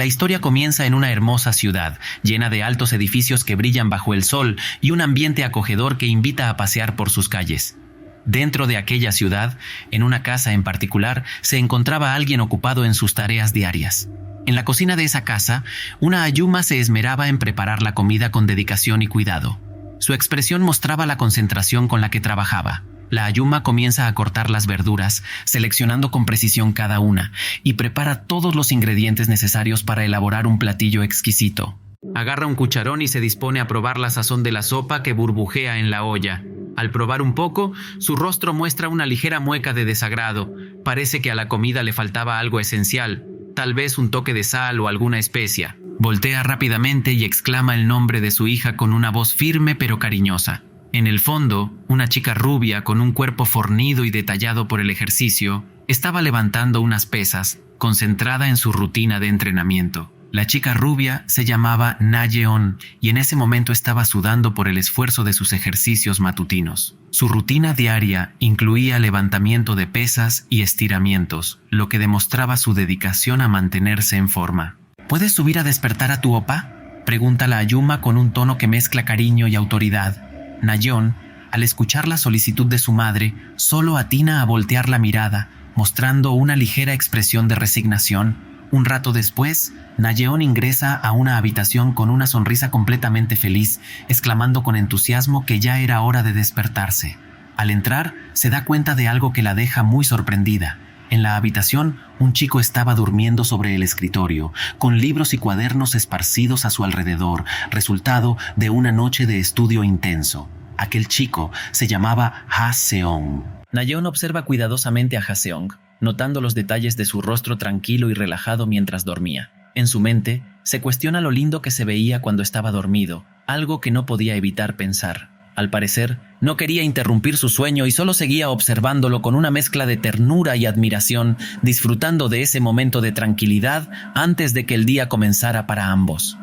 historia comienza en una hermosa ciudad, llena de altos edificios que brillan bajo el sol y un ambiente acogedor que invita a pasear por sus calles. Dentro de aquella ciudad, en una casa en particular, se encontraba alguien ocupado en sus tareas diarias. En la cocina de esa casa, una Ayuma se esmeraba en preparar la comida con dedicación y cuidado. Su expresión mostraba la concentración con la que trabajaba. La Ayuma comienza a cortar las verduras, seleccionando con precisión cada una, y prepara todos los ingredientes necesarios para elaborar un platillo exquisito. Agarra un cucharón y se dispone a probar la sazón de la sopa que burbujea en la olla. Al probar un poco, su rostro muestra una ligera mueca de desagrado. Parece que a la comida le faltaba algo esencial, tal vez un toque de sal o alguna especia. Voltea rápidamente y exclama el nombre de su hija con una voz firme pero cariñosa. En el fondo, una chica rubia con un cuerpo fornido y detallado por el ejercicio, estaba levantando unas pesas, concentrada en su rutina de entrenamiento. La chica rubia se llamaba Na-yeon y en ese momento estaba sudando por el esfuerzo de sus ejercicios matutinos. Su rutina diaria incluía levantamiento de pesas y estiramientos, lo que demostraba su dedicación a mantenerse en forma. ¿Puedes subir a despertar a tu opa?, pregunta la Ayuma con un tono que mezcla cariño y autoridad. Na-yeon, al escuchar la solicitud de su madre, solo atina a voltear la mirada, mostrando una ligera expresión de resignación. Un rato después, Na-yeon ingresa a una habitación con una sonrisa completamente feliz, exclamando con entusiasmo que ya era hora de despertarse. Al entrar, se da cuenta de algo que la deja muy sorprendida. En la habitación, un chico estaba durmiendo sobre el escritorio, con libros y cuadernos esparcidos a su alrededor, resultado de una noche de estudio intenso. Aquel chico se llamaba Ha-seong. Na-yeon observa cuidadosamente a Ha-seong, notando los detalles de su rostro tranquilo y relajado mientras dormía. En su mente, se cuestiona lo lindo que se veía cuando estaba dormido, algo que no podía evitar pensar. Al parecer, no quería interrumpir su sueño y solo seguía observándolo con una mezcla de ternura y admiración, disfrutando de ese momento de tranquilidad antes de que el día comenzara para ambos.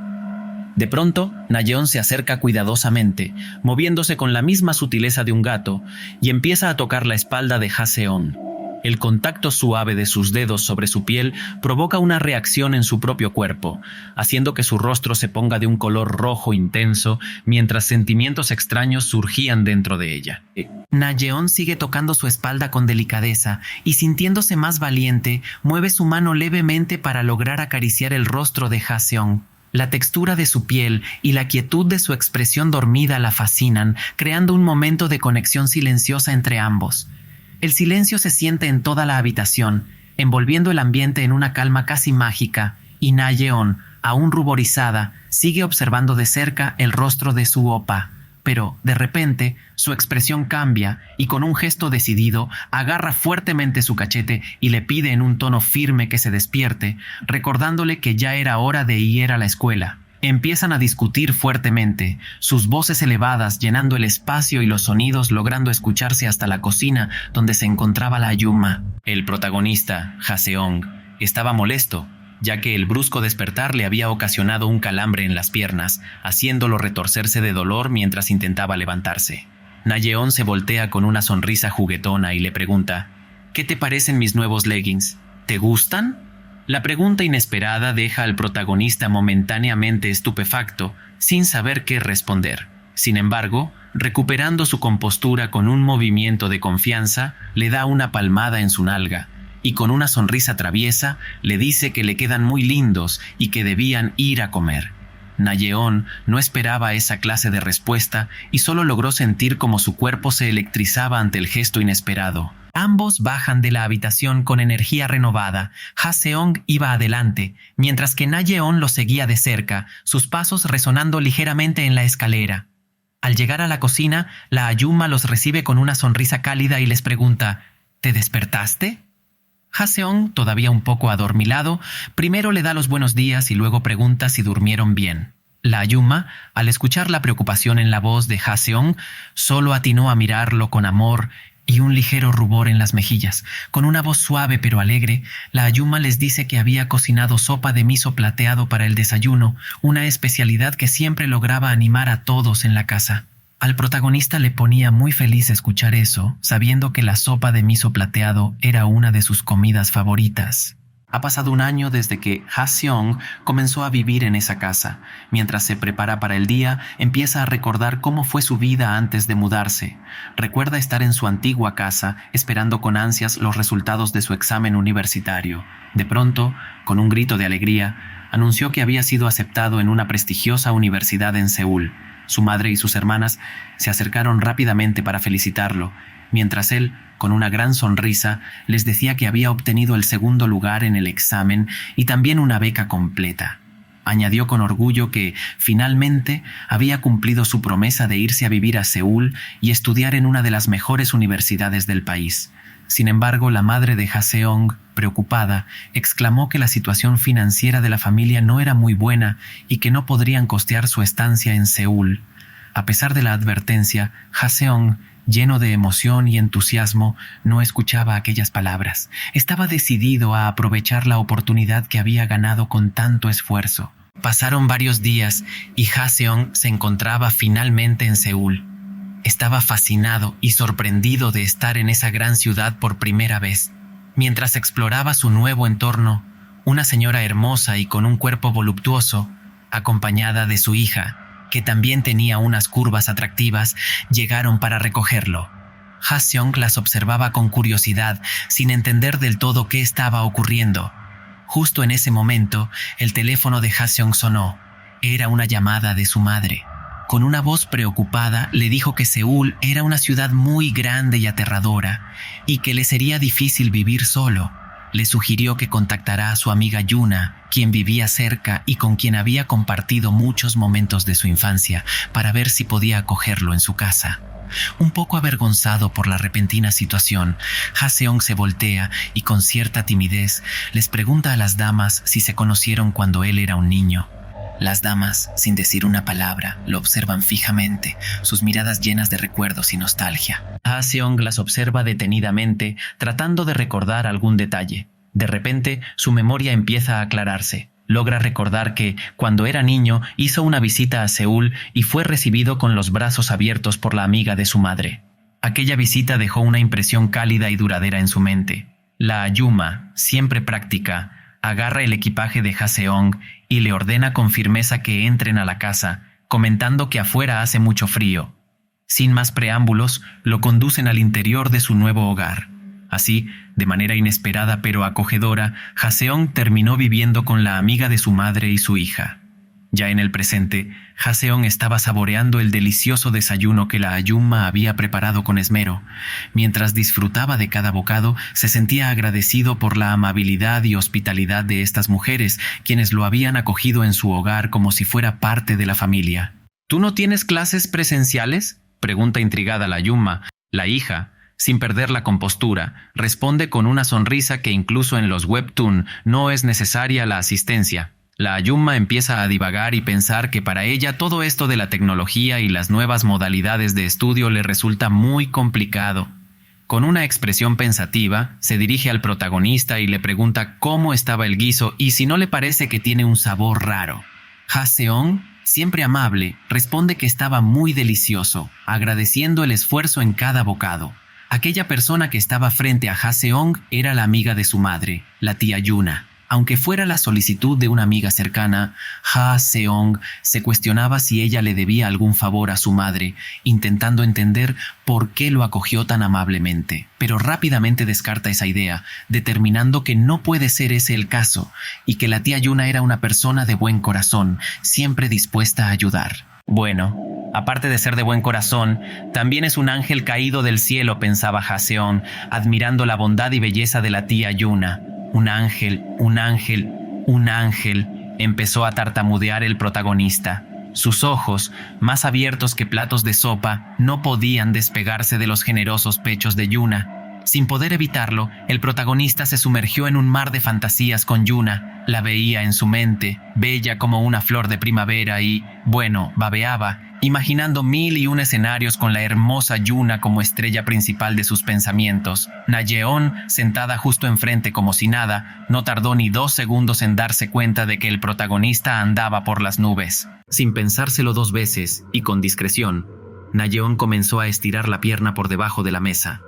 De pronto, Na-yeon se acerca cuidadosamente, moviéndose con la misma sutileza de un gato, y empieza a tocar la espalda de Ha-seong. El contacto suave de sus dedos sobre su piel provoca una reacción en su propio cuerpo, haciendo que su rostro se ponga de un color rojo intenso, mientras sentimientos extraños surgían dentro de ella. Na-yeon sigue tocando su espalda con delicadeza y, sintiéndose más valiente, mueve su mano levemente para lograr acariciar el rostro de Ha-seong. La textura de su piel y la quietud de su expresión dormida la fascinan, creando un momento de conexión silenciosa entre ambos. El silencio se siente en toda la habitación, envolviendo el ambiente en una calma casi mágica, y Na-yeon, aún ruborizada, sigue observando de cerca el rostro de su opa. Pero, de repente, su expresión cambia y con un gesto decidido, agarra fuertemente su cachete y le pide en un tono firme que se despierte, recordándole que ya era hora de ir a la escuela. Empiezan a discutir fuertemente, sus voces elevadas llenando el espacio y los sonidos logrando escucharse hasta la cocina donde se encontraba la Ayuma. El protagonista, Ha-seong, estaba molesto, ya que el brusco despertar le había ocasionado un calambre en las piernas, haciéndolo retorcerse de dolor mientras intentaba levantarse. Na-yeon se voltea con una sonrisa juguetona y le pregunta: ¿Qué te parecen mis nuevos leggings? ¿Te gustan? La pregunta inesperada deja al protagonista momentáneamente estupefacto, sin saber qué responder. Sin embargo, recuperando su compostura con un movimiento de confianza, le da una palmada en su nalga, y con una sonrisa traviesa le dice que le quedan muy lindos y que debían ir a comer. Na-yeon no esperaba esa clase de respuesta y solo logró sentir como su cuerpo se electrizaba ante el gesto inesperado. Ambos bajan de la habitación con energía renovada. Ha-seong iba adelante, mientras que Na-yeon lo seguía de cerca, sus pasos resonando ligeramente en la escalera. Al llegar a la cocina, la Ayuma los recibe con una sonrisa cálida y les pregunta: ¿Te despertaste? Ha-seong, todavía un poco adormilado, primero le da los buenos días y luego pregunta si durmieron bien. La Ayuma, al escuchar la preocupación en la voz de Ha-seong, solo atinó a mirarlo con amor y un ligero rubor en las mejillas. Con una voz suave pero alegre, la Ayuma les dice que había cocinado sopa de miso plateado para el desayuno, una especialidad que siempre lograba animar a todos en la casa. Al protagonista le ponía muy feliz escuchar eso, sabiendo que la sopa de miso plateado era una de sus comidas favoritas. Ha pasado un año desde que Ha-seong comenzó a vivir en esa casa. Mientras se prepara para el día, empieza a recordar cómo fue su vida antes de mudarse. Recuerda estar en su antigua casa, esperando con ansias los resultados de su examen universitario. De pronto, con un grito de alegría, anunció que había sido aceptado en una prestigiosa universidad en Seúl. Su madre y sus hermanas se acercaron rápidamente para felicitarlo, mientras él, con una gran sonrisa, les decía que había obtenido el segundo lugar en el examen y también una beca completa. Añadió con orgullo que, finalmente, había cumplido su promesa de irse a vivir a Seúl y estudiar en una de las mejores universidades del país. Sin embargo, la madre de Ha-seong, preocupada, exclamó que la situación financiera de la familia no era muy buena y que no podrían costear su estancia en Seúl. A pesar de la advertencia, Ha-seong, lleno de emoción y entusiasmo, no escuchaba aquellas palabras. Estaba decidido a aprovechar la oportunidad que había ganado con tanto esfuerzo. Pasaron varios días y Ha-seong se encontraba finalmente en Seúl. Estaba fascinado y sorprendido de estar en esa gran ciudad por primera vez. Mientras exploraba su nuevo entorno, una señora hermosa y con un cuerpo voluptuoso, acompañada de su hija, que también tenía unas curvas atractivas, llegaron para recogerlo. Ha-seong las observaba con curiosidad, sin entender del todo qué estaba ocurriendo. Justo en ese momento, el teléfono de Ha-seong sonó. Era una llamada de su madre. Con una voz preocupada, le dijo que Seúl era una ciudad muy grande y aterradora, y que le sería difícil vivir solo. Le sugirió que contactará a su amiga Yuna, quien vivía cerca y con quien había compartido muchos momentos de su infancia, para ver si podía acogerlo en su casa. Un poco avergonzado por la repentina situación, Ha-seong se voltea y con cierta timidez les pregunta a las damas si se conocieron cuando él era un niño. Las damas, sin decir una palabra, lo observan fijamente, sus miradas llenas de recuerdos y nostalgia. Ha-seong las observa detenidamente, tratando de recordar algún detalle. De repente, su memoria empieza a aclararse. Logra recordar que, cuando era niño, hizo una visita a Seúl y fue recibido con los brazos abiertos por la amiga de su madre. Aquella visita dejó una impresión cálida y duradera en su mente. La Ayuma, siempre práctica, agarra el equipaje de Ha-seong y le ordena con firmeza que entren a la casa, comentando que afuera hace mucho frío. Sin más preámbulos, lo conducen al interior de su nuevo hogar. Así, de manera inesperada pero acogedora, Ha-seong terminó viviendo con la amiga de su madre y su hija. Ya en el presente, Ha-seong estaba saboreando el delicioso desayuno que la Ayuma había preparado con esmero. Mientras disfrutaba de cada bocado, se sentía agradecido por la amabilidad y hospitalidad de estas mujeres, quienes lo habían acogido en su hogar como si fuera parte de la familia. ¿Tú no tienes clases presenciales?, pregunta intrigada la Ayuma. La hija, sin perder la compostura, responde con una sonrisa que incluso en los webtoon no es necesaria la asistencia. La Ayuma empieza a divagar y pensar que para ella todo esto de la tecnología y las nuevas modalidades de estudio le resulta muy complicado. Con una expresión pensativa, se dirige al protagonista y le pregunta cómo estaba el guiso y si no le parece que tiene un sabor raro. Ha-seong, siempre amable, responde que estaba muy delicioso, agradeciendo el esfuerzo en cada bocado. Aquella persona que estaba frente a Ha-seong era la amiga de su madre, la tía Yuna. Aunque fuera la solicitud de una amiga cercana, Ha-seong se cuestionaba si ella le debía algún favor a su madre, intentando entender por qué lo acogió tan amablemente. Pero rápidamente descarta esa idea, determinando que no puede ser ese el caso, y que la tía Yuna era una persona de buen corazón, siempre dispuesta a ayudar. Bueno, aparte de ser de buen corazón, también es un ángel caído del cielo, pensaba Ha-seong, admirando la bondad y belleza de la tía Yuna. Un ángel, un ángel, un ángel, empezó a tartamudear el protagonista. Sus ojos, más abiertos que platos de sopa, no podían despegarse de los generosos pechos de Yuna. Sin poder evitarlo, el protagonista se sumergió en un mar de fantasías con Yuna. La veía en su mente, bella como una flor de primavera y, bueno, babeaba, imaginando 1001 escenarios con la hermosa Yuna como estrella principal de sus pensamientos. Nayeon, sentada justo enfrente como si nada, no tardó ni 2 segundos en darse cuenta de que el protagonista andaba por las nubes. Sin pensárselo 2 veces, y con discreción, Nayeon comenzó a estirar la pierna por debajo de la mesa.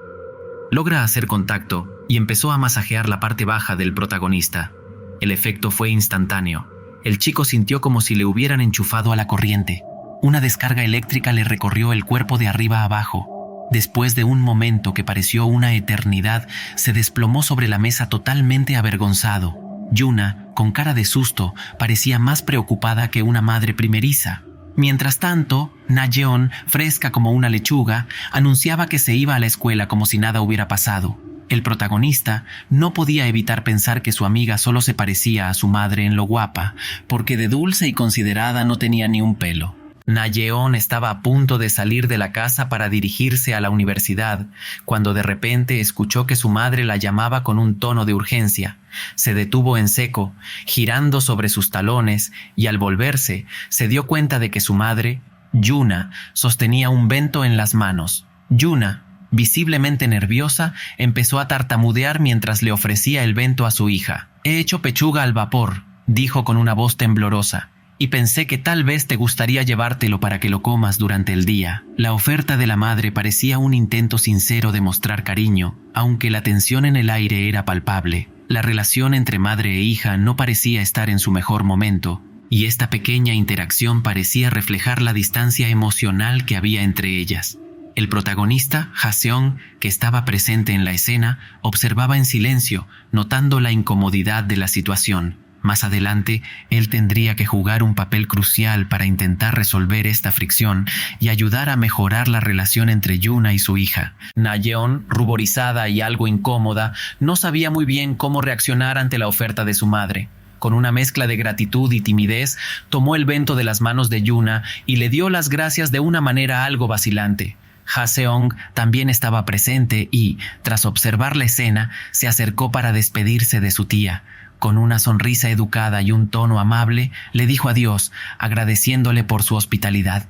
Logra hacer contacto y empezó a masajear la parte baja del protagonista. El efecto fue instantáneo. El chico sintió como si le hubieran enchufado a la corriente. Una descarga eléctrica le recorrió el cuerpo de arriba a abajo. Después de un momento que pareció una eternidad, se desplomó sobre la mesa totalmente avergonzado. Yuna, con cara de susto, parecía más preocupada que una madre primeriza. Mientras tanto, Na-yeon, fresca como una lechuga, anunciaba que se iba a la escuela como si nada hubiera pasado. El protagonista no podía evitar pensar que su amiga solo se parecía a su madre en lo guapa, porque de dulce y considerada no tenía ni un pelo. Na-yeon estaba a punto de salir de la casa para dirigirse a la universidad, cuando de repente escuchó que su madre la llamaba con un tono de urgencia. Se detuvo en seco, girando sobre sus talones, y al volverse, se dio cuenta de que su madre, Yuna, sostenía un bento en las manos. Yuna, visiblemente nerviosa, empezó a tartamudear mientras le ofrecía el bento a su hija. «He hecho pechuga al vapor», dijo con una voz temblorosa. «Y pensé que tal vez te gustaría llevártelo para que lo comas durante el día». La oferta de la madre parecía un intento sincero de mostrar cariño, aunque la tensión en el aire era palpable. La relación entre madre e hija no parecía estar en su mejor momento, y esta pequeña interacción parecía reflejar la distancia emocional que había entre ellas. El protagonista, Ha-seong, que estaba presente en la escena, observaba en silencio, notando la incomodidad de la situación. Más adelante, él tendría que jugar un papel crucial para intentar resolver esta fricción y ayudar a mejorar la relación entre Yuna y su hija. Na-yeon, ruborizada y algo incómoda, no sabía muy bien cómo reaccionar ante la oferta de su madre. Con una mezcla de gratitud y timidez, tomó el bento de las manos de Yuna y le dio las gracias de una manera algo vacilante. Ha-seong también estaba presente y, tras observar la escena, se acercó para despedirse de su tía. Con una sonrisa educada y un tono amable, le dijo adiós, agradeciéndole por su hospitalidad.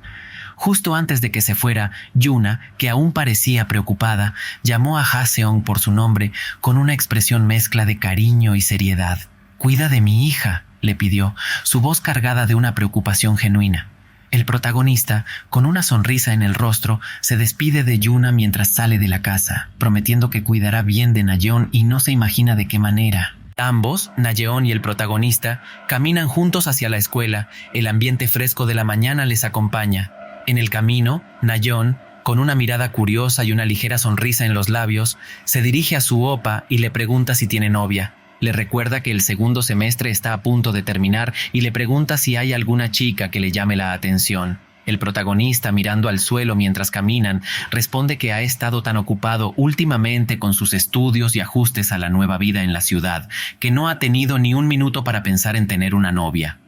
Justo antes de que se fuera, Yuna, que aún parecía preocupada, llamó a Ha-seong por su nombre con una expresión mezcla de cariño y seriedad. «Cuida de mi hija», le pidió, su voz cargada de una preocupación genuina. El protagonista, con una sonrisa en el rostro, se despide de Yuna mientras sale de la casa, prometiendo que cuidará bien de Na-yeon y no se imagina de qué manera. Ambos, Na-yeon y el protagonista, caminan juntos hacia la escuela. El ambiente fresco de la mañana les acompaña. En el camino, Na-yeon, con una mirada curiosa y una ligera sonrisa en los labios, se dirige a su oppa y le pregunta si tiene novia. Le recuerda que el segundo semestre está a punto de terminar y le pregunta si hay alguna chica que le llame la atención. El protagonista, mirando al suelo mientras caminan, responde que ha estado tan ocupado últimamente con sus estudios y ajustes a la nueva vida en la ciudad, que no ha tenido ni un minuto para pensar en tener una novia.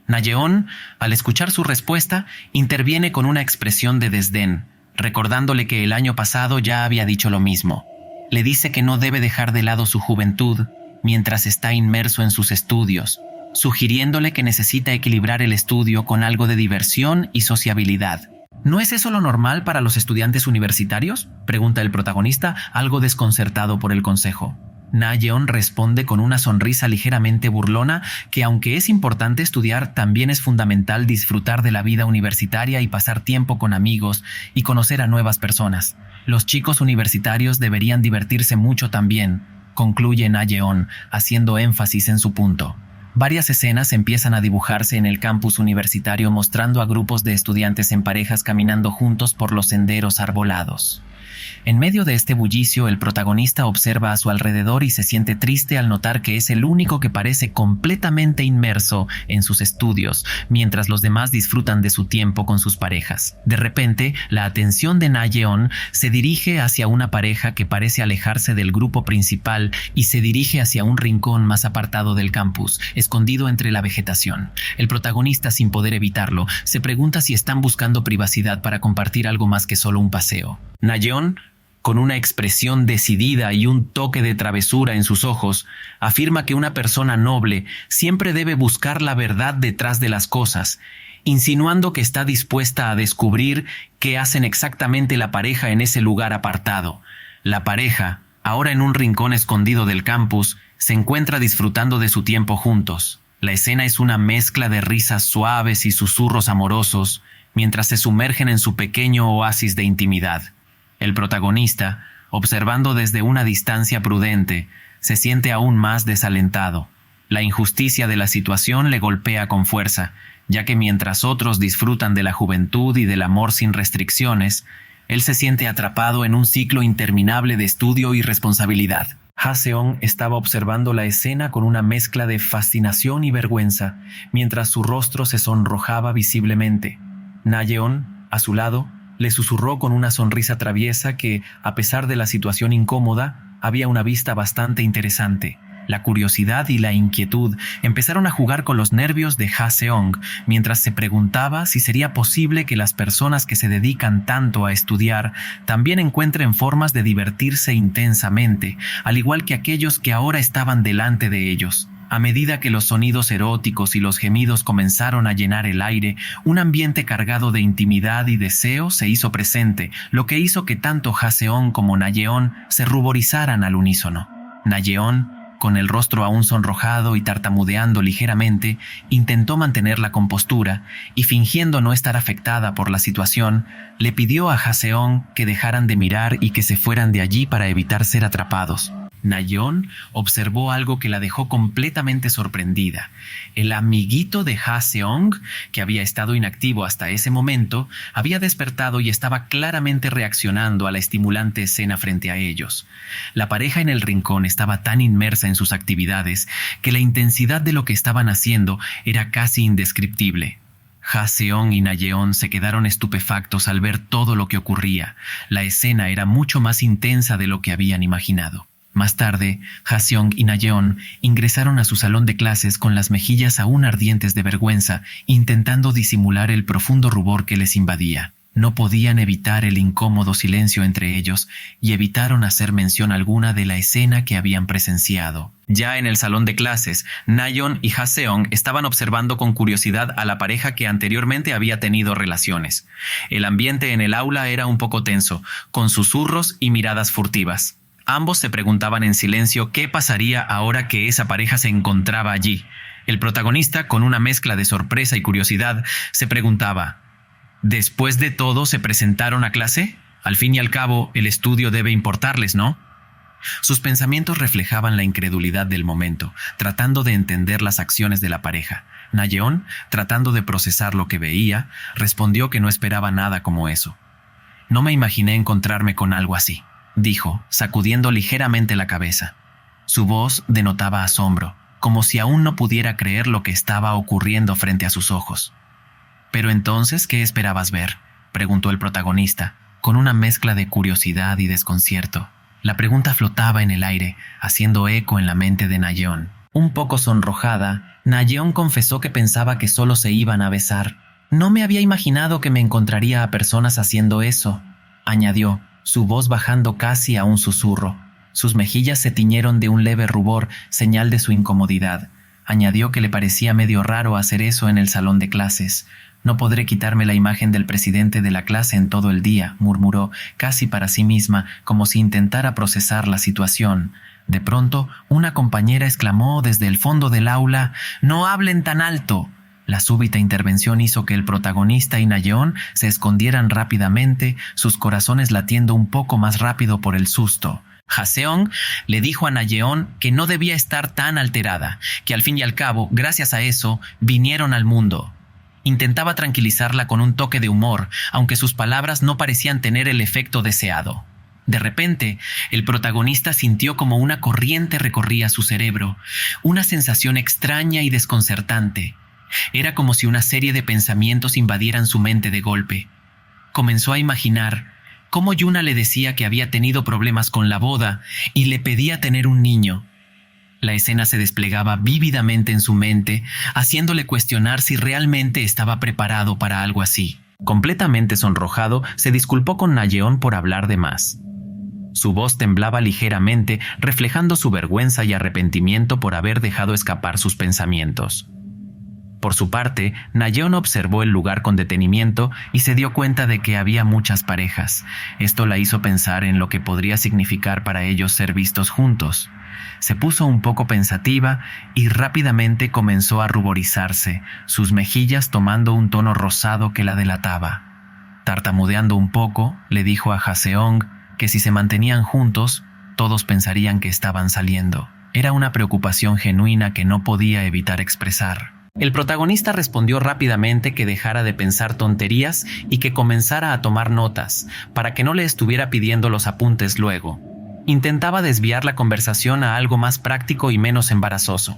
Na-yeon, al escuchar su respuesta, interviene con una expresión de desdén, recordándole que el año pasado ya había dicho lo mismo. Le dice que no debe dejar de lado su juventud mientras está inmerso en sus estudios, sugiriéndole que necesita equilibrar el estudio con algo de diversión y sociabilidad. ¿No es eso lo normal para los estudiantes universitarios?, pregunta el protagonista, algo desconcertado por el consejo. Na-yeon responde con una sonrisa ligeramente burlona que aunque es importante estudiar, también es fundamental disfrutar de la vida universitaria y pasar tiempo con amigos y conocer a nuevas personas. Los chicos universitarios deberían divertirse mucho también, concluye Na-yeon, haciendo énfasis en su punto. Varias escenas empiezan a dibujarse en el campus universitario mostrando a grupos de estudiantes en parejas caminando juntos por los senderos arbolados. En medio de este bullicio, el protagonista observa a su alrededor y se siente triste al notar que es el único que parece completamente inmerso en sus estudios, mientras los demás disfrutan de su tiempo con sus parejas. De repente, la atención de Na-yeon se dirige hacia una pareja que parece alejarse del grupo principal y se dirige hacia un rincón más apartado del campus, escondido entre la vegetación. El protagonista, sin poder evitarlo, se pregunta si están buscando privacidad para compartir algo más que solo un paseo. Na-yeon, con una expresión decidida y un toque de travesura en sus ojos, afirma que una persona noble siempre debe buscar la verdad detrás de las cosas, insinuando que está dispuesta a descubrir qué hacen exactamente la pareja en ese lugar apartado. La pareja, ahora en un rincón escondido del campus, se encuentra disfrutando de su tiempo juntos. La escena es una mezcla de risas suaves y susurros amorosos, mientras se sumergen en su pequeño oasis de intimidad. El protagonista, Observando desde una distancia prudente, se siente aún más desalentado. La injusticia de la situación le golpea con fuerza, ya que mientras otros disfrutan de la juventud y del amor sin restricciones, él se siente atrapado en un ciclo interminable de estudio y responsabilidad. Ha-seong estaba observando la escena con una mezcla de fascinación y vergüenza, mientras su rostro se sonrojaba visiblemente. Na-yeon, a su lado, le susurró con una sonrisa traviesa que, a pesar de la situación incómoda, había una vista bastante interesante. La curiosidad y la inquietud empezaron a jugar con los nervios de Ha-seong, mientras se preguntaba si sería posible que las personas que se dedican tanto a estudiar también encuentren formas de divertirse intensamente, al igual que aquellos que ahora estaban delante de ellos. A medida que los sonidos eróticos y los gemidos comenzaron a llenar el aire, un ambiente cargado de intimidad y deseo se hizo presente, lo que hizo que tanto Ha-seong como Na-yeon se ruborizaran al unísono. Na-yeon, con el rostro aún sonrojado y tartamudeando ligeramente, intentó mantener la compostura y, fingiendo no estar afectada por la situación, le pidió a Ha-seong que dejaran de mirar y que se fueran de allí para evitar ser atrapados. Na-yeon observó algo que la dejó completamente sorprendida. El amiguito de Ha-seong, que había estado inactivo hasta ese momento, había despertado y estaba claramente reaccionando a la estimulante escena frente a ellos. La pareja en el rincón estaba tan inmersa en sus actividades que la intensidad de lo que estaban haciendo era casi indescriptible. Ha-seong y Na-yeon se quedaron estupefactos al ver todo lo que ocurría. La escena era mucho más intensa de lo que habían imaginado. Más tarde, Ha-seong y Na-yeon ingresaron a su salón de clases con las mejillas aún ardientes de vergüenza, intentando disimular el profundo rubor que les invadía. No podían evitar el incómodo silencio entre ellos y evitaron hacer mención alguna de la escena que habían presenciado. Ya en el salón de clases, Na-yeon y Ha-seong estaban observando con curiosidad a la pareja que anteriormente había tenido relaciones. El ambiente en el aula era un poco tenso, con susurros y miradas furtivas. Ambos se preguntaban en silencio qué pasaría ahora que esa pareja se encontraba allí. El protagonista, con una mezcla de sorpresa y curiosidad, se preguntaba: ¿después de todo se presentaron a clase? Al fin y al cabo, el estudio debe importarles, ¿no? Sus pensamientos reflejaban la incredulidad del momento, tratando de entender las acciones de la pareja. Na-yeon, tratando de procesar lo que veía, respondió que no esperaba nada como eso. «No me imaginé encontrarme con algo así», dijo, sacudiendo ligeramente la cabeza. Su voz denotaba asombro, como si aún no pudiera creer lo que estaba ocurriendo frente a sus ojos. «¿Pero entonces qué esperabas ver?», preguntó el protagonista, con una mezcla de curiosidad y desconcierto. La pregunta flotaba en el aire, haciendo eco en la mente de Na-yeon. Un poco sonrojada, Na-yeon confesó que pensaba que solo se iban a besar. «No me había imaginado que me encontraría a personas haciendo eso», añadió, su voz bajando casi a un susurro. Sus mejillas se tiñeron de un leve rubor, señal de su incomodidad. Añadió que le parecía medio raro hacer eso en el salón de clases. «No podré quitarme la imagen del presidente de la clase en todo el día», murmuró, casi para sí misma, como si intentara procesar la situación. De pronto, una compañera exclamó desde el fondo del aula: «¡No hablen tan alto!». La súbita intervención hizo que el protagonista y Na-yeon se escondieran rápidamente, sus corazones latiendo un poco más rápido por el susto. Ha-seong le dijo a Na-yeon que no debía estar tan alterada, que al fin y al cabo, gracias a eso, vinieron al mundo. Intentaba tranquilizarla con un toque de humor, aunque sus palabras no parecían tener el efecto deseado. De repente, el protagonista sintió como una corriente recorría su cerebro, una sensación extraña y desconcertante. Era como si una serie de pensamientos invadieran su mente de golpe. Comenzó a imaginar cómo Yuna le decía que había tenido problemas con la boda y le pedía tener un niño. La escena se desplegaba vívidamente en su mente, haciéndole cuestionar si realmente estaba preparado para algo así. Completamente sonrojado, se disculpó con Na-yeon por hablar de más. Su voz temblaba ligeramente, reflejando su vergüenza y arrepentimiento por haber dejado escapar sus pensamientos. Por su parte, Na-yeon observó el lugar con detenimiento y se dio cuenta de que había muchas parejas. Esto la hizo pensar en lo que podría significar para ellos ser vistos juntos. Se puso un poco pensativa y rápidamente comenzó a ruborizarse, sus mejillas tomando un tono rosado que la delataba. Tartamudeando un poco, le dijo a Ha-seong que si se mantenían juntos, todos pensarían que estaban saliendo. Era una preocupación genuina que no podía evitar expresar. El protagonista respondió rápidamente que dejara de pensar tonterías y que comenzara a tomar notas, para que no le estuviera pidiendo los apuntes luego. Intentaba desviar la conversación a algo más práctico y menos embarazoso.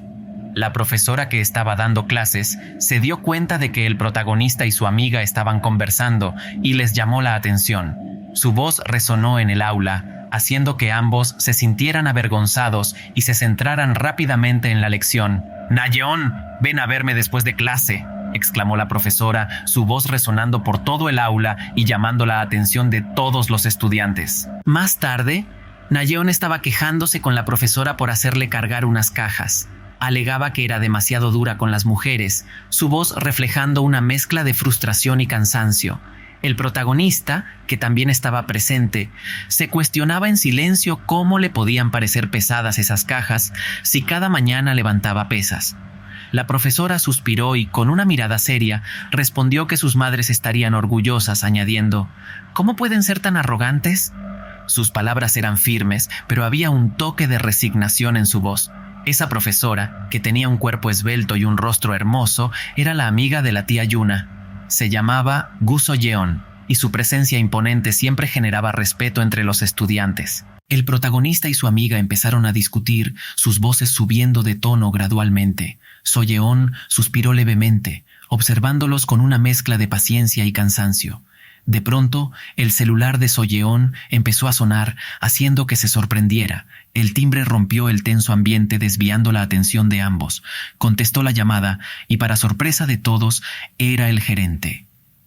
La profesora que estaba dando clases se dio cuenta de que el protagonista y su amiga estaban conversando y les llamó la atención. Su voz resonó en el aula, haciendo que ambos se sintieran avergonzados y se centraran rápidamente en la lección. «Nayeon, ven a verme después de clase», exclamó la profesora, su voz resonando por todo el aula y llamando la atención de todos los estudiantes. Más tarde, Nayeon estaba quejándose con la profesora por hacerle cargar unas cajas. Alegaba que era demasiado dura con las mujeres, su voz reflejando una mezcla de frustración y cansancio. El protagonista, que también estaba presente, se cuestionaba en silencio cómo le podían parecer pesadas esas cajas si cada mañana levantaba pesas. La profesora suspiró y, con una mirada seria, respondió que sus madres estarían orgullosas, añadiendo: «¿Cómo pueden ser tan arrogantes?». Sus palabras eran firmes, pero había un toque de resignación en su voz. Esa profesora, que tenía un cuerpo esbelto y un rostro hermoso, era la amiga de la tía Yuna. Se llamaba Gu So-yeon, y su presencia imponente siempre generaba respeto entre los estudiantes. El protagonista y su amiga empezaron a discutir, sus voces subiendo de tono gradualmente. So-yeon suspiró levemente, observándolos con una mezcla de paciencia y cansancio. De pronto, el celular de So-yeon empezó a sonar, haciendo que se sorprendiera. El timbre rompió el tenso ambiente, desviando la atención de ambos. Contestó la llamada y, para sorpresa de todos, era el gerente.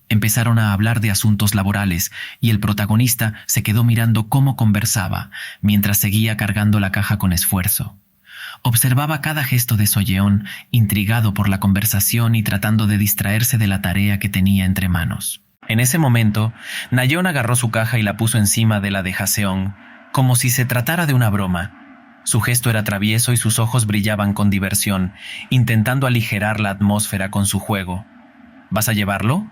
Empezaron a hablar de asuntos laborales y el protagonista se quedó mirando cómo conversaba, mientras seguía cargando la caja con esfuerzo. Observaba cada gesto de So-yeon, intrigado por la conversación y tratando de distraerse de la tarea que tenía entre manos. En ese momento, Nayeon agarró su caja y la puso encima de la de Jaseong, como si se tratara de una broma. Su gesto era travieso y sus ojos brillaban con diversión, intentando aligerar la atmósfera con su juego. ¿Vas a llevarlo?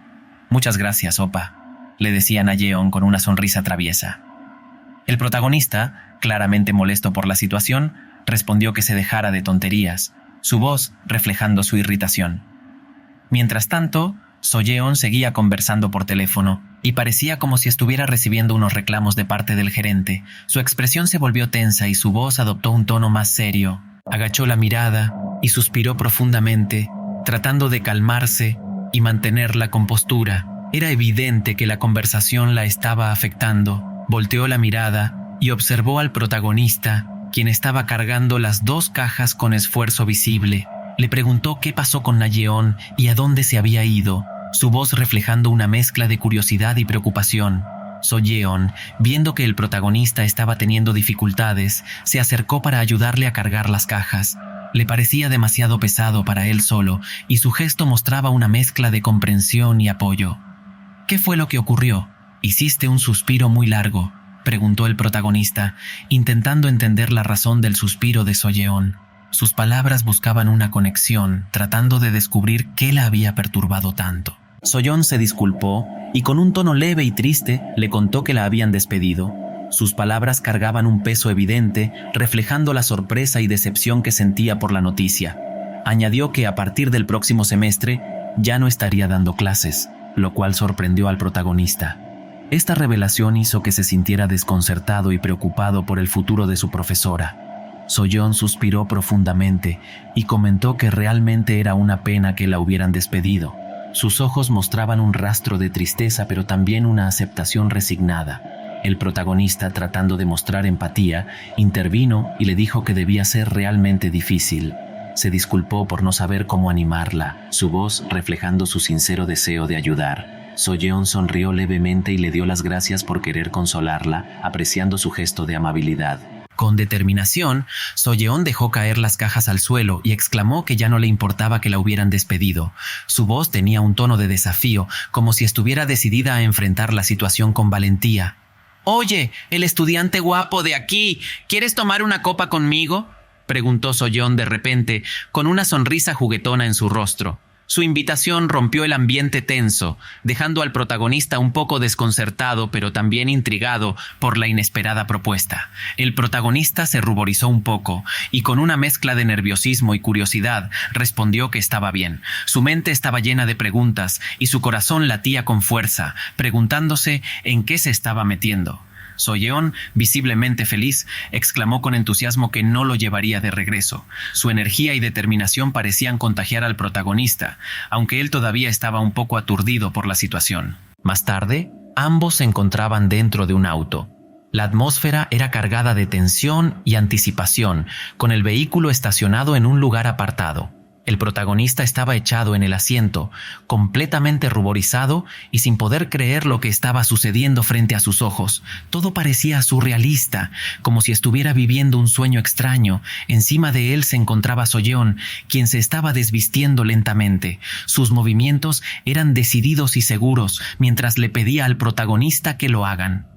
Muchas gracias, Opa, le decía Nayeon con una sonrisa traviesa. El protagonista, claramente molesto por la situación, respondió que se dejara de tonterías, su voz reflejando su irritación. Mientras tanto, So-yeon seguía conversando por teléfono y parecía como si estuviera recibiendo unos reclamos de parte del gerente. Su expresión se volvió tensa y su voz adoptó un tono más serio. Agachó la mirada y suspiró profundamente, tratando de calmarse y mantener la compostura. Era evidente que la conversación la estaba afectando. Volteó la mirada y observó al protagonista, quien estaba cargando las 2 cajas con esfuerzo visible. Le preguntó qué pasó con Nayeon y a dónde se había ido, su voz reflejando una mezcla de curiosidad y preocupación. So-yeon, viendo que el protagonista estaba teniendo dificultades, se acercó para ayudarle a cargar las cajas. Le parecía demasiado pesado para él solo, y su gesto mostraba una mezcla de comprensión y apoyo. ¿Qué fue lo que ocurrió? ¿Hiciste un suspiro muy largo?, preguntó el protagonista, intentando entender la razón del suspiro de So-yeon. Sus palabras buscaban una conexión, tratando de descubrir qué la había perturbado tanto. So-yeon se disculpó y con un tono leve y triste le contó que la habían despedido. Sus palabras cargaban un peso evidente, reflejando la sorpresa y decepción que sentía por la noticia. Añadió que a partir del próximo semestre ya no estaría dando clases, lo cual sorprendió al protagonista. Esta revelación hizo que se sintiera desconcertado y preocupado por el futuro de su profesora. So-yeon suspiró profundamente y comentó que realmente era una pena que la hubieran despedido. Sus ojos mostraban un rastro de tristeza, pero también una aceptación resignada. El protagonista, tratando de mostrar empatía, intervino y le dijo que debía ser realmente difícil. Se disculpó por no saber cómo animarla, su voz reflejando su sincero deseo de ayudar. So-yeon sonrió levemente y le dio las gracias por querer consolarla, apreciando su gesto de amabilidad. Con determinación, So-yeon dejó caer las cajas al suelo y exclamó que ya no le importaba que la hubieran despedido. Su voz tenía un tono de desafío, como si estuviera decidida a enfrentar la situación con valentía. «Oye, el estudiante guapo de aquí, ¿quieres tomar una copa conmigo?», preguntó So-yeon de repente, con una sonrisa juguetona en su rostro. Su invitación rompió el ambiente tenso, dejando al protagonista un poco desconcertado pero también intrigado por la inesperada propuesta. El protagonista se ruborizó un poco y con una mezcla de nerviosismo y curiosidad respondió que estaba bien. Su mente estaba llena de preguntas y su corazón latía con fuerza, preguntándose en qué se estaba metiendo. Soyeon, visiblemente feliz, exclamó con entusiasmo que no lo llevaría de regreso. Su energía y determinación parecían contagiar al protagonista, aunque él todavía estaba un poco aturdido por la situación. Más tarde, ambos se encontraban dentro de un auto. La atmósfera era cargada de tensión y anticipación, con el vehículo estacionado en un lugar apartado. El protagonista estaba echado en el asiento, completamente ruborizado y sin poder creer lo que estaba sucediendo frente a sus ojos. Todo parecía surrealista, como si estuviera viviendo un sueño extraño. Encima de él se encontraba Soyeon, quien se estaba desvistiendo lentamente. Sus movimientos eran decididos y seguros, mientras le pedía al protagonista que lo hagan.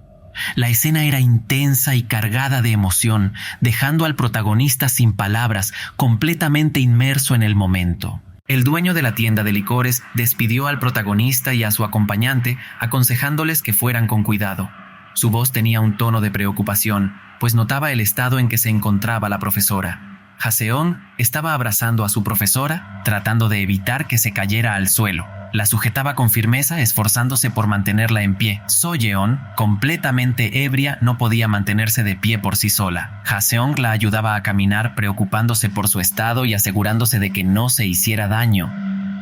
La escena era intensa y cargada de emoción, dejando al protagonista sin palabras, completamente inmerso en el momento. El dueño de la tienda de licores despidió al protagonista y a su acompañante, aconsejándoles que fueran con cuidado. Su voz tenía un tono de preocupación, pues notaba el estado en que se encontraba la profesora. Haseon estaba abrazando a su profesora, tratando de evitar que se cayera al suelo. La sujetaba con firmeza, esforzándose por mantenerla en pie. Soyeon, completamente ebria, no podía mantenerse de pie por sí sola. Haseon la ayudaba a caminar, preocupándose por su estado y asegurándose de que no se hiciera daño.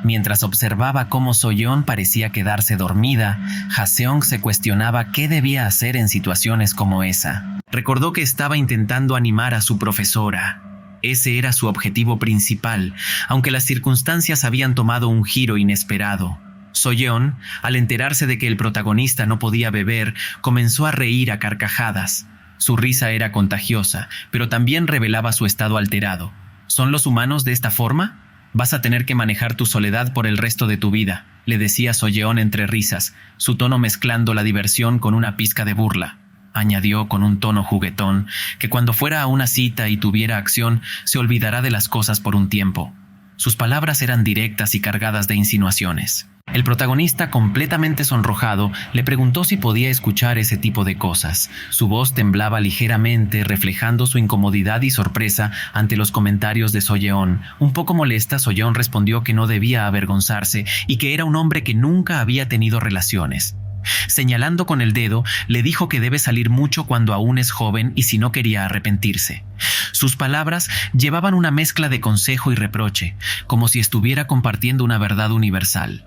Mientras observaba cómo Soyeon parecía quedarse dormida, Haseon se cuestionaba qué debía hacer en situaciones como esa. Recordó que estaba intentando animar a su profesora. Ese era su objetivo principal, aunque las circunstancias habían tomado un giro inesperado. Soyeon, al enterarse de que el protagonista no podía beber, comenzó a reír a carcajadas. Su risa era contagiosa, pero también revelaba su estado alterado. ¿Son los humanos de esta forma? Vas a tener que manejar tu soledad por el resto de tu vida, le decía Soyeon entre risas, su tono mezclando la diversión con una pizca de burla. Añadió con un tono juguetón que cuando fuera a una cita y tuviera acción, se olvidará de las cosas por un tiempo. Sus palabras eran directas y cargadas de insinuaciones. El protagonista, completamente sonrojado, le preguntó si podía escuchar ese tipo de cosas. Su voz temblaba ligeramente, reflejando su incomodidad y sorpresa ante los comentarios de Soyeon. Un poco molesta, Soyeon respondió que no debía avergonzarse y que era un hombre que nunca había tenido relaciones. Señalando con el dedo, le dijo que debe salir mucho cuando aún es joven y si no quería arrepentirse. Sus palabras llevaban una mezcla de consejo y reproche, como si estuviera compartiendo una verdad universal.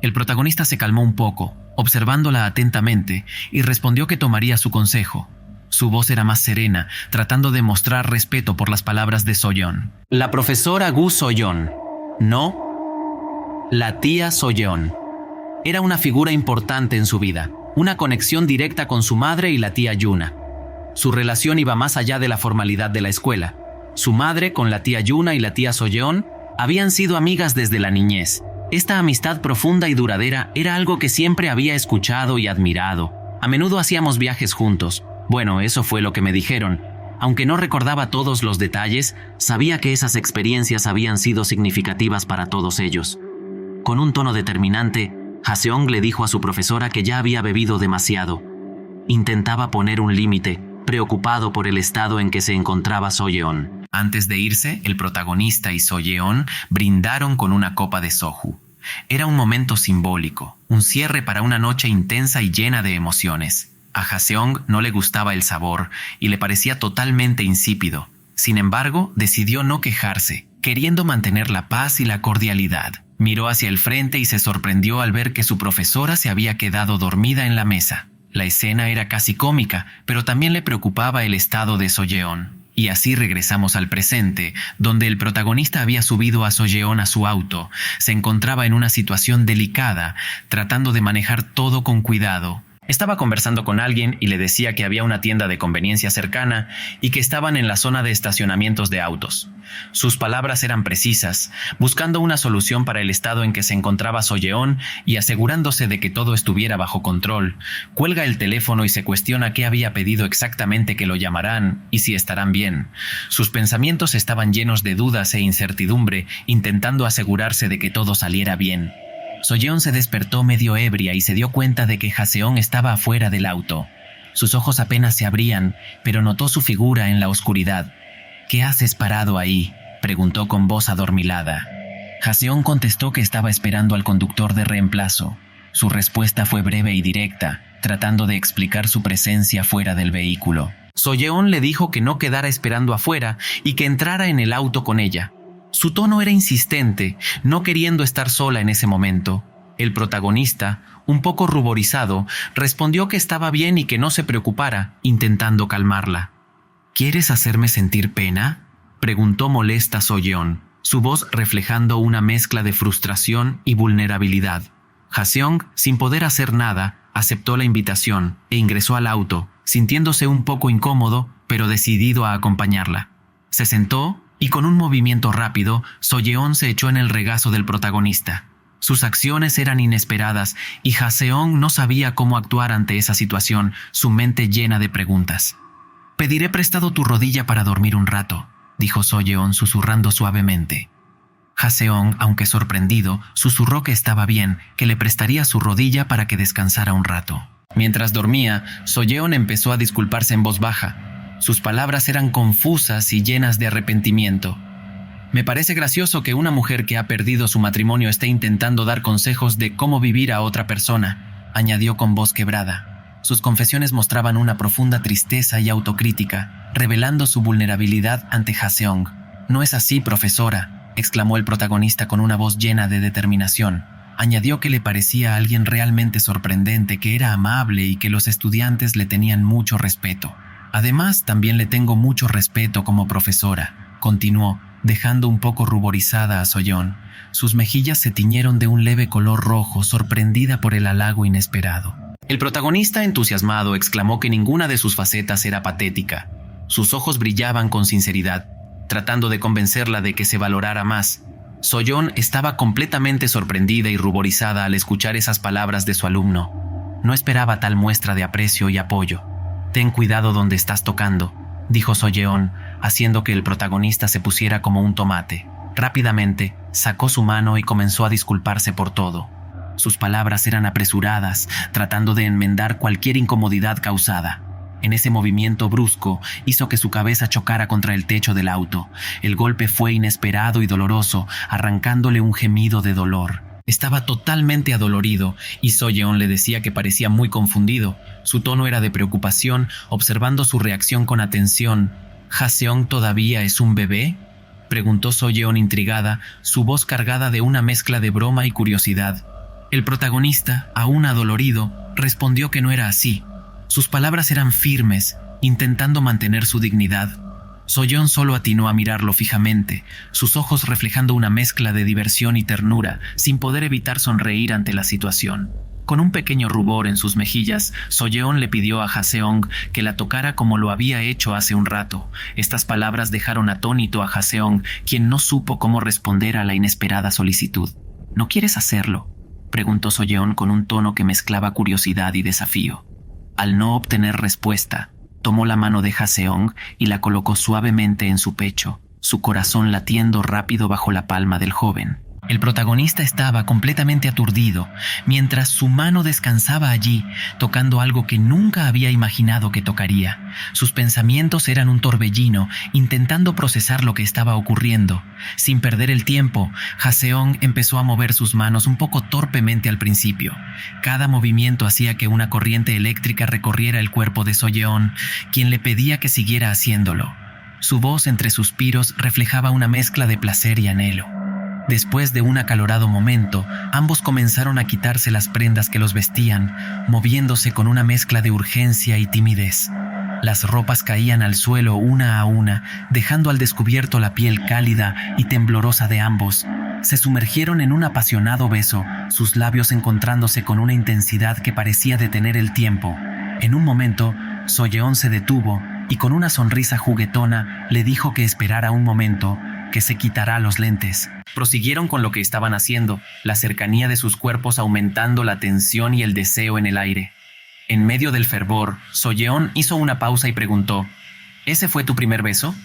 El protagonista se calmó un poco, observándola atentamente, y respondió que tomaría su consejo. Su voz era más serena, tratando de mostrar respeto por las palabras de Soyeon. La profesora Gu Soyeon. No, la tía Soyeon. Era una figura importante en su vida, una conexión directa con su madre y la tía Yuna. Su relación iba más allá de la formalidad de la escuela. Su madre, con la tía Yuna y la tía Soyeon, habían sido amigas desde la niñez. Esta amistad profunda y duradera era algo que siempre había escuchado y admirado. A menudo hacíamos viajes juntos. Bueno, eso fue lo que me dijeron. Aunque no recordaba todos los detalles, sabía que esas experiencias habían sido significativas para todos ellos. Con un tono determinante, Haseon le dijo a su profesora que ya había bebido demasiado. Intentaba poner un límite, preocupado por el estado en que se encontraba Soyeon. Antes de irse, el protagonista y Soyeon brindaron con una copa de soju. Era un momento simbólico, un cierre para una noche intensa y llena de emociones. A Haseon no le gustaba el sabor y le parecía totalmente insípido. Sin embargo, decidió no quejarse, queriendo mantener la paz y la cordialidad. Miró hacia el frente y se sorprendió al ver que su profesora se había quedado dormida en la mesa. La escena era casi cómica, pero también le preocupaba el estado de Soyeon. Y así regresamos al presente, donde el protagonista había subido a Soyeon a su auto. Se encontraba en una situación delicada, tratando de manejar todo con cuidado. Estaba conversando con alguien y le decía que había una tienda de conveniencia cercana y que estaban en la zona de estacionamientos de autos. Sus palabras eran precisas, buscando una solución para el estado en que se encontraba Solleón y asegurándose de que todo estuviera bajo control. Cuelga el teléfono y se cuestiona qué había pedido exactamente que lo llamaran y si estarán bien. Sus pensamientos estaban llenos de dudas e incertidumbre, intentando asegurarse de que todo saliera bien. Solleón se despertó medio ebria y se dio cuenta de que Jaseón estaba afuera del auto. Sus ojos apenas se abrían, pero notó su figura en la oscuridad. «¿Qué haces parado ahí?», preguntó con voz adormilada. Jaseón contestó que estaba esperando al conductor de reemplazo. Su respuesta fue breve y directa, tratando de explicar su presencia fuera del vehículo. Solleón le dijo que no quedara esperando afuera y que entrara en el auto con ella. Su tono era insistente, no queriendo estar sola en ese momento. El protagonista, un poco ruborizado, respondió que estaba bien y que no se preocupara, intentando calmarla. «¿Quieres hacerme sentir pena?», preguntó molesta Solleón, su voz reflejando una mezcla de frustración y vulnerabilidad. Jaseong, sin poder hacer nada, aceptó la invitación e ingresó al auto, sintiéndose un poco incómodo, pero decidido a acompañarla. Se sentó y con un movimiento rápido, Solleón se echó en el regazo del protagonista. Sus acciones eran inesperadas y Jaseong no sabía cómo actuar ante esa situación, su mente llena de preguntas. «Pediré prestado tu rodilla para dormir un rato», dijo Solleón susurrando suavemente. Jaseong, aunque sorprendido, susurró que estaba bien, que le prestaría su rodilla para que descansara un rato. Mientras dormía, Solleón empezó a disculparse en voz baja. Sus palabras eran confusas y llenas de arrepentimiento. «Me parece gracioso que una mujer que ha perdido su matrimonio esté intentando dar consejos de cómo vivir a otra persona», añadió con voz quebrada. Sus confesiones mostraban una profunda tristeza y autocrítica, revelando su vulnerabilidad ante Jaseong. «No es así, profesora», exclamó el protagonista con una voz llena de determinación. Añadió que le parecía a alguien realmente sorprendente, que era amable y que los estudiantes le tenían mucho respeto. «Además, también le tengo mucho respeto como profesora», continuó, dejando un poco ruborizada a Solleón. Sus mejillas se tiñeron de un leve color rojo, sorprendida por el halago inesperado. El protagonista, entusiasmado, exclamó que ninguna de sus facetas era patética. Sus ojos brillaban con sinceridad, tratando de convencerla de que se valorara más. Solleón estaba completamente sorprendida y ruborizada al escuchar esas palabras de su alumno. No esperaba tal muestra de aprecio y apoyo. «Ten cuidado donde estás tocando», dijo Solleón, haciendo que el protagonista se pusiera como un tomate. Rápidamente, sacó su mano y comenzó a disculparse por todo. Sus palabras eran apresuradas, tratando de enmendar cualquier incomodidad causada. En ese movimiento brusco hizo que su cabeza chocara contra el techo del auto. El golpe fue inesperado y doloroso, arrancándole un gemido de dolor. Estaba totalmente adolorido y Solleón le decía que parecía muy confundido. Su tono era de preocupación, observando su reacción con atención. «¿Jaseong todavía es un bebé?», preguntó Solleón intrigada, su voz cargada de una mezcla de broma y curiosidad. El protagonista, aún adolorido, respondió que no era así. Sus palabras eran firmes, intentando mantener su dignidad. Solleón solo atinó a mirarlo fijamente, sus ojos reflejando una mezcla de diversión y ternura, sin poder evitar sonreír ante la situación. Con un pequeño rubor en sus mejillas, Solleón le pidió a Jaseong que la tocara como lo había hecho hace un rato. Estas palabras dejaron atónito a Jaseong, quien no supo cómo responder a la inesperada solicitud. «¿No quieres hacerlo?», preguntó Solleón con un tono que mezclaba curiosidad y desafío. Al no obtener respuesta, tomó la mano de Jaseong y la colocó suavemente en su pecho, su corazón latiendo rápido bajo la palma del joven. El protagonista estaba completamente aturdido, mientras su mano descansaba allí, tocando algo que nunca había imaginado que tocaría. Sus pensamientos eran un torbellino, intentando procesar lo que estaba ocurriendo. Sin perder el tiempo, Jaseong empezó a mover sus manos un poco torpemente al principio. Cada movimiento hacía que una corriente eléctrica recorriera el cuerpo de Solleón, quien le pedía que siguiera haciéndolo. Su voz entre suspiros reflejaba una mezcla de placer y anhelo. Después de un acalorado momento, ambos comenzaron a quitarse las prendas que los vestían, moviéndose con una mezcla de urgencia y timidez. Las ropas caían al suelo una a una, dejando al descubierto la piel cálida y temblorosa de ambos. Se sumergieron en un apasionado beso, sus labios encontrándose con una intensidad que parecía detener el tiempo. En un momento, Soyeon se detuvo y con una sonrisa juguetona le dijo que esperara un momento, que se quitará los lentes. Prosiguieron con lo que estaban haciendo, la cercanía de sus cuerpos aumentando la tensión y el deseo en el aire. En medio del fervor, Soyeon hizo una pausa y preguntó: ¿Ese fue tu primer beso?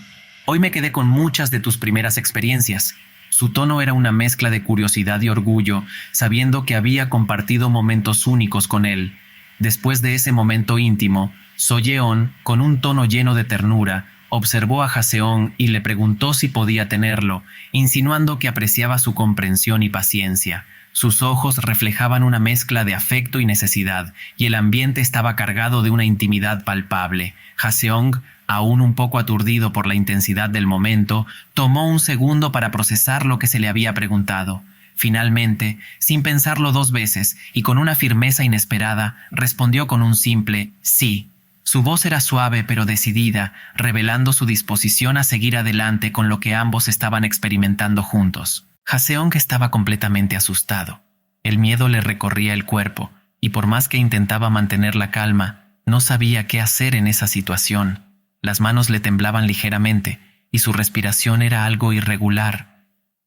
Hoy me quedé con muchas de tus primeras experiencias. Su tono era una mezcla de curiosidad y orgullo, sabiendo que había compartido momentos únicos con él. Después de ese momento íntimo, Soyeon, con un tono lleno de ternura, observó a Haseon y le preguntó si podía tenerlo, insinuando que apreciaba su comprensión y paciencia. Sus ojos reflejaban una mezcla de afecto y necesidad, y el ambiente estaba cargado de una intimidad palpable. Haseon, aún un poco aturdido por la intensidad del momento, tomó un segundo para procesar lo que se le había preguntado. Finalmente, sin pensarlo dos veces y con una firmeza inesperada, respondió con un simple «sí». Su voz era suave pero decidida, revelando su disposición a seguir adelante con lo que ambos estaban experimentando juntos. Haseon estaba completamente asustado. El miedo le recorría el cuerpo, y por más que intentaba mantener la calma, no sabía qué hacer en esa situación. Las manos le temblaban ligeramente, y su respiración era algo irregular.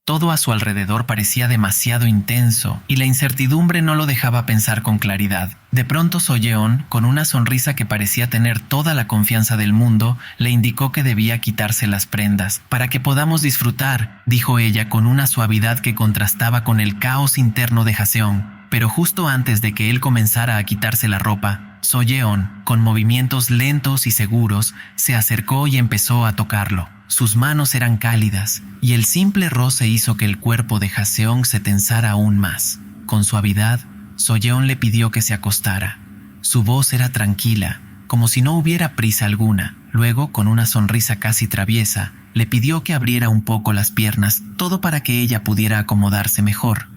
Todo a su alrededor parecía demasiado intenso, y la incertidumbre no lo dejaba pensar con claridad. De pronto Soyeon, con una sonrisa que parecía tener toda la confianza del mundo, le indicó que debía quitarse las prendas. «Para que podamos disfrutar», dijo ella con una suavidad que contrastaba con el caos interno de Haseon. Pero justo antes de que él comenzara a quitarse la ropa, Soyeon, con movimientos lentos y seguros, se acercó y empezó a tocarlo. Sus manos eran cálidas, y el simple roce hizo que el cuerpo de Haseon se tensara aún más. Con suavidad, Soyeon le pidió que se acostara. Su voz era tranquila, como si no hubiera prisa alguna. Luego, con una sonrisa casi traviesa, le pidió que abriera un poco las piernas, todo para que ella pudiera acomodarse mejor.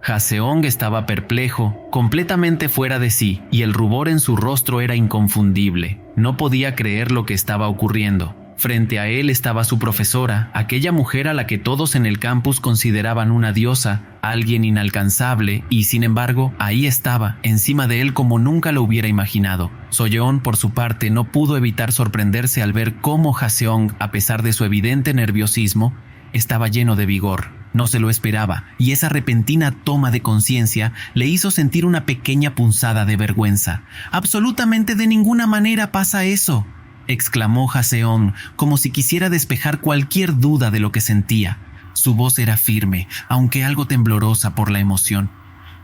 Haseon estaba perplejo, completamente fuera de sí, y el rubor en su rostro era inconfundible. No podía creer lo que estaba ocurriendo. Frente a él estaba su profesora, aquella mujer a la que todos en el campus consideraban una diosa, alguien inalcanzable, y sin embargo, ahí estaba, encima de él como nunca lo hubiera imaginado. Soyeon, por su parte, no pudo evitar sorprenderse al ver cómo Haseon, a pesar de su evidente nerviosismo, estaba lleno de vigor. No se lo esperaba, y esa repentina toma de conciencia le hizo sentir una pequeña punzada de vergüenza. «Absolutamente de ninguna manera pasa eso», exclamó Haseon, como si quisiera despejar cualquier duda de lo que sentía. Su voz era firme, aunque algo temblorosa por la emoción.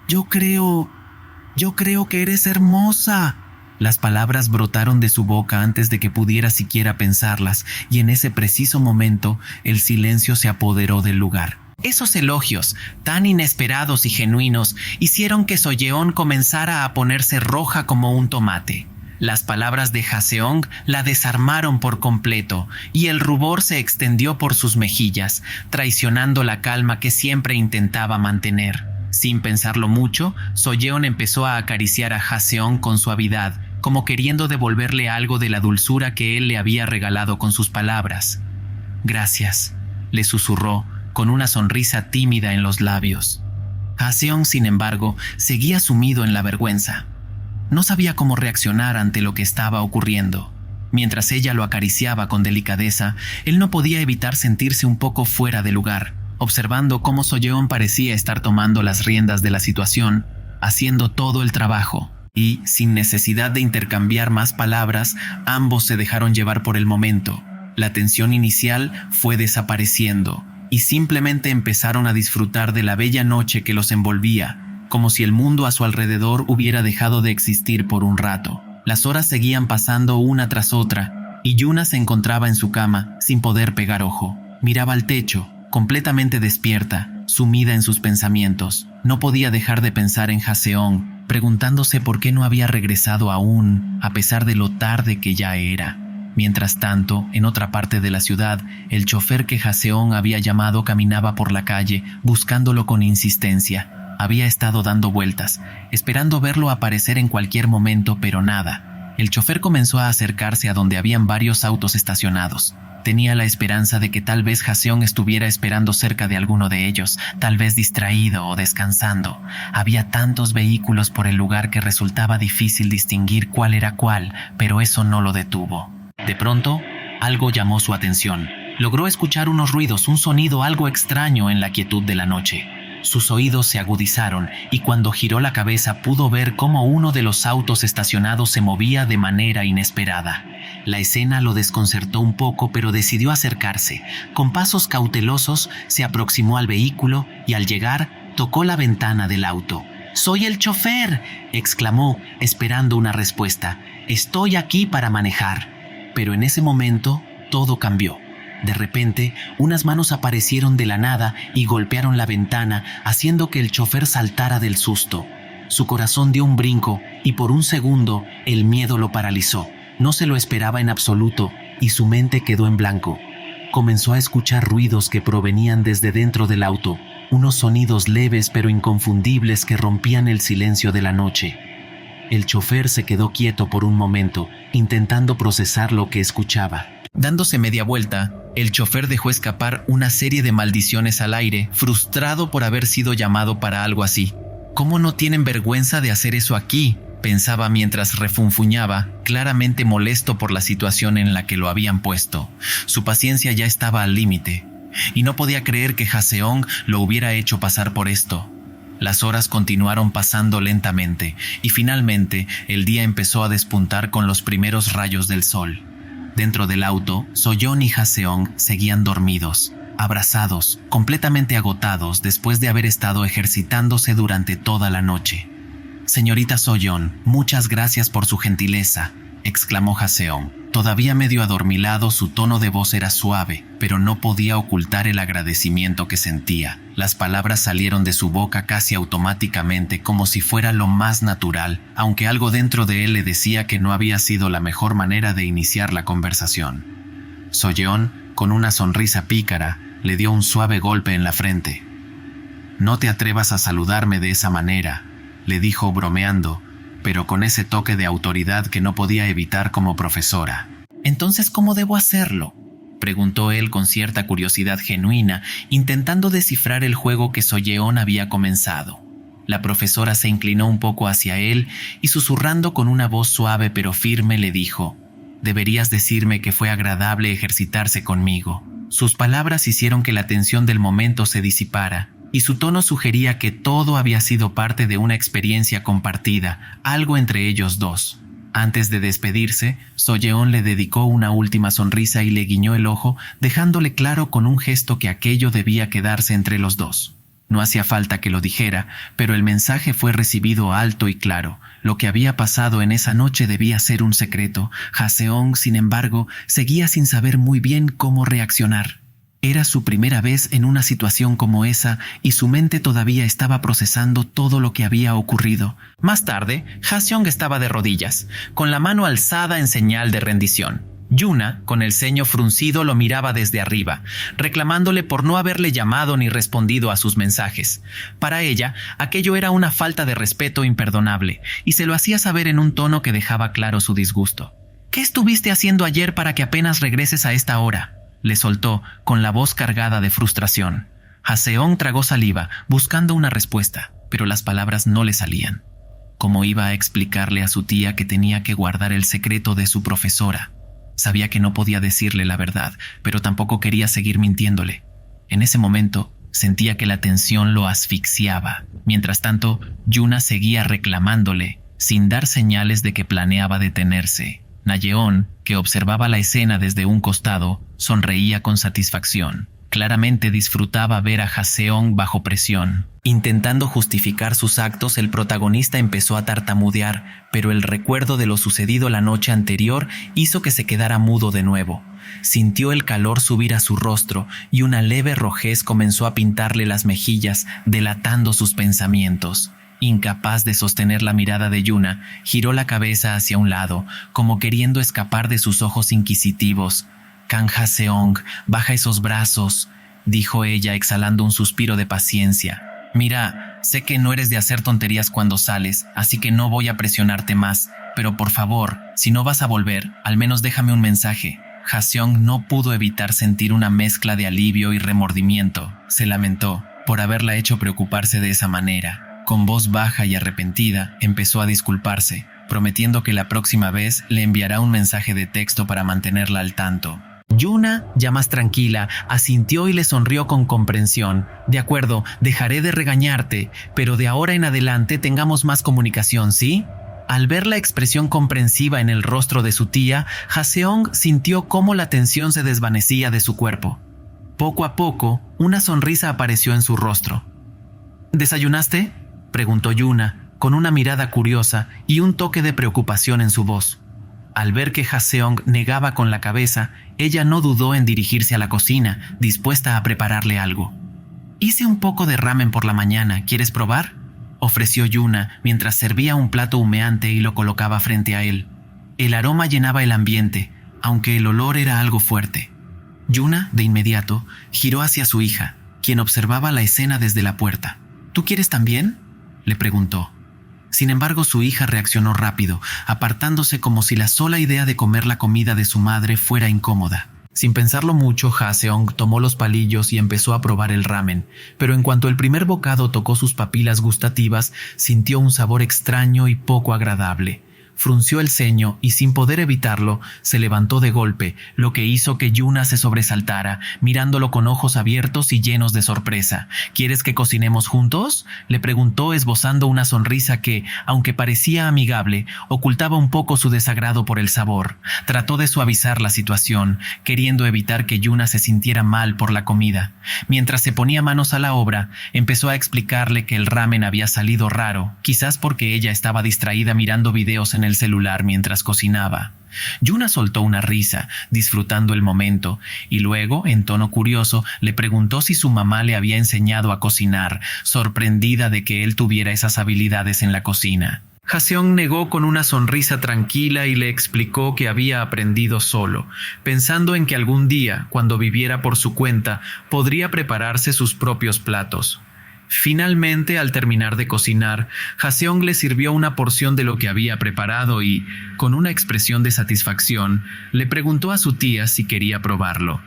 Yo creo que eres hermosa». Las palabras brotaron de su boca antes de que pudiera siquiera pensarlas, y en ese preciso momento el silencio se apoderó del lugar. Esos elogios, tan inesperados y genuinos, hicieron que Soyeon comenzara a ponerse roja como un tomate. Las palabras de Haseon la desarmaron por completo, y el rubor se extendió por sus mejillas, traicionando la calma que siempre intentaba mantener. Sin pensarlo mucho, Soyeon empezó a acariciar a Haseon con suavidad, como queriendo devolverle algo de la dulzura que él le había regalado con sus palabras. «Gracias», le susurró, con una sonrisa tímida en los labios. Haseon, sin embargo, seguía sumido en la vergüenza. No sabía cómo reaccionar ante lo que estaba ocurriendo. Mientras ella lo acariciaba con delicadeza, él no podía evitar sentirse un poco fuera de lugar, observando cómo Soyeon parecía estar tomando las riendas de la situación, haciendo todo el trabajo. Y, sin necesidad de intercambiar más palabras, ambos se dejaron llevar por el momento. La tensión inicial fue desapareciendo, y simplemente empezaron a disfrutar de la bella noche que los envolvía, como si el mundo a su alrededor hubiera dejado de existir por un rato. Las horas seguían pasando una tras otra, y Yuna se encontraba en su cama, sin poder pegar ojo. Miraba al techo, completamente despierta, sumida en sus pensamientos. No podía dejar de pensar en Haseon, preguntándose por qué no había regresado aún, a pesar de lo tarde que ya era. Mientras tanto, en otra parte de la ciudad, el chofer que Haseon había llamado caminaba por la calle, buscándolo con insistencia. Había estado dando vueltas, esperando verlo aparecer en cualquier momento, pero nada. El chofer comenzó a acercarse a donde habían varios autos estacionados. Tenía la esperanza de que tal vez Jaseong estuviera esperando cerca de alguno de ellos, tal vez distraído o descansando. Había tantos vehículos por el lugar que resultaba difícil distinguir cuál era cuál, pero eso no lo detuvo. De pronto, algo llamó su atención. Logró escuchar unos ruidos, un sonido algo extraño en la quietud de la noche. Sus oídos se agudizaron y cuando giró la cabeza pudo ver cómo uno de los autos estacionados se movía de manera inesperada. La escena lo desconcertó un poco, pero decidió acercarse. Con pasos cautelosos se aproximó al vehículo y al llegar tocó la ventana del auto. «¡Soy el chofer!», exclamó, esperando una respuesta. «Estoy aquí para manejar». Pero en ese momento todo cambió. De repente, unas manos aparecieron de la nada y golpearon la ventana, haciendo que el chofer saltara del susto. Su corazón dio un brinco y por un segundo el miedo lo paralizó. No se lo esperaba en absoluto y su mente quedó en blanco. Comenzó a escuchar ruidos que provenían desde dentro del auto, unos sonidos leves pero inconfundibles que rompían el silencio de la noche. El chofer se quedó quieto por un momento, intentando procesar lo que escuchaba. Dándose media vuelta, el chofer dejó escapar una serie de maldiciones al aire, frustrado por haber sido llamado para algo así. «¿Cómo no tienen vergüenza de hacer eso aquí?», pensaba mientras refunfuñaba, claramente molesto por la situación en la que lo habían puesto. Su paciencia ya estaba al límite, y no podía creer que Jaseong lo hubiera hecho pasar por esto. Las horas continuaron pasando lentamente, y finalmente el día empezó a despuntar con los primeros rayos del sol. Dentro del auto, Soyeon y Jaseong seguían dormidos, abrazados, completamente agotados después de haber estado ejercitándose durante toda la noche. «Señorita Soyeon, muchas gracias por su gentileza», exclamó Jaseong. Todavía medio adormilado, su tono de voz era suave, pero no podía ocultar el agradecimiento que sentía. Las palabras salieron de su boca casi automáticamente, como si fuera lo más natural, aunque algo dentro de él le decía que no había sido la mejor manera de iniciar la conversación. Soyeon, con una sonrisa pícara, le dio un suave golpe en la frente. «No te atrevas a saludarme de esa manera», le dijo bromeando, pero con ese toque de autoridad que no podía evitar como profesora. «¿Entonces cómo debo hacerlo?», preguntó él con cierta curiosidad genuina, intentando descifrar el juego que Soyeon había comenzado. La profesora se inclinó un poco hacia él y susurrando con una voz suave pero firme le dijo: «Deberías decirme que fue agradable ejercitarse conmigo». Sus palabras hicieron que la tensión del momento se disipara, y su tono sugería que todo había sido parte de una experiencia compartida, algo entre ellos dos. Antes de despedirse, Soyeon le dedicó una última sonrisa y le guiñó el ojo, dejándole claro con un gesto que aquello debía quedarse entre los dos. No hacía falta que lo dijera, pero el mensaje fue recibido alto y claro. Lo que había pasado en esa noche debía ser un secreto. Jaseong, sin embargo, seguía sin saber muy bien cómo reaccionar. Era su primera vez en una situación como esa y su mente todavía estaba procesando todo lo que había ocurrido. Más tarde, Jaseong estaba de rodillas, con la mano alzada en señal de rendición. Yuna, con el ceño fruncido, lo miraba desde arriba, reclamándole por no haberle llamado ni respondido a sus mensajes. Para ella, aquello era una falta de respeto imperdonable, y se lo hacía saber en un tono que dejaba claro su disgusto. «¿Qué estuviste haciendo ayer para que apenas regreses a esta hora?», le soltó, con la voz cargada de frustración. Jaseong tragó saliva, buscando una respuesta, pero las palabras no le salían. ¿Cómo iba a explicarle a su tía que tenía que guardar el secreto de su profesora? Sabía que no podía decirle la verdad, pero tampoco quería seguir mintiéndole. En ese momento, sentía que la tensión lo asfixiaba. Mientras tanto, Yuna seguía reclamándole, sin dar señales de que planeaba detenerse. Nayeon, que observaba la escena desde un costado, sonreía con satisfacción. Claramente disfrutaba ver a Jaseong bajo presión. Intentando justificar sus actos, el protagonista empezó a tartamudear, pero el recuerdo de lo sucedido la noche anterior hizo que se quedara mudo de nuevo. Sintió el calor subir a su rostro y una leve rojez comenzó a pintarle las mejillas, delatando sus pensamientos. Incapaz de sostener la mirada de Yuna, giró la cabeza hacia un lado, como queriendo escapar de sus ojos inquisitivos. «Kang Jaseong, baja esos brazos», dijo ella exhalando un suspiro de paciencia. «Mira, Sé que no eres de hacer tonterías cuando sales, así que no voy a presionarte más, pero por favor, si no vas a volver, al menos déjame un mensaje. Haseong no pudo evitar sentir una mezcla de alivio y remordimiento. Se lamentó por haberla hecho preocuparse de esa manera. Con voz baja y arrepentida, empezó a disculparse, prometiendo que la próxima vez le enviará un mensaje de texto para mantenerla al tanto. Yuna, ya más tranquila, asintió y le sonrió con comprensión. De acuerdo, dejaré de regañarte, pero de ahora en adelante tengamos más comunicación, ¿sí? Al ver la expresión comprensiva en el rostro de su tía, Haseong sintió cómo la tensión se desvanecía de su cuerpo. Poco a poco, una sonrisa apareció en su rostro. ¿Desayunaste?, preguntó Yuna, con una mirada curiosa y un toque de preocupación en su voz. Al ver que Haseong negaba con la cabeza, ella no dudó en dirigirse a la cocina, dispuesta a prepararle algo. «Hice un poco de ramen por la mañana, ¿quieres probar?», ofreció Yuna mientras servía un plato humeante y lo colocaba frente a él. El aroma llenaba el ambiente, aunque el olor era algo fuerte. Yuna, de inmediato, giró hacia su hija, quien observaba la escena desde la puerta. «¿Tú quieres también?», le preguntó. Sin embargo, su hija reaccionó rápido, apartándose como si la sola idea de comer la comida de su madre fuera incómoda. Sin pensarlo mucho, Haseong tomó los palillos y empezó a probar el ramen, pero en cuanto el primer bocado tocó sus papilas gustativas, sintió un sabor extraño y poco agradable. Frunció el ceño y, sin poder evitarlo, se levantó de golpe, lo que hizo que Yuna se sobresaltara, mirándolo con ojos abiertos y llenos de sorpresa. «¿Quieres que cocinemos juntos?», le preguntó, esbozando una sonrisa que, aunque parecía amigable, ocultaba un poco su desagrado por el sabor. Trató de suavizar la situación, queriendo evitar que Yuna se sintiera mal por la comida. Mientras se ponía manos a la obra, empezó a explicarle que el ramen había salido raro, quizás porque ella estaba distraída mirando videos en el celular mientras cocinaba. Yuna soltó una risa, disfrutando el momento, y luego, en tono curioso, le preguntó si su mamá le había enseñado a cocinar, sorprendida de que él tuviera esas habilidades en la cocina. Haseong negó con una sonrisa tranquila y le explicó que había aprendido solo, pensando en que algún día, cuando viviera por su cuenta, podría prepararse sus propios platos. Finalmente, al terminar de cocinar, Haseong le sirvió una porción de lo que había preparado y, con una expresión de satisfacción, le preguntó a su tía si quería probarlo.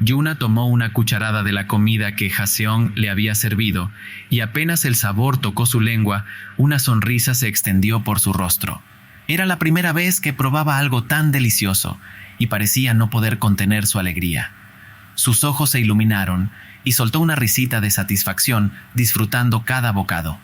Yuna tomó una cucharada de la comida que Haseong le había servido, y apenas el sabor tocó su lengua, una sonrisa se extendió por su rostro. Era la primera vez que probaba algo tan delicioso, y parecía no poder contener su alegría. Sus ojos se iluminaron, y soltó una risita de satisfacción, disfrutando cada bocado.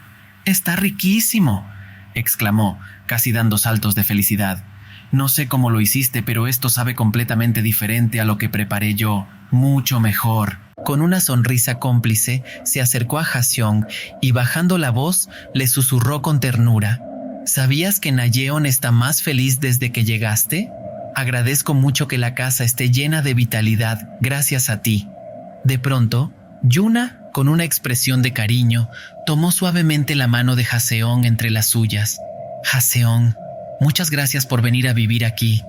«¡Está riquísimo!», exclamó, casi dando saltos de felicidad. «No sé cómo lo hiciste, pero esto sabe completamente diferente a lo que preparé yo. Mucho mejor». Con una sonrisa cómplice, se acercó a Haseong y, bajando la voz, le susurró con ternura. «¿Sabías que Nayeon está más feliz desde que llegaste? Agradezco mucho que la casa esté llena de vitalidad gracias a ti». De pronto, Yuna, con una expresión de cariño, tomó suavemente la mano de Haseong entre las suyas. «Haseong, muchas gracias por venir a vivir aquí.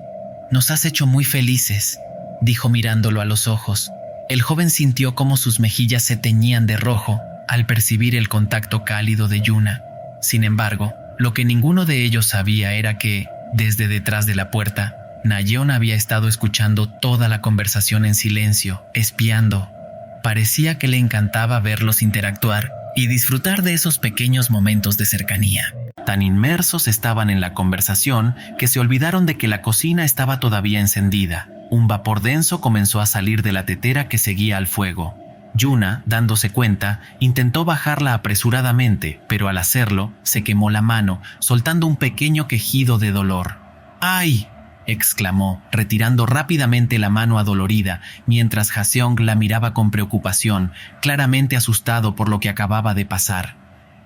Nos has hecho muy felices», dijo mirándolo a los ojos. El joven sintió cómo sus mejillas se teñían de rojo al percibir el contacto cálido de Yuna. Sin embargo, lo que ninguno de ellos sabía era que, desde detrás de la puerta, Nayeon había estado escuchando toda la conversación en silencio, espiando. Parecía que le encantaba verlos interactuar y disfrutar de esos pequeños momentos de cercanía. Tan inmersos estaban en la conversación que se olvidaron de que la cocina estaba todavía encendida. Un vapor denso comenzó a salir de la tetera que seguía al fuego. Yuna, dándose cuenta, intentó bajarla apresuradamente, pero al hacerlo, se quemó la mano, soltando un pequeño quejido de dolor. «¡Ay!», exclamó, retirando rápidamente la mano adolorida, mientras Haseong la miraba con preocupación, claramente asustado por lo que acababa de pasar.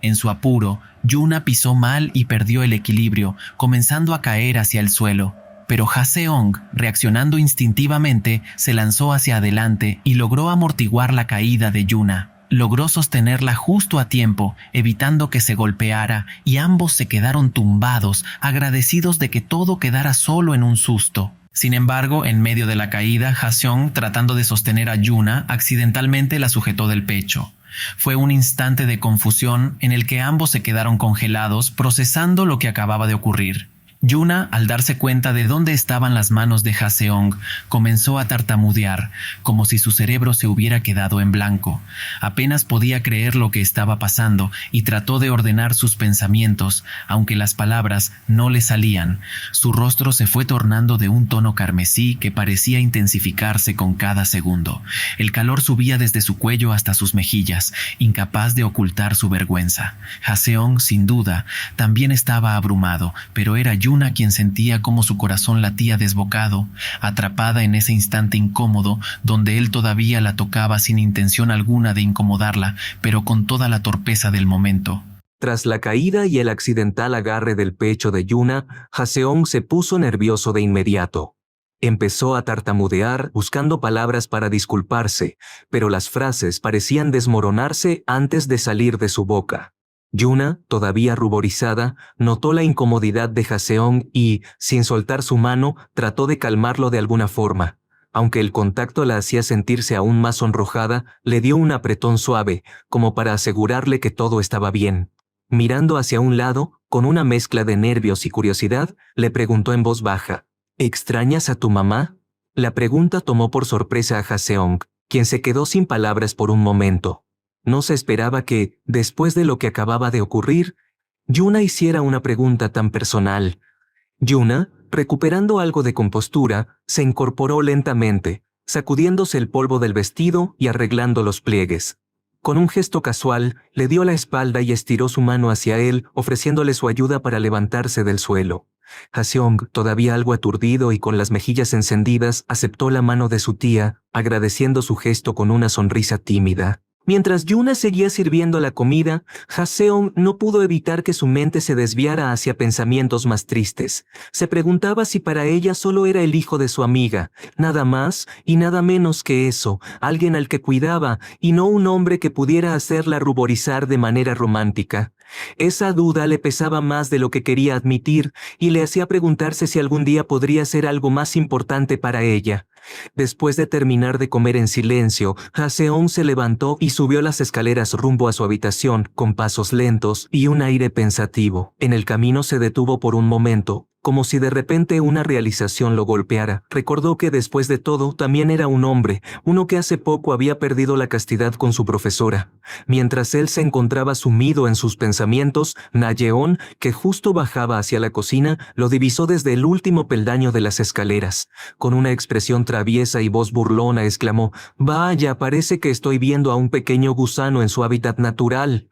En su apuro, Yuna pisó mal y perdió el equilibrio, comenzando a caer hacia el suelo. Pero Haseong, reaccionando instintivamente, se lanzó hacia adelante y logró amortiguar la caída de Yuna. Logró sostenerla justo a tiempo, evitando que se golpeara, y ambos se quedaron tumbados, agradecidos de que todo quedara solo en un susto. Sin embargo, en medio de la caída, Haseong, tratando de sostener a Yuna, accidentalmente la sujetó del pecho. Fue un instante de confusión en el que ambos se quedaron congelados, procesando lo que acababa de ocurrir. Yuna, al darse cuenta de dónde estaban las manos de Haseong, comenzó a tartamudear, como si su cerebro se hubiera quedado en blanco. Apenas podía creer lo que estaba pasando y trató de ordenar sus pensamientos, aunque las palabras no le salían. Su rostro se fue tornando de un tono carmesí que parecía intensificarse con cada segundo. El calor subía desde su cuello hasta sus mejillas, incapaz de ocultar su vergüenza. Haseong, sin duda, también estaba abrumado, pero era Yuna quien sentía cómo su corazón latía desbocado, atrapada en ese instante incómodo donde él todavía la tocaba sin intención alguna de incomodarla, pero con toda la torpeza del momento. Tras la caída y el accidental agarre del pecho de Yuna, Haseong se puso nervioso de inmediato. Empezó a tartamudear buscando palabras para disculparse, pero las frases parecían desmoronarse antes de salir de su boca. Yuna, todavía ruborizada, notó la incomodidad de Haseong y, sin soltar su mano, trató de calmarlo de alguna forma. Aunque el contacto la hacía sentirse aún más sonrojada, le dio un apretón suave, como para asegurarle que todo estaba bien. Mirando hacia un lado, con una mezcla de nervios y curiosidad, le preguntó en voz baja, ¿extrañas a tu mamá? La pregunta tomó por sorpresa a Haseong, quien se quedó sin palabras por un momento. No se esperaba que, después de lo que acababa de ocurrir, Yuna hiciera una pregunta tan personal. Yuna, recuperando algo de compostura, se incorporó lentamente, sacudiéndose el polvo del vestido y arreglando los pliegues. Con un gesto casual, le dio la espalda y estiró su mano hacia él, ofreciéndole su ayuda para levantarse del suelo. Haseong, todavía algo aturdido y con las mejillas encendidas, aceptó la mano de su tía, agradeciendo su gesto con una sonrisa tímida. Mientras Yuna seguía sirviendo la comida, Haseong no pudo evitar que su mente se desviara hacia pensamientos más tristes. Se preguntaba si para ella solo era el hijo de su amiga, nada más y nada menos que eso, alguien al que cuidaba y no un hombre que pudiera hacerla ruborizar de manera romántica. Esa duda le pesaba más de lo que quería admitir y le hacía preguntarse si algún día podría ser algo más importante para ella. Después de terminar de comer en silencio, Haseong se levantó y subió las escaleras rumbo a su habitación con pasos lentos y un aire pensativo. En el camino se detuvo por un momento, como si de repente una realización lo golpeara. Recordó que después de todo también era un hombre, uno que hace poco había perdido la castidad con su profesora. Mientras él se encontraba sumido en sus pensamientos, Na-yeon, que justo bajaba hacia la cocina, lo divisó desde el último peldaño de las escaleras. Con una expresión traviesa y voz burlona exclamó: «Vaya, parece que estoy viendo a un pequeño gusano en su hábitat natural».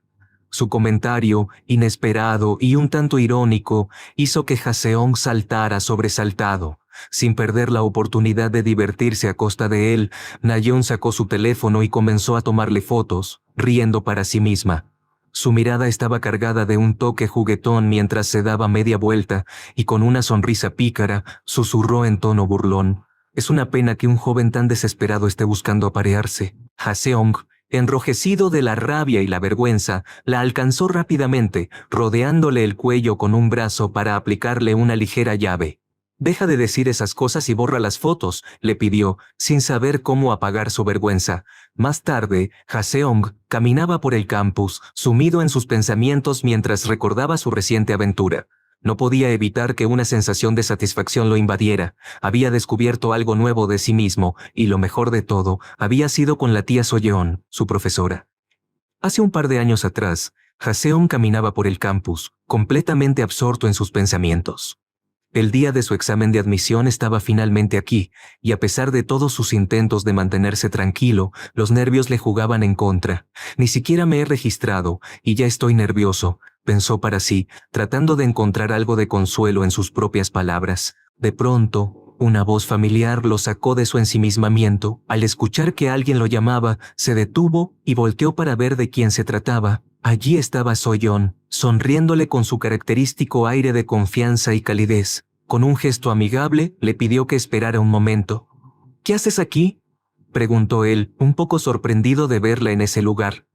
Su comentario, inesperado y un tanto irónico, hizo que Haseong saltara sobresaltado. Sin perder la oportunidad de divertirse a costa de él, Na-yeon sacó su teléfono y comenzó a tomarle fotos, riendo para sí misma. Su mirada estaba cargada de un toque juguetón mientras se daba media vuelta y con una sonrisa pícara susurró en tono burlón: «Es una pena que un joven tan desesperado esté buscando aparearse». Haseong, enrojecido de la rabia y la vergüenza, la alcanzó rápidamente, rodeándole el cuello con un brazo para aplicarle una ligera llave. «Deja de decir esas cosas y borra las fotos», le pidió, sin saber cómo apagar su vergüenza. Más tarde, Haseong caminaba por el campus, sumido en sus pensamientos mientras recordaba su reciente aventura. No podía evitar que una sensación de satisfacción lo invadiera. Había descubierto algo nuevo de sí mismo, y lo mejor de todo, había sido con la tía So-yeon, su profesora. Hace un par de años atrás, Haseong caminaba por el campus, completamente absorto en sus pensamientos. El día de su examen de admisión estaba finalmente aquí, y a pesar de todos sus intentos de mantenerse tranquilo, los nervios le jugaban en contra. «Ni siquiera me he registrado, y ya estoy nervioso», pensó para sí, tratando de encontrar algo de consuelo en sus propias palabras. De pronto, una voz familiar lo sacó de su ensimismamiento. Al escuchar que alguien lo llamaba, se detuvo y volteó para ver de quién se trataba. Allí estaba So-yeon, sonriéndole con su característico aire de confianza y calidez. Con un gesto amigable, le pidió que esperara un momento. «¿Qué haces aquí?», preguntó él, un poco sorprendido de verla en ese lugar.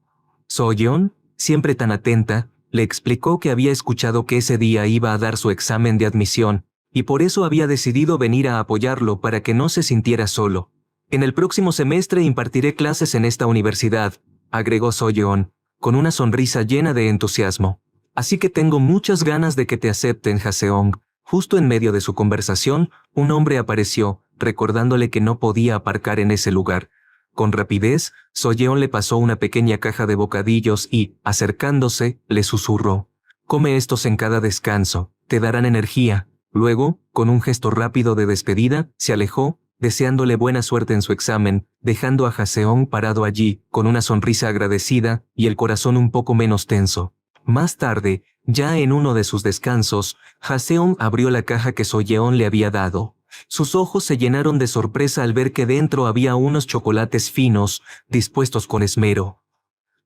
So-yeon, siempre tan atenta, le explicó que había escuchado que ese día iba a dar su examen de admisión, y por eso había decidido venir a apoyarlo para que no se sintiera solo. En el próximo semestre impartiré clases en esta universidad, agregó Soyeon, con una sonrisa llena de entusiasmo. Así que tengo muchas ganas de que te acepten, Haseong. Justo en medio de su conversación, un hombre apareció, recordándole que no podía aparcar en ese lugar. Con rapidez, Soyeon le pasó una pequeña caja de bocadillos y, acercándose, le susurró: «Come estos en cada descanso, te darán energía». Luego, con un gesto rápido de despedida, se alejó, deseándole buena suerte en su examen, dejando a Haseong parado allí, con una sonrisa agradecida y el corazón un poco menos tenso. Más tarde, ya en uno de sus descansos, Haseong abrió la caja que Soyeon le había dado. Sus ojos se llenaron de sorpresa al ver que dentro había unos chocolates finos, dispuestos con esmero.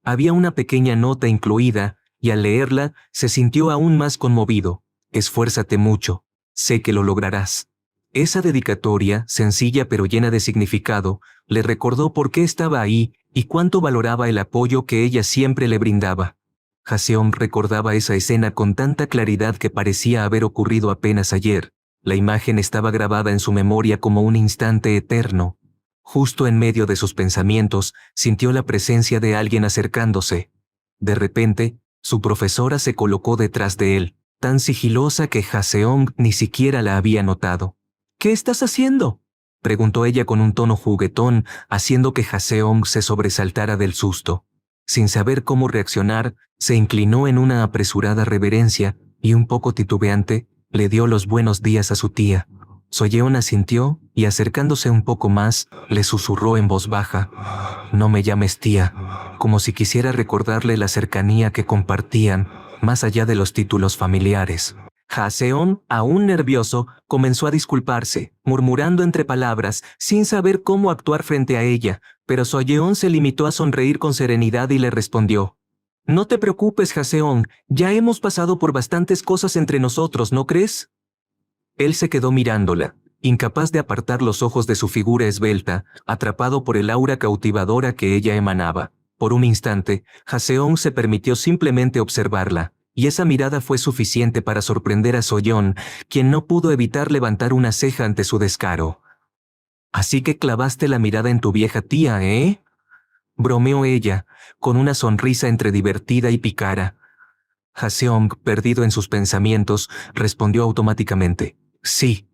Había una pequeña nota incluida, y al leerla, se sintió aún más conmovido. «Esfuérzate mucho. Sé que lo lograrás». Esa dedicatoria, sencilla pero llena de significado, le recordó por qué estaba ahí y cuánto valoraba el apoyo que ella siempre le brindaba. Haseong recordaba esa escena con tanta claridad que parecía haber ocurrido apenas ayer. La imagen estaba grabada en su memoria como un instante eterno. Justo en medio de sus pensamientos, sintió la presencia de alguien acercándose. De repente, su profesora se colocó detrás de él, tan sigilosa que Haseong ni siquiera la había notado. «¿Qué estás haciendo?», preguntó ella con un tono juguetón, haciendo que Haseong se sobresaltara del susto. Sin saber cómo reaccionar, se inclinó en una apresurada reverencia y, un poco titubeante, le dio los buenos días a su tía. Soyeon asintió y, acercándose un poco más, le susurró en voz baja: «No me llames tía», como si quisiera recordarle la cercanía que compartían, más allá de los títulos familiares. Haseong, aún nervioso, comenzó a disculparse, murmurando entre palabras, sin saber cómo actuar frente a ella, pero Soyeon se limitó a sonreír con serenidad y le respondió: «No te preocupes, Haseong, ya hemos pasado por bastantes cosas entre nosotros, ¿no crees?». Él se quedó mirándola, incapaz de apartar los ojos de su figura esbelta, atrapado por el aura cautivadora que ella emanaba. Por un instante, Haseong se permitió simplemente observarla, y esa mirada fue suficiente para sorprender a Soyeon, quien no pudo evitar levantar una ceja ante su descaro. «Así que clavaste la mirada en tu vieja tía, ¿eh?», bromeó ella, con una sonrisa entre divertida y pícara. Haseong, perdido en sus pensamientos, respondió automáticamente: «Sí».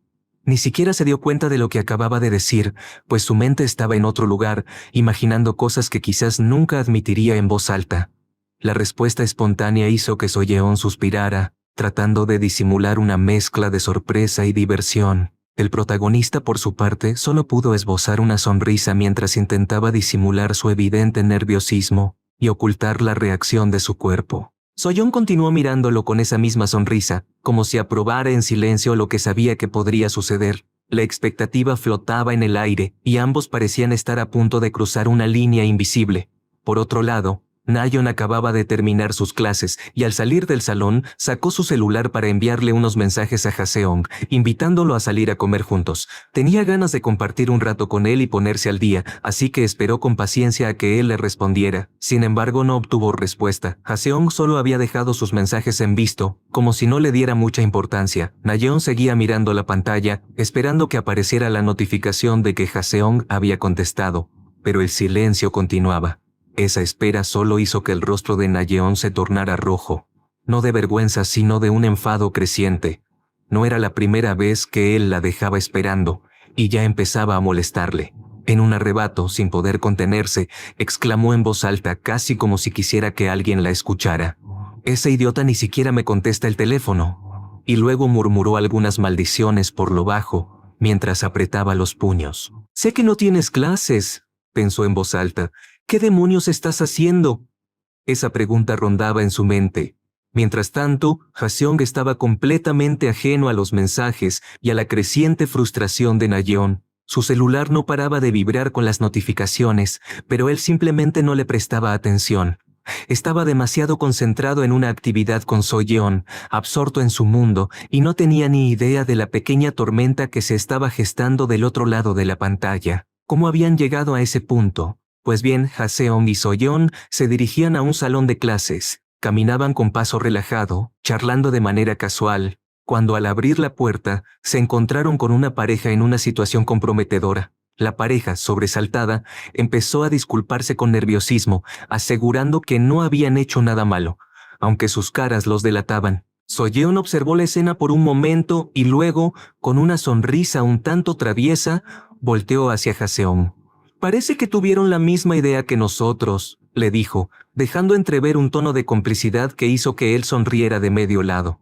Ni siquiera se dio cuenta de lo que acababa de decir, pues su mente estaba en otro lugar, imaginando cosas que quizás nunca admitiría en voz alta. La respuesta espontánea hizo que Soyeon suspirara, tratando de disimular una mezcla de sorpresa y diversión. El protagonista, por su parte, solo pudo esbozar una sonrisa mientras intentaba disimular su evidente nerviosismo y ocultar la reacción de su cuerpo. Soyeon continuó mirándolo con esa misma sonrisa, como si aprobara en silencio lo que sabía que podría suceder. La expectativa flotaba en el aire y ambos parecían estar a punto de cruzar una línea invisible. Por otro lado, Nayeon acababa de terminar sus clases y al salir del salón sacó su celular para enviarle unos mensajes a Haseong, invitándolo a salir a comer juntos. Tenía ganas de compartir un rato con él y ponerse al día, así que esperó con paciencia a que él le respondiera. Sin embargo, no obtuvo respuesta. Haseong solo había dejado sus mensajes en visto, como si no le diera mucha importancia. Nayeon seguía mirando la pantalla, esperando que apareciera la notificación de que Haseong había contestado, pero el silencio continuaba. Esa espera solo hizo que el rostro de Nayeon se tornara rojo, no de vergüenza sino de un enfado creciente. No era la primera vez que él la dejaba esperando, y ya empezaba a molestarle. En un arrebato, sin poder contenerse, exclamó en voz alta, casi como si quisiera que alguien la escuchara: «Ese idiota ni siquiera me contesta el teléfono». Y luego murmuró algunas maldiciones por lo bajo, mientras apretaba los puños. «Sé que no tienes clases», pensó en voz alta. «¿Qué demonios estás haciendo?». Esa pregunta rondaba en su mente. Mientras tanto, Haseong estaba completamente ajeno a los mensajes y a la creciente frustración de Nayeon. Su celular no paraba de vibrar con las notificaciones, pero él simplemente no le prestaba atención. Estaba demasiado concentrado en una actividad con Soyeon, absorto en su mundo, y no tenía ni idea de la pequeña tormenta que se estaba gestando del otro lado de la pantalla. ¿Cómo habían llegado a ese punto? Pues bien, Haseong y Soyeon se dirigían a un salón de clases. Caminaban con paso relajado, charlando de manera casual, cuando al abrir la puerta se encontraron con una pareja en una situación comprometedora. La pareja, sobresaltada, empezó a disculparse con nerviosismo, asegurando que no habían hecho nada malo, aunque sus caras los delataban. Soyeon observó la escena por un momento y luego, con una sonrisa un tanto traviesa, volteó hacia Haseon. «Parece que tuvieron la misma idea que nosotros», le dijo, dejando entrever un tono de complicidad que hizo que él sonriera de medio lado.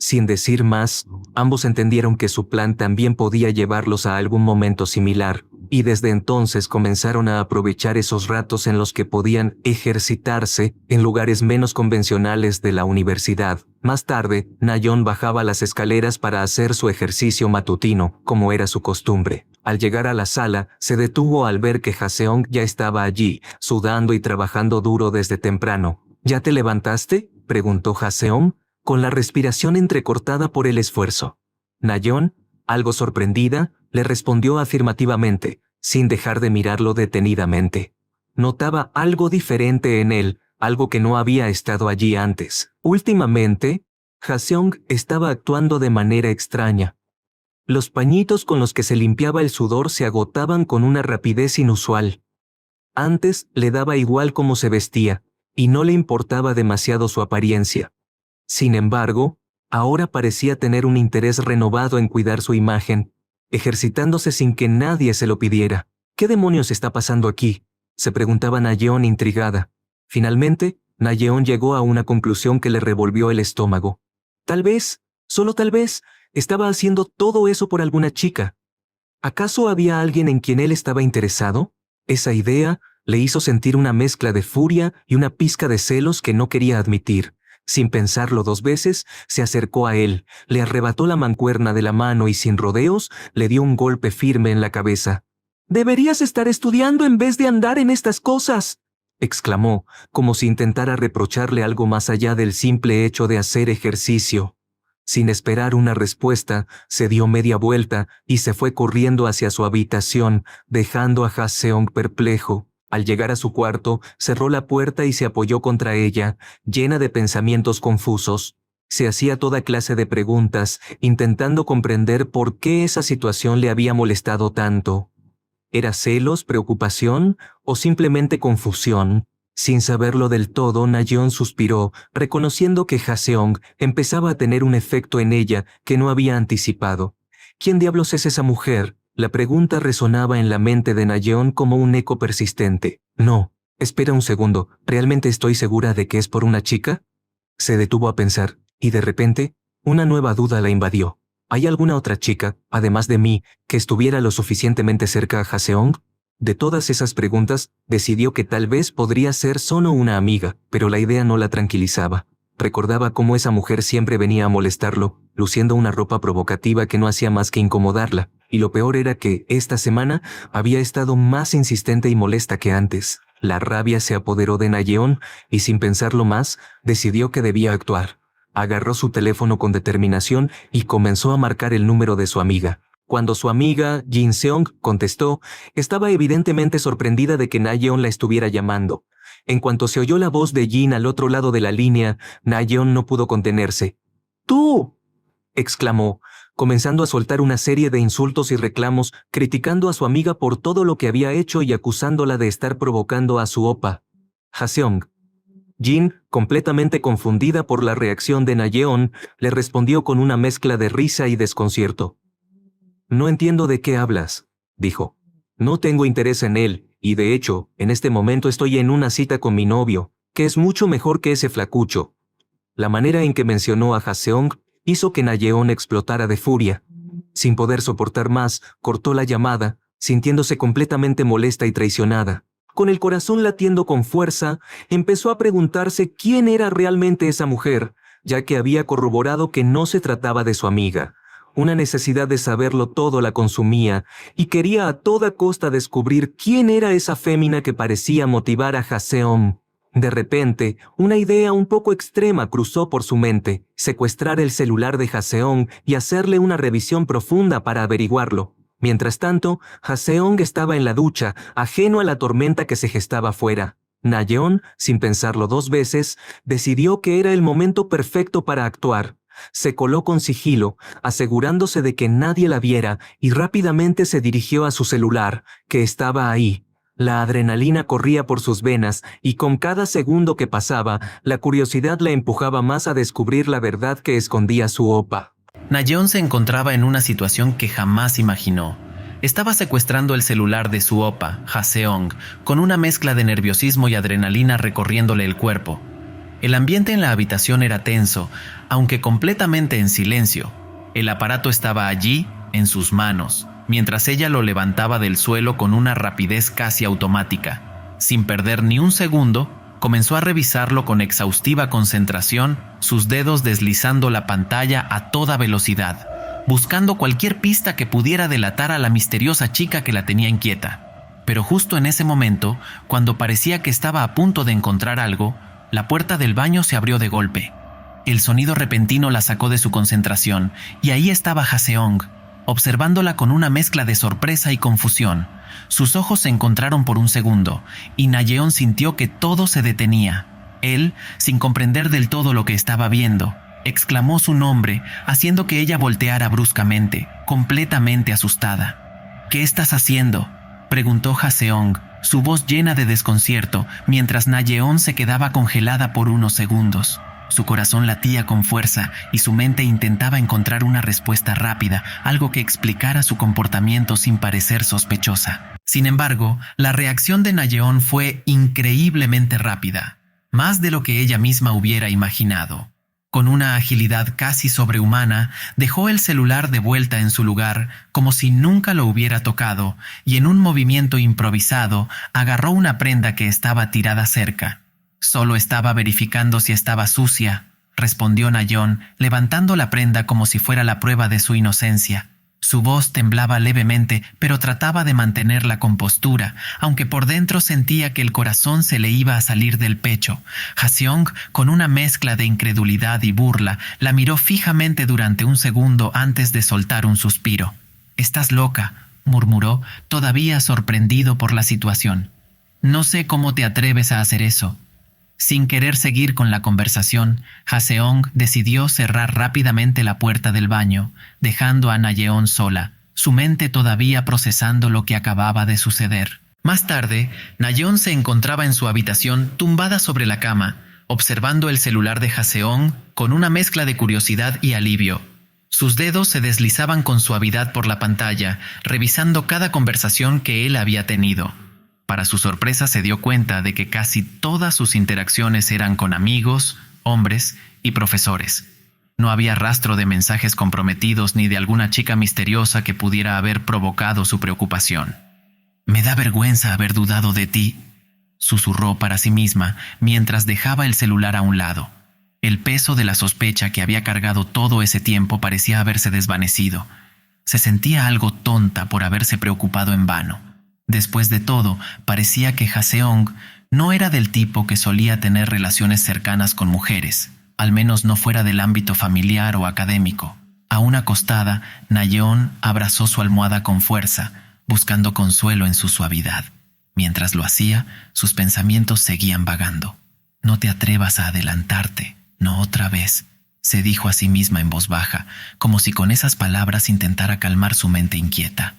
Sin decir más, ambos entendieron que su plan también podía llevarlos a algún momento similar, y desde entonces comenzaron a aprovechar esos ratos en los que podían ejercitarse en lugares menos convencionales de la universidad. Más tarde, Nayeon bajaba las escaleras para hacer su ejercicio matutino, como era su costumbre. Al llegar a la sala, se detuvo al ver que Haseon ya estaba allí, sudando y trabajando duro desde temprano. «¿Ya te levantaste?», preguntó Haseon, con la respiración entrecortada por el esfuerzo. Nayeon, algo sorprendida, le respondió afirmativamente, sin dejar de mirarlo detenidamente. Notaba algo diferente en él, algo que no había estado allí antes. Últimamente, Haseon estaba actuando de manera extraña. Los pañitos con los que se limpiaba el sudor se agotaban con una rapidez inusual. Antes le daba igual cómo se vestía, y no le importaba demasiado su apariencia. Sin embargo, ahora parecía tener un interés renovado en cuidar su imagen, ejercitándose sin que nadie se lo pidiera. «¿Qué demonios está pasando aquí?», se preguntaba Nayeon intrigada. Finalmente, Nayeon llegó a una conclusión que le revolvió el estómago. Tal vez, solo tal vez, estaba haciendo todo eso por alguna chica. ¿Acaso había alguien en quien él estaba interesado? Esa idea le hizo sentir una mezcla de furia y una pizca de celos que no quería admitir. Sin pensarlo 2 veces, se acercó a él, le arrebató la mancuerna de la mano y sin rodeos, le dio un golpe firme en la cabeza. «Deberías estar estudiando en vez de andar en estas cosas», exclamó, como si intentara reprocharle algo más allá del simple hecho de hacer ejercicio. Sin esperar una respuesta, se dio media vuelta y se fue corriendo hacia su habitación, dejando a Haseon perplejo. Al llegar a su cuarto, cerró la puerta y se apoyó contra ella, llena de pensamientos confusos. Se hacía toda clase de preguntas, intentando comprender por qué esa situación le había molestado tanto. ¿Era celos, preocupación o simplemente confusión? Sin saberlo del todo, Nayeon suspiró, reconociendo que Haseon empezaba a tener un efecto en ella que no había anticipado. ¿Quién diablos es esa mujer? La pregunta resonaba en la mente de Nayeon como un eco persistente. «No, espera un segundo, ¿realmente estoy segura de que es por una chica?». Se detuvo a pensar, y de repente, una nueva duda la invadió. ¿Hay alguna otra chica, además de mí, que estuviera lo suficientemente cerca a Haseon? De todas esas preguntas, decidió que tal vez podría ser solo una amiga, pero la idea no la tranquilizaba. Recordaba cómo esa mujer siempre venía a molestarlo, luciendo una ropa provocativa que no hacía más que incomodarla, y lo peor era que, esta semana, había estado más insistente y molesta que antes. La rabia se apoderó de Nayeon, y sin pensarlo más, decidió que debía actuar. Agarró su teléfono con determinación y comenzó a marcar el número de su amiga. Cuando su amiga, Jin Seong, contestó, estaba evidentemente sorprendida de que Nayeon la estuviera llamando. En cuanto se oyó la voz de Jin al otro lado de la línea, Nayeon no pudo contenerse. «¡Tú!», exclamó, comenzando a soltar una serie de insultos y reclamos, criticando a su amiga por todo lo que había hecho y acusándola de estar provocando a su opa, Haseong. Jin, completamente confundida por la reacción de Nayeon, le respondió con una mezcla de risa y desconcierto. «No entiendo de qué hablas», dijo. «No tengo interés en él, y de hecho, en este momento estoy en una cita con mi novio, que es mucho mejor que ese flacucho». La manera en que mencionó a Haseong hizo que Nayeon explotara de furia. Sin poder soportar más, cortó la llamada, sintiéndose completamente molesta y traicionada. Con el corazón latiendo con fuerza, empezó a preguntarse quién era realmente esa mujer, ya que había corroborado que no se trataba de su amiga. Una necesidad de saberlo todo la consumía, y quería a toda costa descubrir quién era esa fémina que parecía motivar a Haseon. De repente, una idea un poco extrema cruzó por su mente: secuestrar el celular de Haseon y hacerle una revisión profunda para averiguarlo. Mientras tanto, Haseong estaba en la ducha, ajeno a la tormenta que se gestaba afuera. Nayeon, sin pensarlo 2 veces, decidió que era el momento perfecto para actuar. se coló con sigilo, asegurándose de que nadie la viera, y rápidamente se dirigió a su celular, que estaba ahí. La adrenalina corría por sus venas, y con cada segundo que pasaba, la curiosidad le empujaba más a descubrir la verdad que escondía su opa. Nayeon se encontraba en una situación que jamás imaginó. Estaba secuestrando el celular de su opa, Haseong, con una mezcla de nerviosismo y adrenalina recorriéndole el cuerpo. El ambiente en la habitación era tenso, aunque completamente en silencio. El aparato estaba allí, en sus manos, mientras ella lo levantaba del suelo con una rapidez casi automática. Sin perder ni un segundo, comenzó a revisarlo con exhaustiva concentración, sus dedos deslizando la pantalla a toda velocidad, buscando cualquier pista que pudiera delatar a la misteriosa chica que la tenía inquieta. Pero justo en ese momento, cuando parecía que estaba a punto de encontrar algo, la puerta del baño se abrió de golpe. El sonido repentino la sacó de su concentración, y ahí estaba Haseong, observándola con una mezcla de sorpresa y confusión. Sus ojos se encontraron por un segundo, y Nayeon sintió que todo se detenía. Él, sin comprender del todo lo que estaba viendo, exclamó su nombre, haciendo que ella volteara bruscamente, completamente asustada. «¿Qué estás haciendo?», preguntó Haseong, su voz llena de desconcierto, mientras Nayeon se quedaba congelada por unos segundos. Su corazón latía con fuerza y su mente intentaba encontrar una respuesta rápida, algo que explicara su comportamiento sin parecer sospechosa. Sin embargo, la reacción de Nayeon fue increíblemente rápida, más de lo que ella misma hubiera imaginado. Con una agilidad casi sobrehumana, dejó el celular de vuelta en su lugar, como si nunca lo hubiera tocado, y en un movimiento improvisado, agarró una prenda que estaba tirada cerca. «Solo estaba verificando si estaba sucia», respondió Nayeon, levantando la prenda como si fuera la prueba de su inocencia. Su voz temblaba levemente, pero trataba de mantener la compostura, aunque por dentro sentía que el corazón se le iba a salir del pecho. Haseong, con una mezcla de incredulidad y burla, la miró fijamente durante un segundo antes de soltar un suspiro. «Estás loca», murmuró, todavía sorprendido por la situación. «No sé cómo te atreves a hacer eso». Sin querer seguir con la conversación, Haseong decidió cerrar rápidamente la puerta del baño, dejando a Nayeon sola, su mente todavía procesando lo que acababa de suceder. Más tarde, Nayeon se encontraba en su habitación tumbada sobre la cama, observando el celular de Haseong con una mezcla de curiosidad y alivio. Sus dedos se deslizaban con suavidad por la pantalla, revisando cada conversación que él había tenido. Para su sorpresa se dio cuenta de que casi todas sus interacciones eran con amigos, hombres y profesores. No había rastro de mensajes comprometidos ni de alguna chica misteriosa que pudiera haber provocado su preocupación. «Me da vergüenza haber dudado de ti», susurró para sí misma mientras dejaba el celular a un lado. El peso de la sospecha que había cargado todo ese tiempo parecía haberse desvanecido. Se sentía algo tonta por haberse preocupado en vano. Después de todo, parecía que Haseong no era del tipo que solía tener relaciones cercanas con mujeres, al menos no fuera del ámbito familiar o académico. Aún acostada, Nayeon abrazó su almohada con fuerza, buscando consuelo en su suavidad. Mientras lo hacía, sus pensamientos seguían vagando. «No te atrevas a adelantarte, no otra vez», se dijo a sí misma en voz baja, como si con esas palabras intentara calmar su mente inquieta.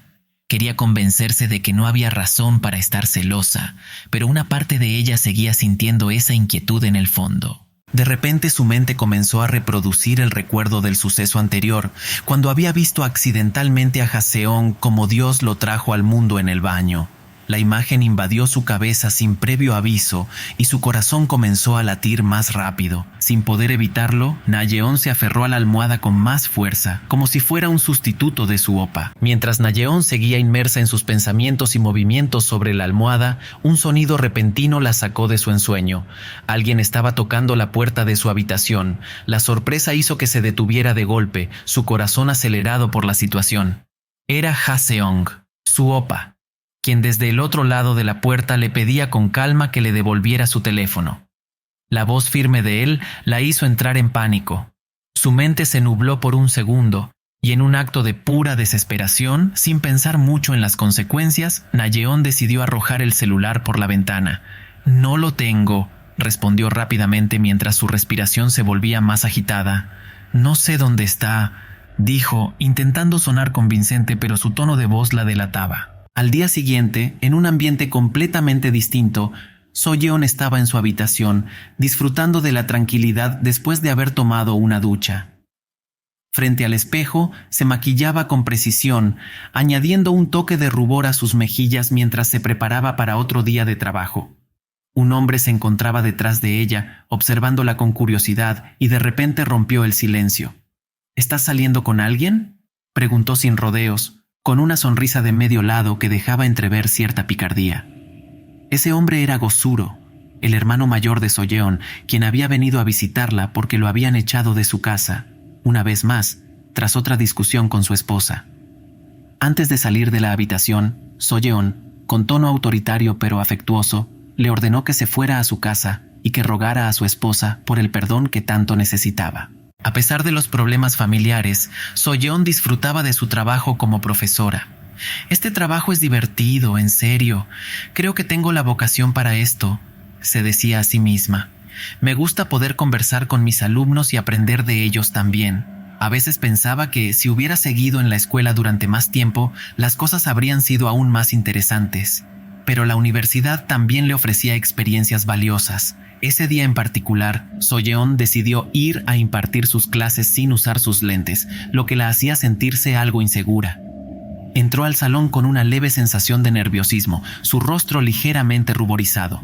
Quería convencerse de que no había razón para estar celosa, pero una parte de ella seguía sintiendo esa inquietud en el fondo. De repente su mente comenzó a reproducir el recuerdo del suceso anterior, cuando había visto accidentalmente a Haseong como Dios lo trajo al mundo en el baño. La imagen invadió su cabeza sin previo aviso y su corazón comenzó a latir más rápido. Sin poder evitarlo, Nayeon se aferró a la almohada con más fuerza, como si fuera un sustituto de su opa. Mientras Nayeon seguía inmersa en sus pensamientos y movimientos sobre la almohada, un sonido repentino la sacó de su ensueño. Alguien estaba tocando la puerta de su habitación. La sorpresa hizo que se detuviera de golpe, su corazón acelerado por la situación. Era Haseong, su opa, quien desde el otro lado de la puerta le pedía con calma que le devolviera su teléfono. La voz firme de él la hizo entrar en pánico. Su mente se nubló por un segundo, y en un acto de pura desesperación, sin pensar mucho en las consecuencias, Nayeon decidió arrojar el celular por la ventana. «No lo tengo», respondió rápidamente mientras su respiración se volvía más agitada. No sé dónde está, dijo, intentando sonar convincente, pero su tono de voz la delataba. Al día siguiente, en un ambiente completamente distinto, So-yeon estaba en su habitación, disfrutando de la tranquilidad después de haber tomado una ducha. Frente al espejo, se maquillaba con precisión, añadiendo un toque de rubor a sus mejillas mientras se preparaba para otro día de trabajo. Un hombre se encontraba detrás de ella, observándola con curiosidad, y de repente rompió el silencio. ¿Estás saliendo con alguien?, preguntó sin rodeos, con una sonrisa de medio lado que dejaba entrever cierta picardía. Ese hombre era Go-suro, el hermano mayor de So-yeon, quien había venido a visitarla porque lo habían echado de su casa, una vez más, tras otra discusión con su esposa. Antes de salir de la habitación, So-yeon, con tono autoritario pero afectuoso, le ordenó que se fuera a su casa y que rogara a su esposa por el perdón que tanto necesitaba. A pesar de los problemas familiares, So-yeon disfrutaba de su trabajo como profesora. «Este trabajo es divertido, en serio. Creo que tengo la vocación para esto», se decía a sí misma. «Me gusta poder conversar con mis alumnos y aprender de ellos también». A veces pensaba que si hubiera seguido en la escuela durante más tiempo, las cosas habrían sido aún más interesantes. Pero la universidad también le ofrecía experiencias valiosas. Ese día en particular, So-yeon decidió ir a impartir sus clases sin usar sus lentes, lo que la hacía sentirse algo insegura. Entró al salón con una leve sensación de nerviosismo, su rostro ligeramente ruborizado.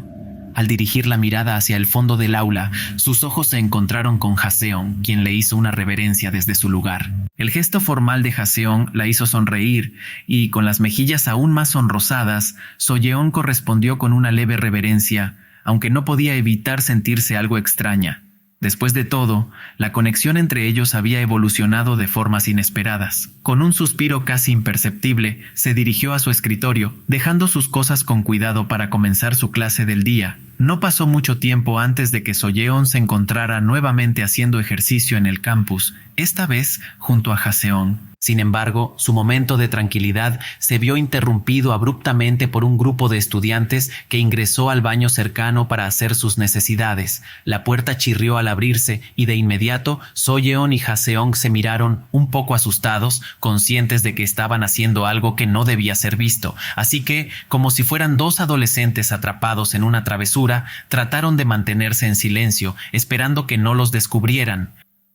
Al dirigir la mirada hacia el fondo del aula, sus ojos se encontraron con Haseon, quien le hizo una reverencia desde su lugar. El gesto formal de Haseon la hizo sonreír, y con las mejillas aún más sonrosadas, So-yeon correspondió con una leve reverencia, aunque no podía evitar sentirse algo extraña. Después de todo, la conexión entre ellos había evolucionado de formas inesperadas. Con un suspiro casi imperceptible, se dirigió a su escritorio, dejando sus cosas con cuidado para comenzar su clase del día. No pasó mucho tiempo antes de que So-yeon se encontrara nuevamente haciendo ejercicio en el campus, esta vez junto a Haseon. Sin embargo, su momento de tranquilidad se vio interrumpido abruptamente por un grupo de estudiantes que ingresó al baño cercano para hacer sus necesidades. La puerta chirrió al abrirse y de inmediato So-yeon y Haseon se miraron un poco asustados, conscientes de que estaban haciendo algo que no debía ser visto. Así que, como si fueran dos adolescentes atrapados en una travesura, trataron de mantenerse en silencio, esperando que no los descubrieran.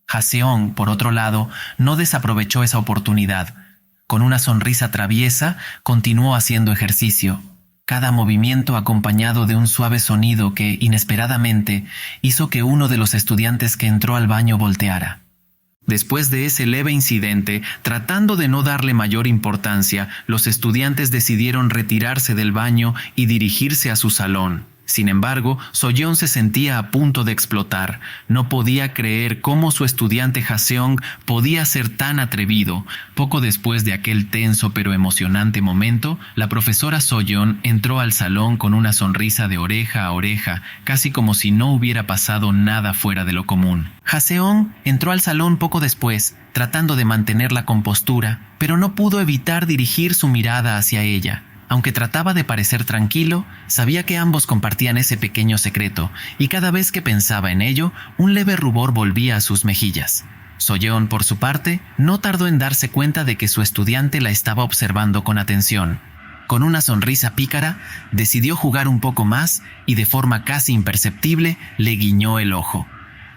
Haseon, por otro lado, no desaprovechó esa oportunidad. Con una sonrisa traviesa, continuó haciendo ejercicio. Cada movimiento acompañado de un suave sonido que, inesperadamente, hizo que uno de los estudiantes que entró al baño volteara. Después de ese leve incidente, tratando de no darle mayor importancia, los estudiantes decidieron retirarse del baño y dirigirse a su salón. Sin embargo, So-yeon se sentía a punto de explotar. No podía creer cómo su estudiante Haseon podía ser tan atrevido. Poco después de aquel tenso pero emocionante momento, la profesora So-yeon entró al salón con una sonrisa de oreja a oreja, casi como si no hubiera pasado nada fuera de lo común. Haseon entró al salón poco después, tratando de mantener la compostura, pero no pudo evitar dirigir su mirada hacia ella. Aunque trataba de parecer tranquilo, sabía que ambos compartían ese pequeño secreto, y cada vez que pensaba en ello, un leve rubor volvía a sus mejillas. So-yeon, por su parte, no tardó en darse cuenta de que su estudiante la estaba observando con atención. Con una sonrisa pícara, decidió jugar un poco más y de forma casi imperceptible le guiñó el ojo.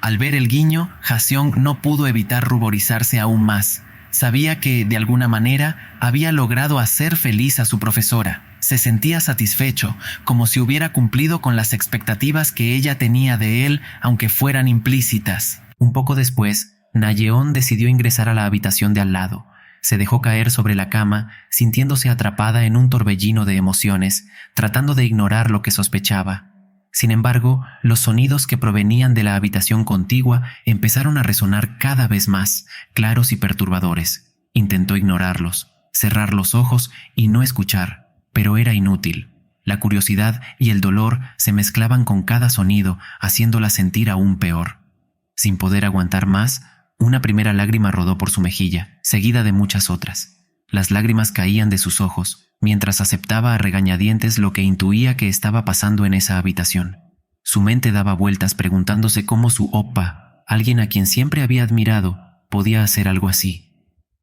Al ver el guiño, Haseon no pudo evitar ruborizarse aún más. Sabía que, de alguna manera, había logrado hacer feliz a su profesora. Se sentía satisfecho, como si hubiera cumplido con las expectativas que ella tenía de él, aunque fueran implícitas. Un poco después, Na-yeon decidió ingresar a la habitación de al lado. Se dejó caer sobre la cama, sintiéndose atrapada en un torbellino de emociones, tratando de ignorar lo que sospechaba. Sin embargo, los sonidos que provenían de la habitación contigua empezaron a resonar cada vez más, claros y perturbadores. Intentó ignorarlos, cerrar los ojos y no escuchar, pero era inútil. La curiosidad y el dolor se mezclaban con cada sonido, haciéndola sentir aún peor. Sin poder aguantar más, una primera lágrima rodó por su mejilla, seguida de muchas otras. Las lágrimas caían de sus ojos, mientras aceptaba a regañadientes lo que intuía que estaba pasando en esa habitación. Su mente daba vueltas preguntándose cómo su oppa, alguien a quien siempre había admirado, podía hacer algo así?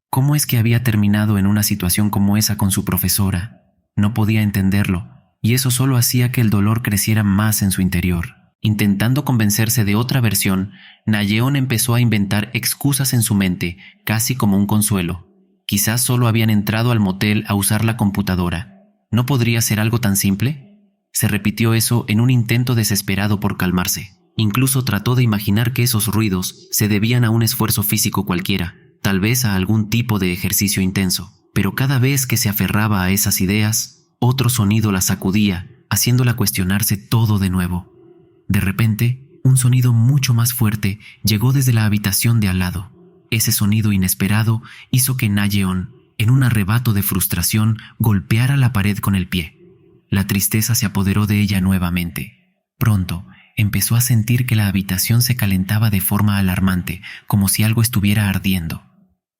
¿Cómo es que había terminado en una situación como esa con su profesora? No podía entenderlo, y eso solo hacía que el dolor creciera más en su interior. Intentando convencerse de otra versión, Nayeon empezó a inventar excusas en su mente, casi como un consuelo. Quizás solo habían entrado al motel a usar la computadora. ¿No podría ser algo tan simple? Se repitió eso en un intento desesperado por calmarse. Incluso trató de imaginar que esos ruidos se debían a un esfuerzo físico cualquiera, tal vez a algún tipo de ejercicio intenso. Pero cada vez que se aferraba a esas ideas, otro sonido la sacudía, haciéndola cuestionarse todo de nuevo. De repente, un sonido mucho más fuerte llegó desde la habitación de al lado. Ese sonido inesperado hizo que Nayeon, en un arrebato de frustración, golpeara la pared con el pie. La tristeza se apoderó de ella nuevamente. Pronto, empezó a sentir que la habitación se calentaba de forma alarmante, como si algo estuviera ardiendo.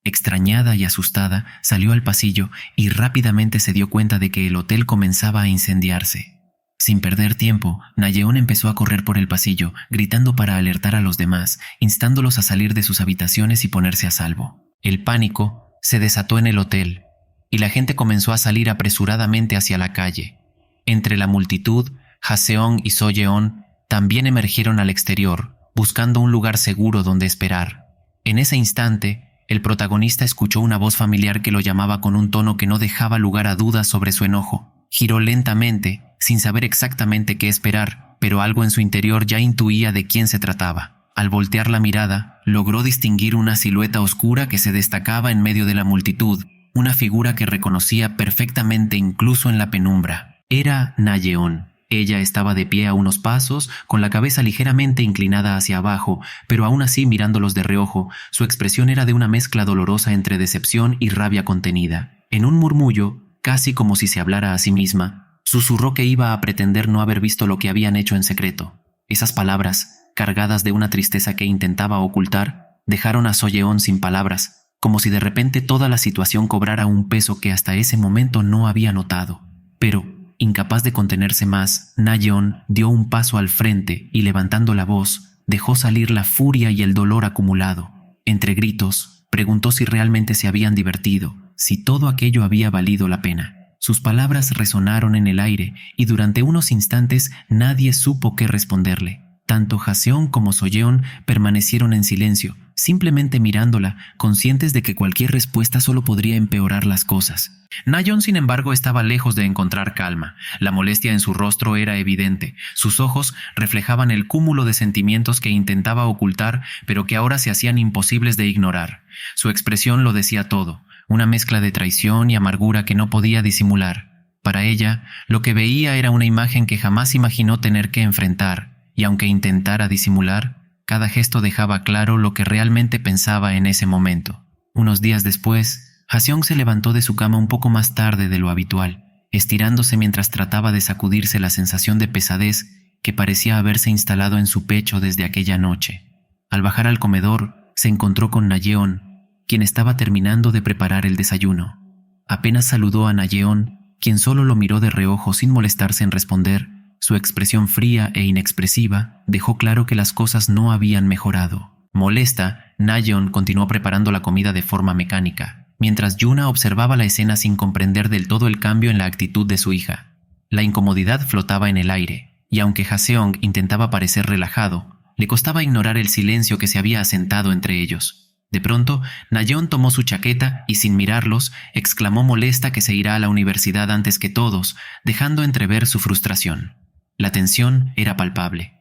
Extrañada y asustada, salió al pasillo y rápidamente se dio cuenta de que el hotel comenzaba a incendiarse. Sin perder tiempo, Nayeon empezó a correr por el pasillo, gritando para alertar a los demás, instándolos a salir de sus habitaciones y ponerse a salvo. El pánico se desató en el hotel, y la gente comenzó a salir apresuradamente hacia la calle. Entre la multitud, Haseong y Soyeon también emergieron al exterior, buscando un lugar seguro donde esperar. En ese instante, el protagonista escuchó una voz familiar que lo llamaba con un tono que no dejaba lugar a dudas sobre su enojo. Giró lentamente, sin saber exactamente qué esperar, pero algo en su interior ya intuía de quién se trataba. Al voltear la mirada, logró distinguir una silueta oscura que se destacaba en medio de la multitud, una figura que reconocía perfectamente incluso en la penumbra. Era Nayeon. Ella estaba de pie a unos pasos, con la cabeza ligeramente inclinada hacia abajo, pero aún así mirándolos de reojo, su expresión era de una mezcla dolorosa entre decepción y rabia contenida. En un murmullo, casi como si se hablara a sí misma, susurró que iba a pretender no haber visto lo que habían hecho en secreto. Esas palabras, cargadas de una tristeza que intentaba ocultar, dejaron a Soyeon sin palabras, como si de repente toda la situación cobrara un peso que hasta ese momento no había notado. Pero, incapaz de contenerse más, Nayeon dio un paso al frente y, levantando la voz, dejó salir la furia y el dolor acumulado. Entre gritos, preguntó si realmente se habían divertido, si todo aquello había valido la pena. Sus palabras resonaron en el aire y durante unos instantes nadie supo qué responderle. Tanto Haseong como Soyeon permanecieron en silencio, simplemente mirándola, conscientes de que cualquier respuesta solo podría empeorar las cosas. Nayeon, sin embargo, estaba lejos de encontrar calma. La molestia en su rostro era evidente. Sus ojos reflejaban el cúmulo de sentimientos que intentaba ocultar, pero que ahora se hacían imposibles de ignorar. Su expresión lo decía todo, una mezcla de traición y amargura que no podía disimular. Para ella, lo que veía era una imagen que jamás imaginó tener que enfrentar. Y aunque intentara disimular, cada gesto dejaba claro lo que realmente pensaba en ese momento. Unos días después, Haseong se levantó de su cama un poco más tarde de lo habitual, estirándose mientras trataba de sacudirse la sensación de pesadez que parecía haberse instalado en su pecho desde aquella noche. Al bajar al comedor, se encontró con Nayeon, quien estaba terminando de preparar el desayuno. Apenas saludó a Nayeon, quien solo lo miró de reojo sin molestarse en responder. Su expresión fría e inexpresiva dejó claro que las cosas no habían mejorado. Molesta, Nayeon continuó preparando la comida de forma mecánica, mientras Yuna observaba la escena sin comprender del todo el cambio en la actitud de su hija. La incomodidad flotaba en el aire, y aunque Haseong intentaba parecer relajado, le costaba ignorar el silencio que se había asentado entre ellos. De pronto, Nayeon tomó su chaqueta y, sin mirarlos, exclamó molesta que se irá a la universidad antes que todos, dejando entrever su frustración. La tensión era palpable.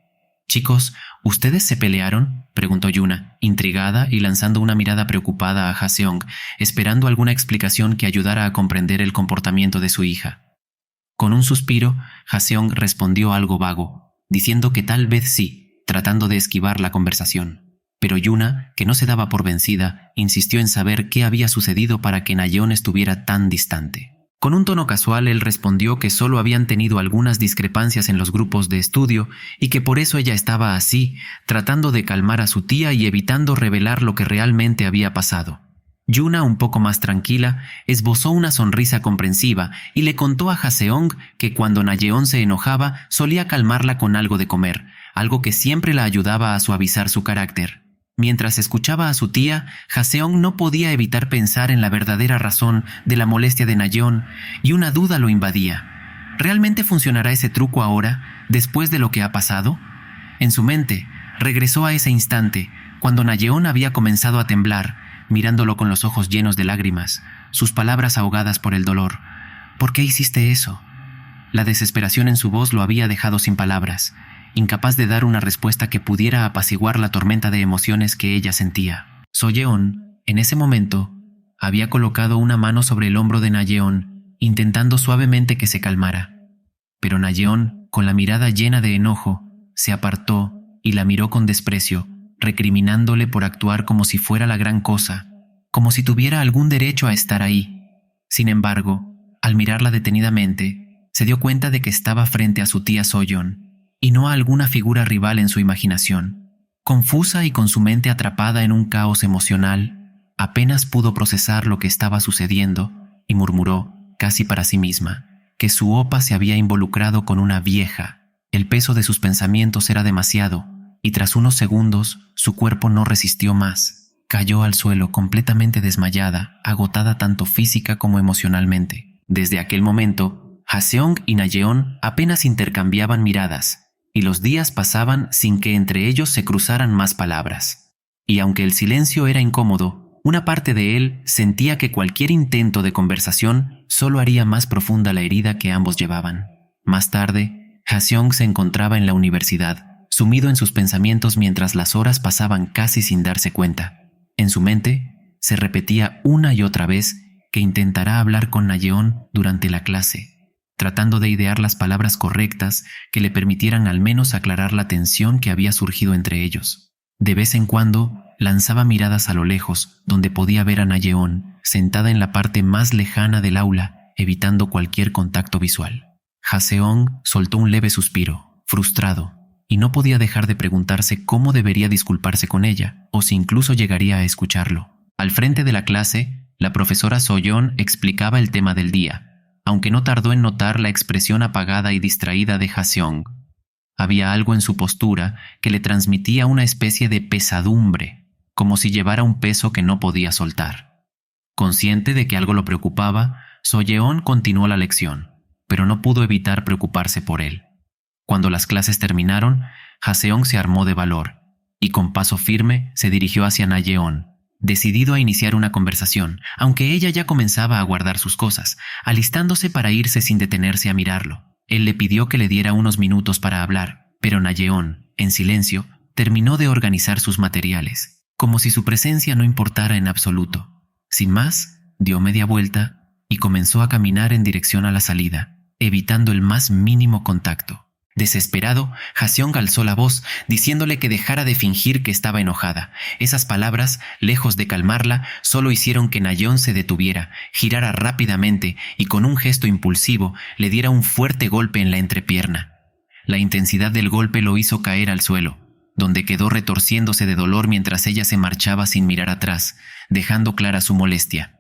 «Chicos, ¿ustedes se pelearon?», preguntó Yuna, intrigada y lanzando una mirada preocupada a Haseong, esperando alguna explicación que ayudara a comprender el comportamiento de su hija. Con un suspiro, Haseong respondió algo vago, diciendo que tal vez sí, tratando de esquivar la conversación. Pero Yuna, que no se daba por vencida, insistió en saber qué había sucedido para que Nayeon estuviera tan distante. Con un tono casual, él respondió que solo habían tenido algunas discrepancias en los grupos de estudio y que por eso ella estaba así, tratando de calmar a su tía y evitando revelar lo que realmente había pasado. Yuna, un poco más tranquila, esbozó una sonrisa comprensiva y le contó a Haseong que cuando Nayeon se enojaba solía calmarla con algo de comer, algo que siempre la ayudaba a suavizar su carácter. Mientras escuchaba a su tía, Jaseong no podía evitar pensar en la verdadera razón de la molestia de Nayeon, y una duda lo invadía. ¿Realmente funcionará ese truco ahora, después de lo que ha pasado? En su mente, regresó a ese instante, cuando Nayeon había comenzado a temblar, mirándolo con los ojos llenos de lágrimas, sus palabras ahogadas por el dolor. ¿Por qué hiciste eso? La desesperación en su voz lo había dejado sin palabras, incapaz de dar una respuesta que pudiera apaciguar la tormenta de emociones que ella sentía. Soyeon, en ese momento, había colocado una mano sobre el hombro de Nayeon, intentando suavemente que se calmara. Pero Nayeon, con la mirada llena de enojo, se apartó y la miró con desprecio, recriminándole por actuar como si fuera la gran cosa, como si tuviera algún derecho a estar ahí. Sin embargo, al mirarla detenidamente, se dio cuenta de que estaba frente a su tía Soyeon, y no a alguna figura rival en su imaginación. Confusa y con su mente atrapada en un caos emocional, apenas pudo procesar lo que estaba sucediendo y murmuró, casi para sí misma, que su opa se había involucrado con una vieja. El peso de sus pensamientos era demasiado, y tras unos segundos su cuerpo no resistió más. Cayó al suelo completamente desmayada, agotada tanto física como emocionalmente. Desde aquel momento, Jaseong y Nayeon apenas intercambiaban miradas, y los días pasaban sin que entre ellos se cruzaran más palabras. Y aunque el silencio era incómodo, una parte de él sentía que cualquier intento de conversación solo haría más profunda la herida que ambos llevaban. Más tarde, Jaseong se encontraba en la universidad, sumido en sus pensamientos mientras las horas pasaban casi sin darse cuenta. En su mente, se repetía una y otra vez que intentará hablar con Nayeon durante la clase, tratando de idear las palabras correctas que le permitieran al menos aclarar la tensión que había surgido entre ellos. De vez en cuando, lanzaba miradas a lo lejos, donde podía ver a Nayeon, sentada en la parte más lejana del aula, evitando cualquier contacto visual. Jaseong soltó un leve suspiro, frustrado, y no podía dejar de preguntarse cómo debería disculparse con ella, o si incluso llegaría a escucharlo. Al frente de la clase, la profesora Soyeon explicaba el tema del día, aunque no tardó en notar la expresión apagada y distraída de Jaseong. Había algo en su postura que le transmitía una especie de pesadumbre, como si llevara un peso que no podía soltar. Consciente de que algo lo preocupaba, Soyeon continuó la lección, pero no pudo evitar preocuparse por él. Cuando las clases terminaron, Jaseong se armó de valor, y con paso firme se dirigió hacia Nayeon, decidido a iniciar una conversación, aunque ella ya comenzaba a guardar sus cosas, alistándose para irse sin detenerse a mirarlo. Él le pidió que le diera unos minutos para hablar, pero Nayeon, en silencio, terminó de organizar sus materiales, como si su presencia no importara en absoluto. Sin más, dio media vuelta y comenzó a caminar en dirección a la salida, evitando el más mínimo contacto. Desesperado, Jaseong alzó la voz, diciéndole que dejara de fingir que estaba enojada. Esas palabras, lejos de calmarla, solo hicieron que Nayeon se detuviera, girara rápidamente y con un gesto impulsivo le diera un fuerte golpe en la entrepierna. La intensidad del golpe lo hizo caer al suelo, donde quedó retorciéndose de dolor mientras ella se marchaba sin mirar atrás, dejando clara su molestia.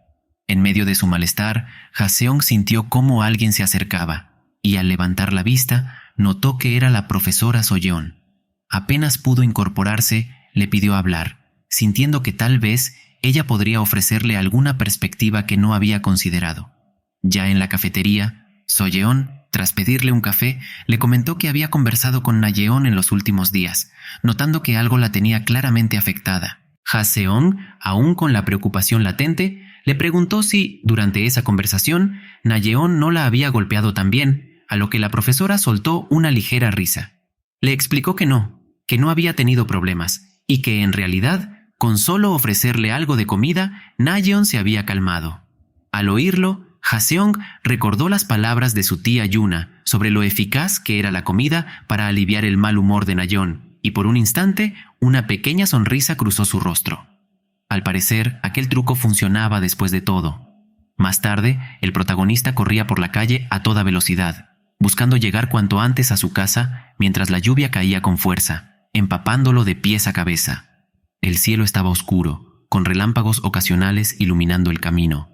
En medio de su malestar, Jaseong sintió cómo alguien se acercaba, y al levantar la vista, notó que era la profesora Soyeon. Apenas pudo incorporarse, le pidió hablar, sintiendo que tal vez ella podría ofrecerle alguna perspectiva que no había considerado. Ya en la cafetería, Soyeon, tras pedirle un café, le comentó que había conversado con Nayeon en los últimos días, notando que algo la tenía claramente afectada. Jaseong, aún con la preocupación latente, le preguntó si, durante esa conversación, Nayeon no la había golpeado también, a lo que la profesora soltó una ligera risa. Le explicó que no había tenido problemas, y que en realidad, con solo ofrecerle algo de comida, Nayeon se había calmado. Al oírlo, Jaseong recordó las palabras de su tía Yuna sobre lo eficaz que era la comida para aliviar el mal humor de Nayeon, y por un instante, una pequeña sonrisa cruzó su rostro. Al parecer, aquel truco funcionaba después de todo. Más tarde, el protagonista corría por la calle a toda velocidad, buscando llegar cuanto antes a su casa mientras la lluvia caía con fuerza, empapándolo de pies a cabeza. El cielo estaba oscuro, con relámpagos ocasionales iluminando el camino.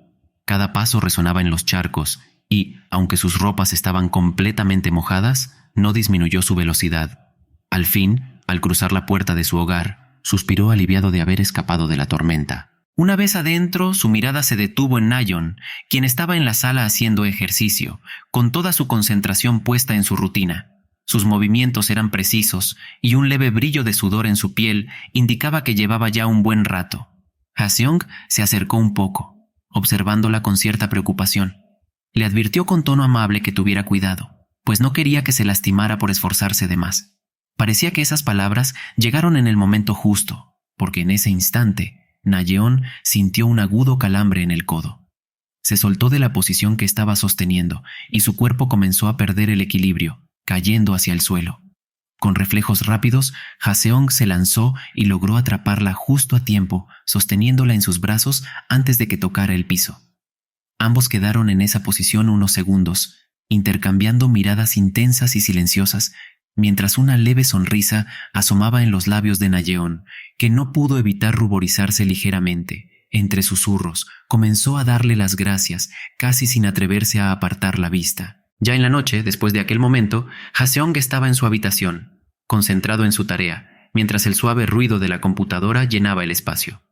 Cada paso resonaba en los charcos y, aunque sus ropas estaban completamente mojadas, no disminuyó su velocidad. Al fin, al cruzar la puerta de su hogar, suspiró aliviado de haber escapado de la tormenta. Una vez adentro, su mirada se detuvo en Nayeon, quien estaba en la sala haciendo ejercicio, con toda su concentración puesta en su rutina. Sus movimientos eran precisos y un leve brillo de sudor en su piel indicaba que llevaba ya un buen rato. Haseong se acercó un poco, observándola con cierta preocupación. Le advirtió con tono amable que tuviera cuidado, pues no quería que se lastimara por esforzarse de más. Parecía que esas palabras llegaron en el momento justo, porque en ese instante Nayeon sintió un agudo calambre en el codo. Se soltó de la posición que estaba sosteniendo y su cuerpo comenzó a perder el equilibrio, cayendo hacia el suelo. Con reflejos rápidos, Haseong se lanzó y logró atraparla justo a tiempo, sosteniéndola en sus brazos antes de que tocara el piso. Ambos quedaron en esa posición unos segundos, intercambiando miradas intensas y silenciosas, mientras una leve sonrisa asomaba en los labios de Nayeon, que no pudo evitar ruborizarse ligeramente. Entre susurros, comenzó a darle las gracias, casi sin atreverse a apartar la vista. Ya en la noche, después de aquel momento, Haseong estaba en su habitación, concentrado en su tarea, mientras el suave ruido de la computadora llenaba el espacio.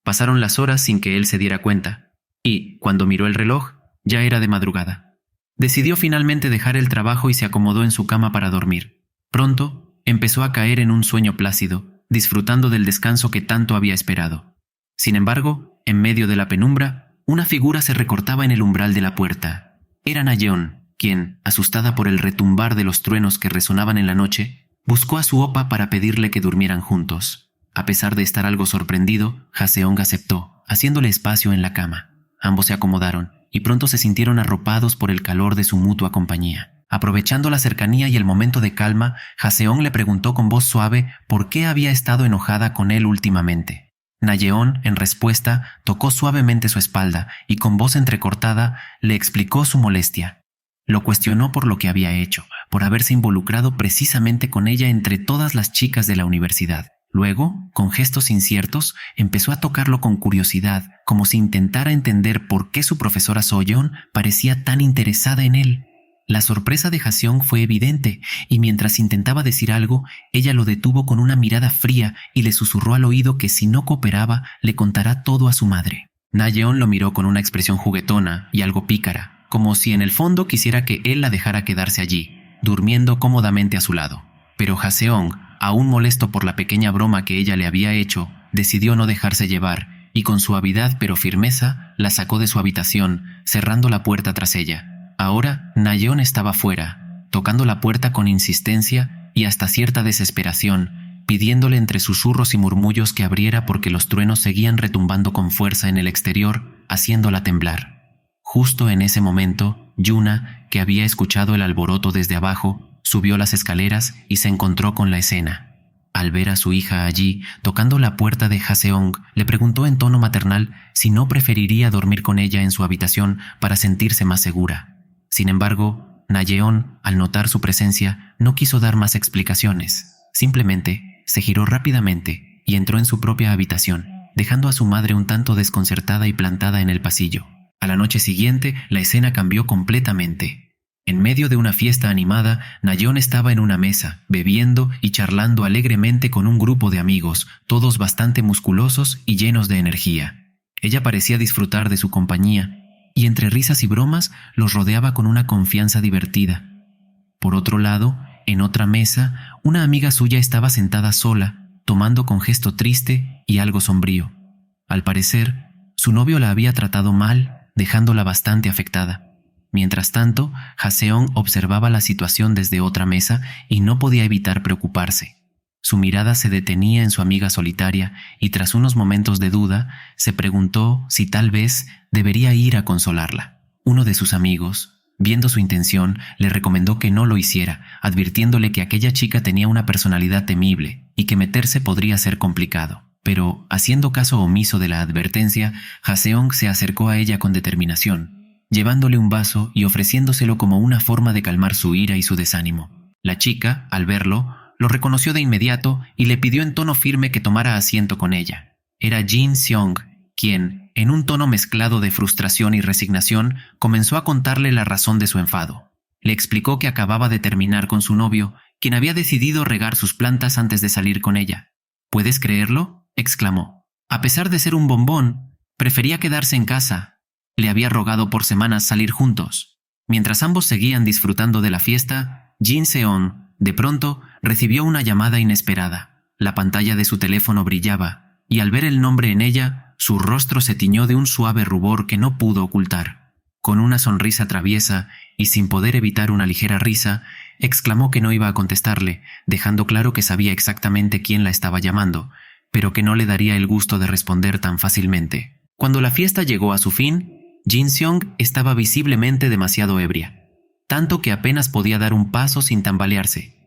Pasaron las horas sin que él se diera cuenta, y, cuando miró el reloj, ya era de madrugada. Decidió finalmente dejar el trabajo y se acomodó en su cama para dormir. Pronto, empezó a caer en un sueño plácido, disfrutando del descanso que tanto había esperado. Sin embargo, en medio de la penumbra, una figura se recortaba en el umbral de la puerta. Era Nayeon, quien, asustada por el retumbar de los truenos que resonaban en la noche, buscó a su opa para pedirle que durmieran juntos. A pesar de estar algo sorprendido, Haseong aceptó, haciéndole espacio en la cama. Ambos se acomodaron, y pronto se sintieron arropados por el calor de su mutua compañía. Aprovechando la cercanía y el momento de calma, Haseong le preguntó con voz suave por qué había estado enojada con él últimamente. Nayeon, en respuesta, tocó suavemente su espalda y con voz entrecortada le explicó su molestia. Lo cuestionó por lo que había hecho, por haberse involucrado precisamente con ella entre todas las chicas de la universidad. Luego, con gestos inciertos, empezó a tocarlo con curiosidad, como si intentara entender por qué su profesora Soyeon parecía tan interesada en él. La sorpresa de Haseong fue evidente, y mientras intentaba decir algo, ella lo detuvo con una mirada fría y le susurró al oído que si no cooperaba, le contará todo a su madre. Nayeon lo miró con una expresión juguetona y algo pícara, como si en el fondo quisiera que él la dejara quedarse allí, durmiendo cómodamente a su lado. Pero Haseong, aún molesto por la pequeña broma que ella le había hecho, decidió no dejarse llevar, y con suavidad pero firmeza, la sacó de su habitación, cerrando la puerta tras ella. Ahora, Nayeon estaba fuera, tocando la puerta con insistencia y hasta cierta desesperación, pidiéndole entre susurros y murmullos que abriera porque los truenos seguían retumbando con fuerza en el exterior, haciéndola temblar. Justo en ese momento, Yuna, que había escuchado el alboroto desde abajo, subió las escaleras y se encontró con la escena. Al ver a su hija allí, tocando la puerta de Haseong, le preguntó en tono maternal si no preferiría dormir con ella en su habitación para sentirse más segura. Sin embargo, Nayeon, al notar su presencia, no quiso dar más explicaciones. Simplemente se giró rápidamente y entró en su propia habitación, dejando a su madre un tanto desconcertada y plantada en el pasillo. A la noche siguiente, la escena cambió completamente. En medio de una fiesta animada, Nayeon estaba en una mesa, bebiendo y charlando alegremente con un grupo de amigos, todos bastante musculosos y llenos de energía. Ella parecía disfrutar de su compañía, y entre risas y bromas los rodeaba con una confianza divertida. Por otro lado, en otra mesa, una amiga suya estaba sentada sola, tomando con gesto triste y algo sombrío. Al parecer, su novio la había tratado mal, dejándola bastante afectada. Mientras tanto, Haseong observaba la situación desde otra mesa y no podía evitar preocuparse. Su mirada se detenía en su amiga solitaria y tras unos momentos de duda, se preguntó si tal vez debería ir a consolarla. Uno de sus amigos, viendo su intención, le recomendó que no lo hiciera, advirtiéndole que aquella chica tenía una personalidad temible y que meterse podría ser complicado. Pero, haciendo caso omiso de la advertencia, Haseong se acercó a ella con determinación, llevándole un vaso y ofreciéndoselo como una forma de calmar su ira y su desánimo. La chica, al verlo, lo reconoció de inmediato y le pidió en tono firme que tomara asiento con ella. Era Jin Seong, quien, en un tono mezclado de frustración y resignación, comenzó a contarle la razón de su enfado. Le explicó que acababa de terminar con su novio, quien había decidido regar sus plantas antes de salir con ella. ¿Puedes creerlo?, exclamó. A pesar de ser un bombón, prefería quedarse en casa. Le había rogado por semanas salir juntos. Mientras ambos seguían disfrutando de la fiesta, Jin Seon, de pronto, recibió una llamada inesperada. La pantalla de su teléfono brillaba, y al ver el nombre en ella, su rostro se tiñó de un suave rubor que no pudo ocultar. Con una sonrisa traviesa y sin poder evitar una ligera risa, exclamó que no iba a contestarle, dejando claro que sabía exactamente quién la estaba llamando, pero que no le daría el gusto de responder tan fácilmente. Cuando la fiesta llegó a su fin, Jin Seong estaba visiblemente demasiado ebria, tanto que apenas podía dar un paso sin tambalearse.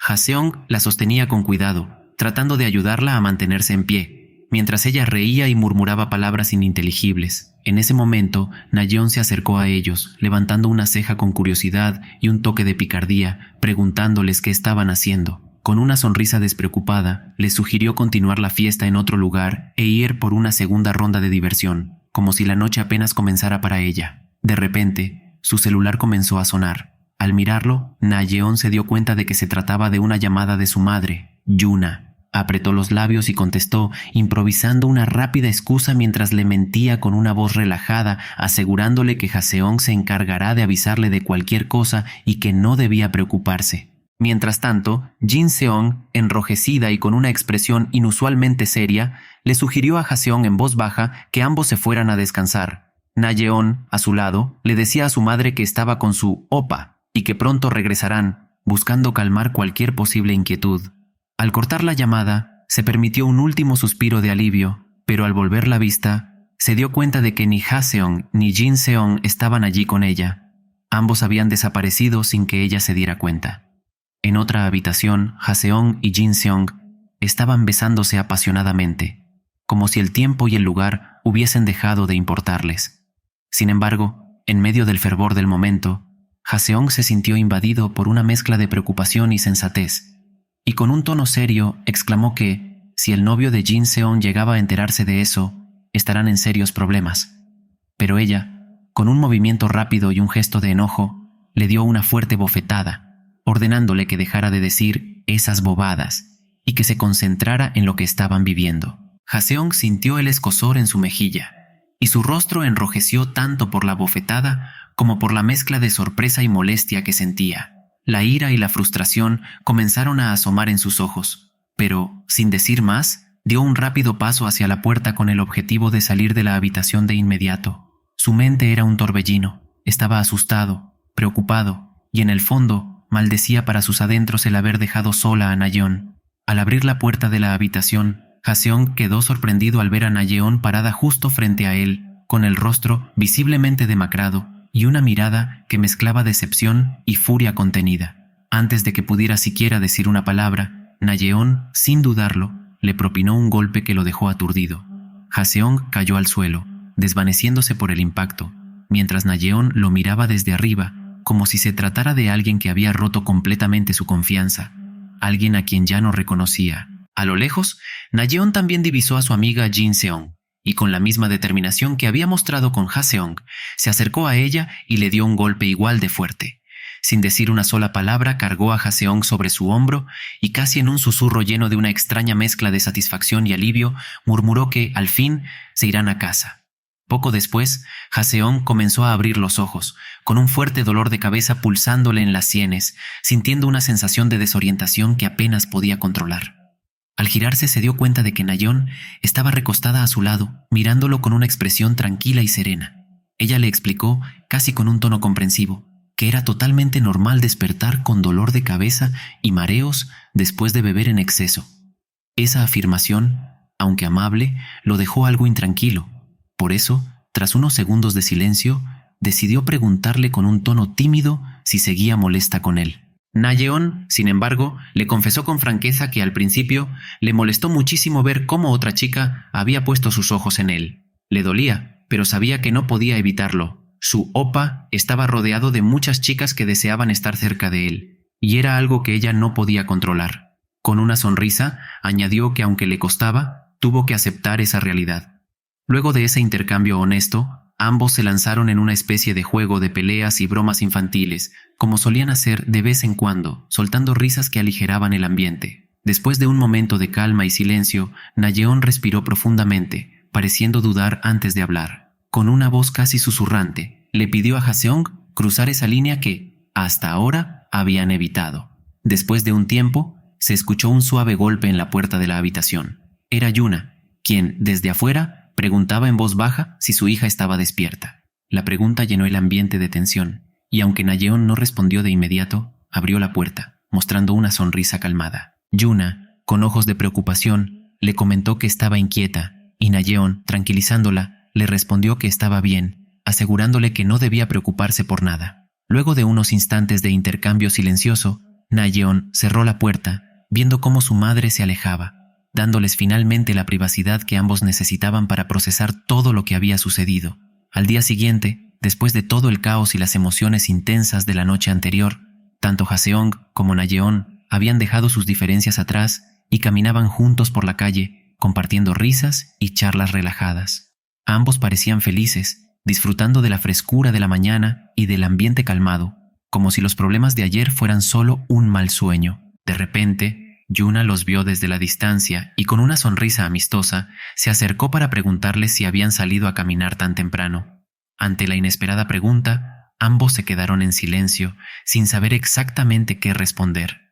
Ha-seong la sostenía con cuidado, tratando de ayudarla a mantenerse en pie, mientras ella reía y murmuraba palabras ininteligibles. En ese momento, Na-yeon se acercó a ellos, levantando una ceja con curiosidad y un toque de picardía, preguntándoles qué estaban haciendo. Con una sonrisa despreocupada, les sugirió continuar la fiesta en otro lugar e ir por una segunda ronda de diversión, como si la noche apenas comenzara para ella. De repente, su celular comenzó a sonar. Al mirarlo, Na-yeon se dio cuenta de que se trataba de una llamada de su madre, Yuna. Apretó los labios y contestó, improvisando una rápida excusa mientras le mentía con una voz relajada, asegurándole que Ha-seong se encargará de avisarle de cualquier cosa y que no debía preocuparse. Mientras tanto, Jin Seong, enrojecida y con una expresión inusualmente seria, le sugirió a Ha-seong en voz baja que ambos se fueran a descansar. Na-yeon, a su lado, le decía a su madre que estaba con su opa y que pronto regresarán, buscando calmar cualquier posible inquietud. Al cortar la llamada, se permitió un último suspiro de alivio, pero al volver la vista, se dio cuenta de que ni Ha-seong ni Jin Seong estaban allí con ella. Ambos habían desaparecido sin que ella se diera cuenta. En otra habitación, Ha-seong y Jin Seong estaban besándose apasionadamente, como si el tiempo y el lugar hubiesen dejado de importarles. Sin embargo, en medio del fervor del momento, Ha-seong se sintió invadido por una mezcla de preocupación y sensatez, y con un tono serio exclamó que, si el novio de Jin Seong llegaba a enterarse de eso, estarán en serios problemas. Pero ella, con un movimiento rápido y un gesto de enojo, le dio una fuerte bofetada, ordenándole que dejara de decir esas bobadas y que se concentrara en lo que estaban viviendo. Ha-seong sintió el escozor en su mejilla, y su rostro enrojeció tanto por la bofetada como por la mezcla de sorpresa y molestia que sentía. La ira y la frustración comenzaron a asomar en sus ojos, pero, sin decir más, dio un rápido paso hacia la puerta con el objetivo de salir de la habitación de inmediato. Su mente era un torbellino, estaba asustado, preocupado, y en el fondo maldecía para sus adentros el haber dejado sola a Na-yeon. Al abrir la puerta de la habitación, Ha-seong quedó sorprendido al ver a Na-yeon parada justo frente a él, con el rostro visiblemente demacrado y una mirada que mezclaba decepción y furia contenida. Antes de que pudiera siquiera decir una palabra, Na-yeon, sin dudarlo, le propinó un golpe que lo dejó aturdido. Ha-seong cayó al suelo, desvaneciéndose por el impacto, mientras Na-yeon lo miraba desde arriba, como si se tratara de alguien que había roto completamente su confianza, alguien a quien ya no reconocía. A lo lejos, Na-yeon también divisó a su amiga Jin Seong, y con la misma determinación que había mostrado con Ha-seong, se acercó a ella y le dio un golpe igual de fuerte. Sin decir una sola palabra, cargó a Ha-seong sobre su hombro y casi en un susurro lleno de una extraña mezcla de satisfacción y alivio, murmuró que, al fin, se irán a casa. Poco después, Ha-seong comenzó a abrir los ojos, con un fuerte dolor de cabeza pulsándole en las sienes, sintiendo una sensación de desorientación que apenas podía controlar. Al girarse se dio cuenta de que Na-yeon estaba recostada a su lado, mirándolo con una expresión tranquila y serena. Ella le explicó, casi con un tono comprensivo, que era totalmente normal despertar con dolor de cabeza y mareos después de beber en exceso. Esa afirmación, aunque amable, lo dejó algo intranquilo. Por eso, tras unos segundos de silencio, decidió preguntarle con un tono tímido si seguía molesta con él. Na-yeon, sin embargo, le confesó con franqueza que al principio le molestó muchísimo ver cómo otra chica había puesto sus ojos en él. Le dolía, pero sabía que no podía evitarlo. Su opa estaba rodeado de muchas chicas que deseaban estar cerca de él, y era algo que ella no podía controlar. Con una sonrisa, añadió que aunque le costaba, tuvo que aceptar esa realidad. Luego de ese intercambio honesto, ambos se lanzaron en una especie de juego de peleas y bromas infantiles, como solían hacer de vez en cuando, soltando risas que aligeraban el ambiente. Después de un momento de calma y silencio, Nayeon respiró profundamente, pareciendo dudar antes de hablar. Con una voz casi susurrante, le pidió a Haseong cruzar esa línea que, hasta ahora, habían evitado. Después de un tiempo, se escuchó un suave golpe en la puerta de la habitación. Era Yuna, quien, desde afuera, preguntaba en voz baja si su hija estaba despierta. La pregunta llenó el ambiente de tensión, y aunque Nayeon no respondió de inmediato, abrió la puerta, mostrando una sonrisa calmada. Yuna, con ojos de preocupación, le comentó que estaba inquieta, y Nayeon, tranquilizándola, le respondió que estaba bien, asegurándole que no debía preocuparse por nada. Luego de unos instantes de intercambio silencioso, Nayeon cerró la puerta, viendo cómo su madre se alejaba, dándoles finalmente la privacidad que ambos necesitaban para procesar todo lo que había sucedido. Al día siguiente, después de todo el caos y las emociones intensas de la noche anterior, tanto Haseong como Nayeon habían dejado sus diferencias atrás y caminaban juntos por la calle, compartiendo risas y charlas relajadas. Ambos parecían felices, disfrutando de la frescura de la mañana y del ambiente calmado, como si los problemas de ayer fueran solo un mal sueño. De repente, Yuna los vio desde la distancia y con una sonrisa amistosa se acercó para preguntarles si habían salido a caminar tan temprano. Ante la inesperada pregunta, ambos se quedaron en silencio, sin saber exactamente qué responder.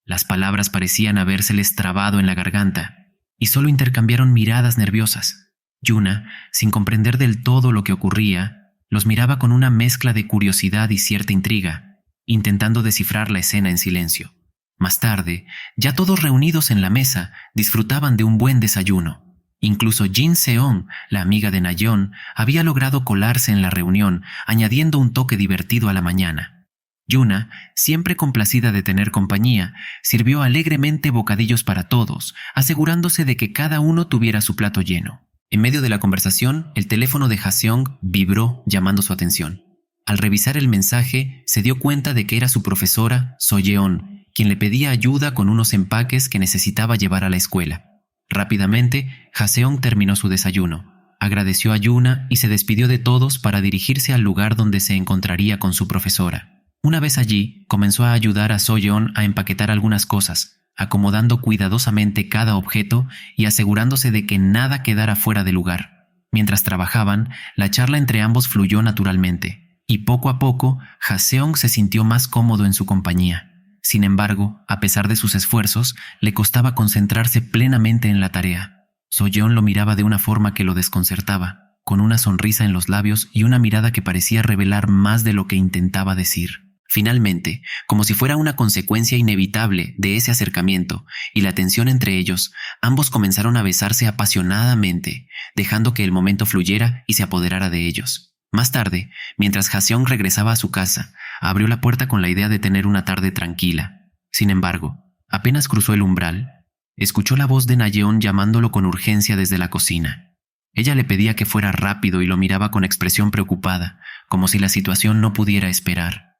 Las palabras parecían habérseles trabado en la garganta, y solo intercambiaron miradas nerviosas. Yuna, sin comprender del todo lo que ocurría, los miraba con una mezcla de curiosidad y cierta intriga, intentando descifrar la escena en silencio. Más tarde, ya todos reunidos en la mesa, disfrutaban de un buen desayuno. Incluso Jin Seon, la amiga de Nayeon, había logrado colarse en la reunión, añadiendo un toque divertido a la mañana. Yuna, siempre complacida de tener compañía, sirvió alegremente bocadillos para todos, asegurándose de que cada uno tuviera su plato lleno. En medio de la conversación, el teléfono de Haseong vibró llamando su atención. Al revisar el mensaje, se dio cuenta de que era su profesora, So-yeon, quien le pedía ayuda con unos empaques que necesitaba llevar a la escuela. Rápidamente, Haseong terminó su desayuno, agradeció a Yuna y se despidió de todos para dirigirse al lugar donde se encontraría con su profesora. Una vez allí, comenzó a ayudar a So-yeon a empaquetar algunas cosas, acomodando cuidadosamente cada objeto y asegurándose de que nada quedara fuera de lugar. Mientras trabajaban, la charla entre ambos fluyó naturalmente, y poco a poco, Haseong se sintió más cómodo en su compañía. Sin embargo, a pesar de sus esfuerzos, le costaba concentrarse plenamente en la tarea. So-yeon lo miraba de una forma que lo desconcertaba, con una sonrisa en los labios y una mirada que parecía revelar más de lo que intentaba decir. Finalmente, como si fuera una consecuencia inevitable de ese acercamiento y la tensión entre ellos, ambos comenzaron a besarse apasionadamente, dejando que el momento fluyera y se apoderara de ellos. Más tarde, mientras Haseong regresaba a su casa, abrió la puerta con la idea de tener una tarde tranquila. Sin embargo, apenas cruzó el umbral, escuchó la voz de Nayeon llamándolo con urgencia desde la cocina. Ella le pedía que fuera rápido y lo miraba con expresión preocupada, como si la situación no pudiera esperar.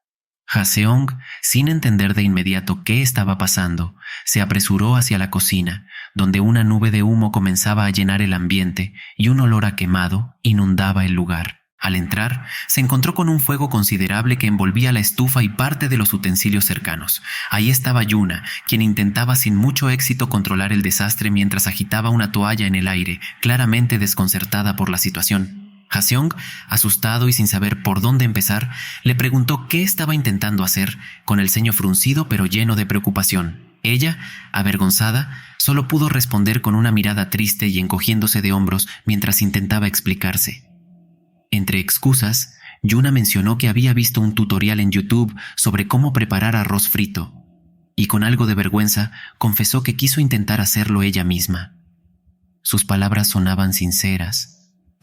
Haseong, sin entender de inmediato qué estaba pasando, se apresuró hacia la cocina, donde una nube de humo comenzaba a llenar el ambiente y un olor a quemado inundaba el lugar. Al entrar, se encontró con un fuego considerable que envolvía la estufa y parte de los utensilios cercanos. Ahí estaba Yuna, quien intentaba sin mucho éxito controlar el desastre mientras agitaba una toalla en el aire, claramente desconcertada por la situación. Haseong, asustado y sin saber por dónde empezar, le preguntó qué estaba intentando hacer, con el ceño fruncido pero lleno de preocupación. Ella, avergonzada, solo pudo responder con una mirada triste y encogiéndose de hombros mientras intentaba explicarse. Entre excusas, Yuna mencionó que había visto un tutorial en YouTube sobre cómo preparar arroz frito, y con algo de vergüenza confesó que quiso intentar hacerlo ella misma. Sus palabras sonaban sinceras,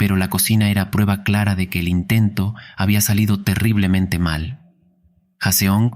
pero la cocina era prueba clara de que el intento había salido terriblemente mal. Haseong,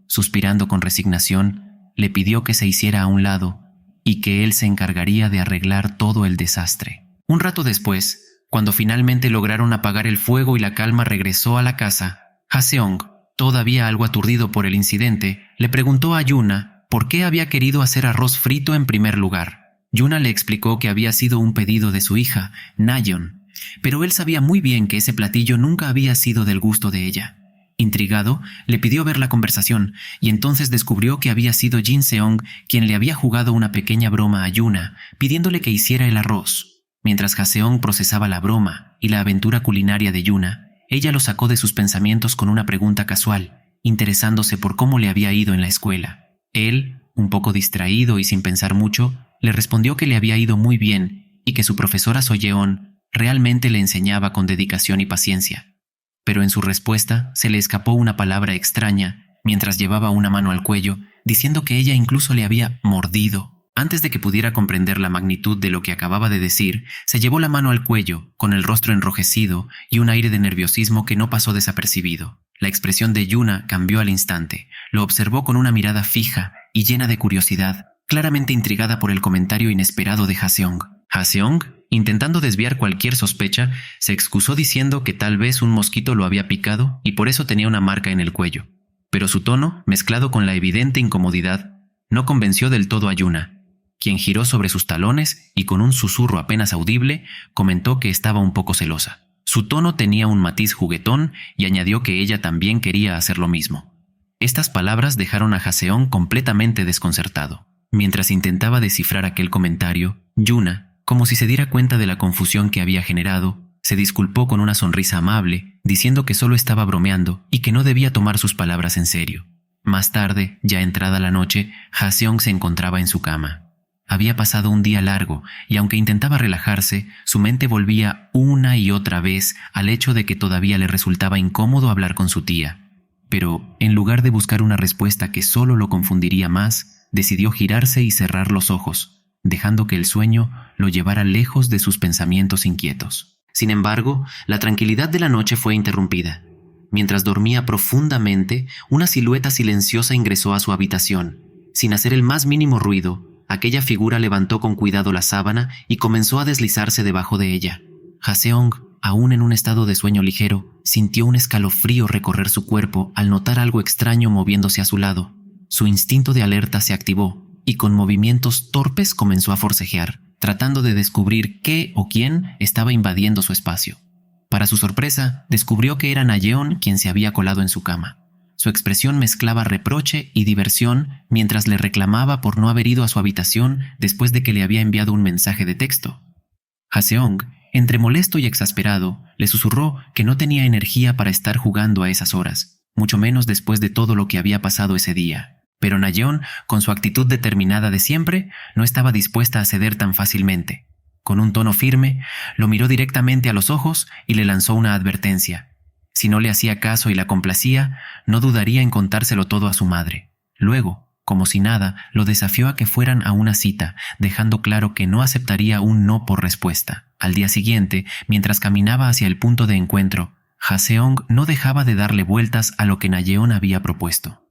suspirando con resignación, le pidió que se hiciera a un lado y que él se encargaría de arreglar todo el desastre. Un rato después, cuando finalmente lograron apagar el fuego y la calma regresó a la casa, Haseong, todavía algo aturdido por el incidente, le preguntó a Yuna por qué había querido hacer arroz frito en primer lugar. Yuna le explicó que había sido un pedido de su hija, Nayeon, pero él sabía muy bien que ese platillo nunca había sido del gusto de ella. Intrigado, le pidió ver la conversación y entonces descubrió que había sido Jin Seong quien le había jugado una pequeña broma a Yuna, pidiéndole que hiciera el arroz. Mientras Haseong procesaba la broma y la aventura culinaria de Yuna, ella lo sacó de sus pensamientos con una pregunta casual, interesándose por cómo le había ido en la escuela. Él, un poco distraído y sin pensar mucho, le respondió que le había ido muy bien y que su profesora Soyeon realmente le enseñaba con dedicación y paciencia. Pero en su respuesta se le escapó una palabra extraña mientras llevaba una mano al cuello, diciendo que ella incluso le había mordido. Antes de que pudiera comprender la magnitud de lo que acababa de decir, se llevó la mano al cuello, con el rostro enrojecido y un aire de nerviosismo que no pasó desapercibido. La expresión de Yuna cambió al instante. Lo observó con una mirada fija y llena de curiosidad, claramente intrigada por el comentario inesperado de Haseong. Haseong, intentando desviar cualquier sospecha, se excusó diciendo que tal vez un mosquito lo había picado y por eso tenía una marca en el cuello. Pero su tono, mezclado con la evidente incomodidad, no convenció del todo a Yuna, quien giró sobre sus talones y con un susurro apenas audible comentó que estaba un poco celosa. Su tono tenía un matiz juguetón y añadió que ella también quería hacer lo mismo. Estas palabras dejaron a Haseong completamente desconcertado. Mientras intentaba descifrar aquel comentario, Yuna, como si se diera cuenta de la confusión que había generado, se disculpó con una sonrisa amable, diciendo que solo estaba bromeando y que no debía tomar sus palabras en serio. Más tarde, ya entrada la noche, Haseong se encontraba en su cama. Había pasado un día largo y aunque intentaba relajarse, su mente volvía una y otra vez al hecho de que todavía le resultaba incómodo hablar con su tía. Pero, en lugar de buscar una respuesta que solo lo confundiría más, decidió girarse y cerrar los ojos, dejando que el sueño lo llevara lejos de sus pensamientos inquietos. Sin embargo, la tranquilidad de la noche fue interrumpida. Mientras dormía profundamente, una silueta silenciosa ingresó a su habitación. Sin hacer el más mínimo ruido, aquella figura levantó con cuidado la sábana y comenzó a deslizarse debajo de ella. Haseong, aún en un estado de sueño ligero, sintió un escalofrío recorrer su cuerpo al notar algo extraño moviéndose a su lado. Su instinto de alerta se activó y con movimientos torpes comenzó a forcejear, tratando de descubrir qué o quién estaba invadiendo su espacio. Para su sorpresa, descubrió que era Nayeon quien se había colado en su cama. Su expresión mezclaba reproche y diversión mientras le reclamaba por no haber ido a su habitación después de que le había enviado un mensaje de texto. Haseong, entre molesto y exasperado, le susurró que no tenía energía para estar jugando a esas horas, mucho menos después de todo lo que había pasado ese día. Pero Nayeon, con su actitud determinada de siempre, no estaba dispuesta a ceder tan fácilmente. Con un tono firme, lo miró directamente a los ojos y le lanzó una advertencia. Si no le hacía caso y la complacía, no dudaría en contárselo todo a su madre. Luego, como si nada, lo desafió a que fueran a una cita, dejando claro que no aceptaría un no por respuesta. Al día siguiente, mientras caminaba hacia el punto de encuentro, Haseong no dejaba de darle vueltas a lo que Nayeon había propuesto.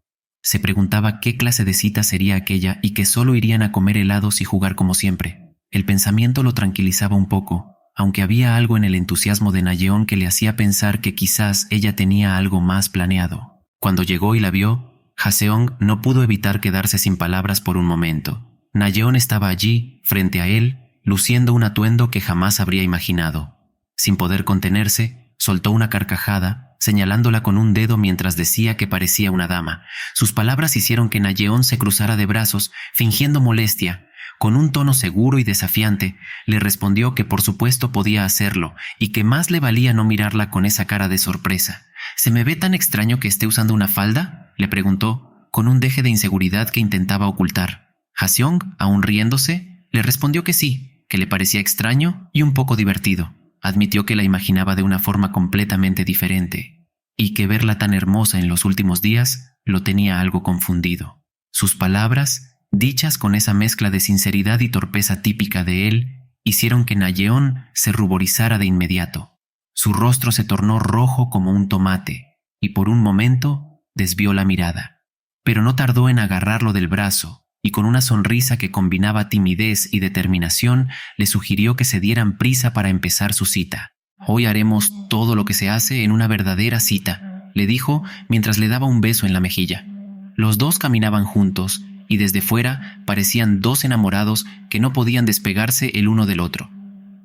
Se preguntaba qué clase de cita sería aquella y que solo irían a comer helados y jugar como siempre. El pensamiento lo tranquilizaba un poco, aunque había algo en el entusiasmo de Nayeon que le hacía pensar que quizás ella tenía algo más planeado. Cuando llegó y la vio, Haseong no pudo evitar quedarse sin palabras por un momento. Nayeon estaba allí, frente a él, luciendo un atuendo que jamás habría imaginado. Sin poder contenerse, soltó una carcajada, señalándola con un dedo mientras decía que parecía una dama. Sus palabras hicieron que Nayeon se cruzara de brazos, fingiendo molestia. Con un tono seguro y desafiante, le respondió que por supuesto podía hacerlo y que más le valía no mirarla con esa cara de sorpresa. ¿Se me ve tan extraño que esté usando una falda?, le preguntó, con un deje de inseguridad que intentaba ocultar. Haseong, aún riéndose, le respondió que sí, que le parecía extraño y un poco divertido. Admitió que la imaginaba de una forma completamente diferente y que verla tan hermosa en los últimos días lo tenía algo confundido. Sus palabras, dichas con esa mezcla de sinceridad y torpeza típica de él, hicieron que Nayeon se ruborizara de inmediato. Su rostro se tornó rojo como un tomate y por un momento desvió la mirada. Pero no tardó en agarrarlo del brazo y con una sonrisa que combinaba timidez y determinación le sugirió que se dieran prisa para empezar su cita. «Hoy haremos todo lo que se hace en una verdadera cita», le dijo mientras le daba un beso en la mejilla. Los dos caminaban juntos y desde fuera parecían dos enamorados que no podían despegarse el uno del otro.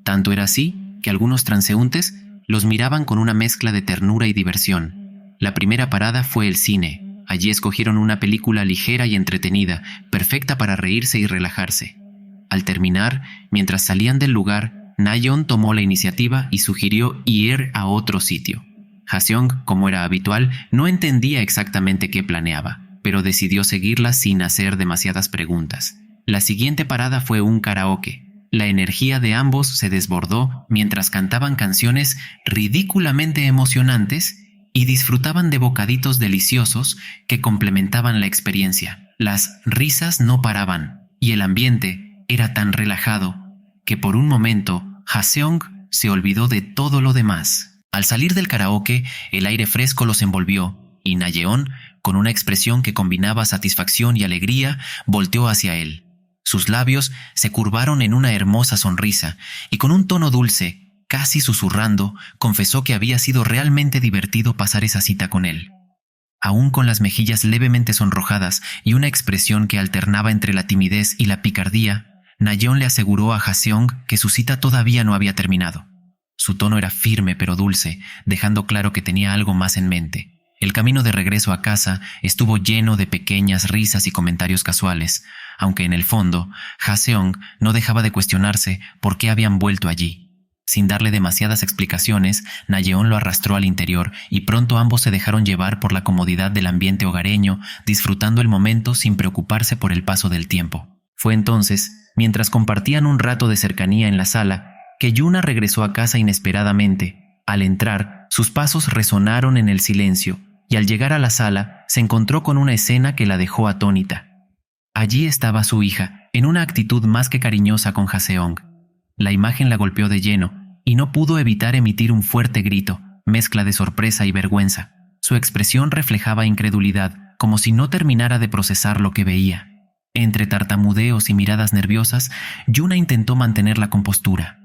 Tanto era así que algunos transeúntes los miraban con una mezcla de ternura y diversión. La primera parada fue el cine. Allí escogieron una película ligera y entretenida, perfecta para reírse y relajarse. Al terminar, mientras salían del lugar, Na-yeon tomó la iniciativa y sugirió ir a otro sitio. Ha-seong, como era habitual, no entendía exactamente qué planeaba, pero decidió seguirla sin hacer demasiadas preguntas. La siguiente parada fue un karaoke. La energía de ambos se desbordó mientras cantaban canciones ridículamente emocionantes y disfrutaban de bocaditos deliciosos que complementaban la experiencia. Las risas no paraban y el ambiente era tan relajado que por un momento Ha-seong se olvidó de todo lo demás. Al salir del karaoke, el aire fresco los envolvió y Na-yeon, con una expresión que combinaba satisfacción y alegría, volteó hacia él. Sus labios se curvaron en una hermosa sonrisa y con un tono dulce, casi susurrando, confesó que había sido realmente divertido pasar esa cita con él. Aún con las mejillas levemente sonrojadas y una expresión que alternaba entre la timidez y la picardía, Na-yeon le aseguró a Ha-seong que su cita todavía no había terminado. Su tono era firme pero dulce, dejando claro que tenía algo más en mente. El camino de regreso a casa estuvo lleno de pequeñas risas y comentarios casuales, aunque en el fondo, Ha-seong no dejaba de cuestionarse por qué habían vuelto allí. Sin darle demasiadas explicaciones, Na-yeon lo arrastró al interior y pronto ambos se dejaron llevar por la comodidad del ambiente hogareño, disfrutando el momento sin preocuparse por el paso del tiempo. Fue entonces, mientras compartían un rato de cercanía en la sala, que Yuna regresó a casa inesperadamente. Al entrar, sus pasos resonaron en el silencio, y al llegar a la sala, se encontró con una escena que la dejó atónita. Allí estaba su hija, en una actitud más que cariñosa con Ha-seong. La imagen la golpeó de lleno, y no pudo evitar emitir un fuerte grito, mezcla de sorpresa y vergüenza. Su expresión reflejaba incredulidad, como si no terminara de procesar lo que veía. Entre tartamudeos y miradas nerviosas, Yuna intentó mantener la compostura.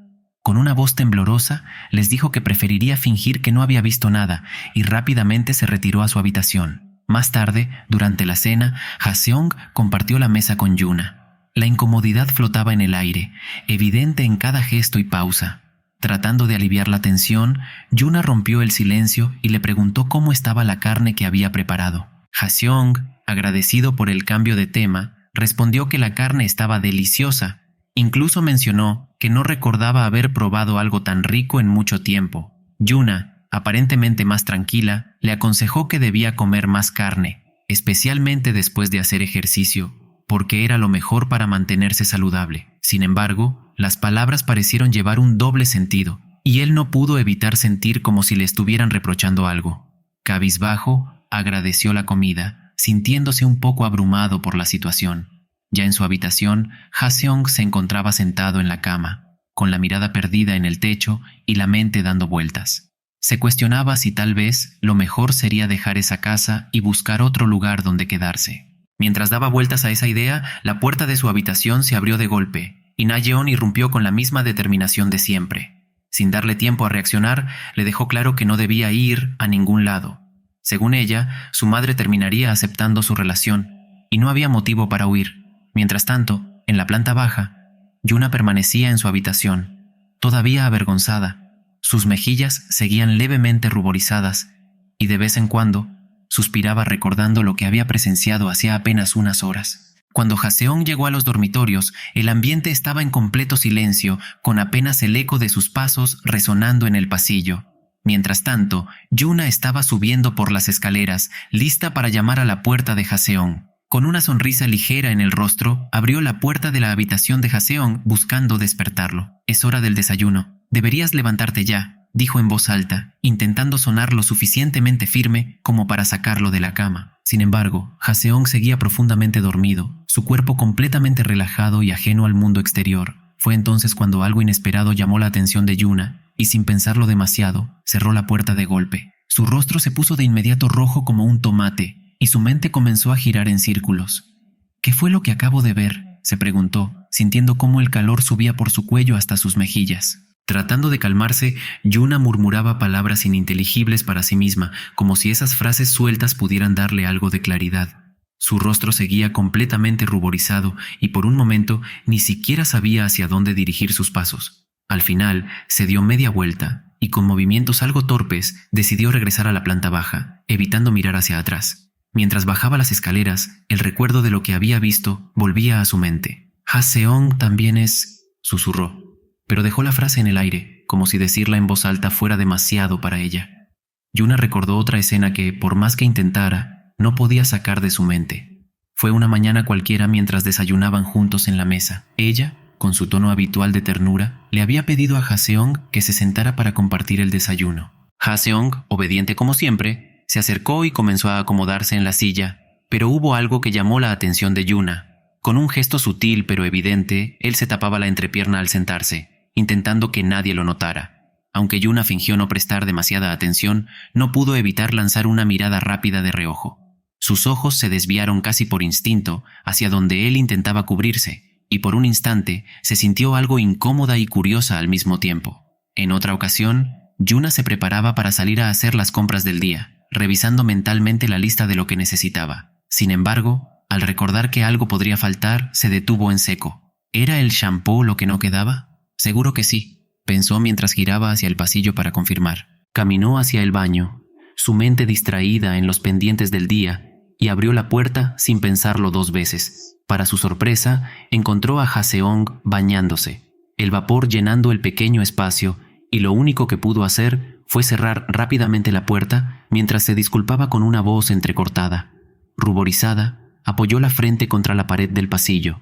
Con una voz temblorosa, les dijo que preferiría fingir que no había visto nada y rápidamente se retiró a su habitación. Más tarde, durante la cena, Ha-seong compartió la mesa con Yuna. La incomodidad flotaba en el aire, evidente en cada gesto y pausa. Tratando de aliviar la tensión, Yuna rompió el silencio y le preguntó cómo estaba la carne que había preparado. Ha-seong, agradecido por el cambio de tema, respondió que la carne estaba deliciosa. Incluso mencionó que no recordaba haber probado algo tan rico en mucho tiempo. Yuna, aparentemente más tranquila, le aconsejó que debía comer más carne, especialmente después de hacer ejercicio, porque era lo mejor para mantenerse saludable. Sin embargo, las palabras parecieron llevar un doble sentido, y él no pudo evitar sentir como si le estuvieran reprochando algo. Cabizbajo, agradeció la comida, sintiéndose un poco abrumado por la situación. Ya en su habitación, Ha-seong se encontraba sentado en la cama, con la mirada perdida en el techo y la mente dando vueltas. Se cuestionaba si tal vez lo mejor sería dejar esa casa y buscar otro lugar donde quedarse. Mientras daba vueltas a esa idea, la puerta de su habitación se abrió de golpe, y Na-yeon irrumpió con la misma determinación de siempre. Sin darle tiempo a reaccionar, le dejó claro que no debía ir a ningún lado. Según ella, su madre terminaría aceptando su relación, y no había motivo para huir. Mientras tanto, en la planta baja, Yuna permanecía en su habitación, todavía avergonzada. Sus mejillas seguían levemente ruborizadas, y de vez en cuando suspiraba recordando lo que había presenciado hacía apenas unas horas. Cuando Ha-seong llegó a los dormitorios, el ambiente estaba en completo silencio, con apenas el eco de sus pasos resonando en el pasillo. Mientras tanto, Yuna estaba subiendo por las escaleras, lista para llamar a la puerta de Ha-seong. Con una sonrisa ligera en el rostro, abrió la puerta de la habitación de Ha-seong buscando despertarlo. «Es hora del desayuno. Deberías levantarte ya», dijo en voz alta, intentando sonar lo suficientemente firme como para sacarlo de la cama. Sin embargo, Ha-seong seguía profundamente dormido, su cuerpo completamente relajado y ajeno al mundo exterior. Fue entonces cuando algo inesperado llamó la atención de Yuna, y sin pensarlo demasiado, cerró la puerta de golpe. Su rostro se puso de inmediato rojo como un tomate, y su mente comenzó a girar en círculos. «¿Qué fue lo que acabo de ver?», se preguntó, sintiendo cómo el calor subía por su cuello hasta sus mejillas. Tratando de calmarse, Yuna murmuraba palabras ininteligibles para sí misma, como si esas frases sueltas pudieran darle algo de claridad. Su rostro seguía completamente ruborizado y por un momento ni siquiera sabía hacia dónde dirigir sus pasos. Al final, se dio media vuelta y con movimientos algo torpes decidió regresar a la planta baja, evitando mirar hacia atrás. Mientras bajaba las escaleras, el recuerdo de lo que había visto volvía a su mente. «Ha-seong también es…», susurró, pero dejó la frase en el aire, como si decirla en voz alta fuera demasiado para ella. Yuna recordó otra escena que, por más que intentara, no podía sacar de su mente. Fue una mañana cualquiera mientras desayunaban juntos en la mesa. Ella, con su tono habitual de ternura, le había pedido a Ha-seong que se sentara para compartir el desayuno. Ha-seong, obediente como siempre, se acercó y comenzó a acomodarse en la silla, pero hubo algo que llamó la atención de Yuna. Con un gesto sutil pero evidente, él se tapaba la entrepierna al sentarse, intentando que nadie lo notara. Aunque Yuna fingió no prestar demasiada atención, no pudo evitar lanzar una mirada rápida de reojo. Sus ojos se desviaron casi por instinto hacia donde él intentaba cubrirse, y por un instante se sintió algo incómoda y curiosa al mismo tiempo. En otra ocasión, Yuna se preparaba para salir a hacer las compras del día, revisando mentalmente la lista de lo que necesitaba. Sin embargo, al recordar que algo podría faltar, se detuvo en seco. ¿Era el shampoo lo que no quedaba? Seguro que sí, pensó mientras giraba hacia el pasillo para confirmar. Caminó hacia el baño, su mente distraída en los pendientes del día, y abrió la puerta sin pensarlo 2 veces. Para su sorpresa, encontró a Ha-seong bañándose, el vapor llenando el pequeño espacio, y lo único que pudo hacer fue cerrar rápidamente la puerta mientras se disculpaba con una voz entrecortada. Ruborizada, apoyó la frente contra la pared del pasillo.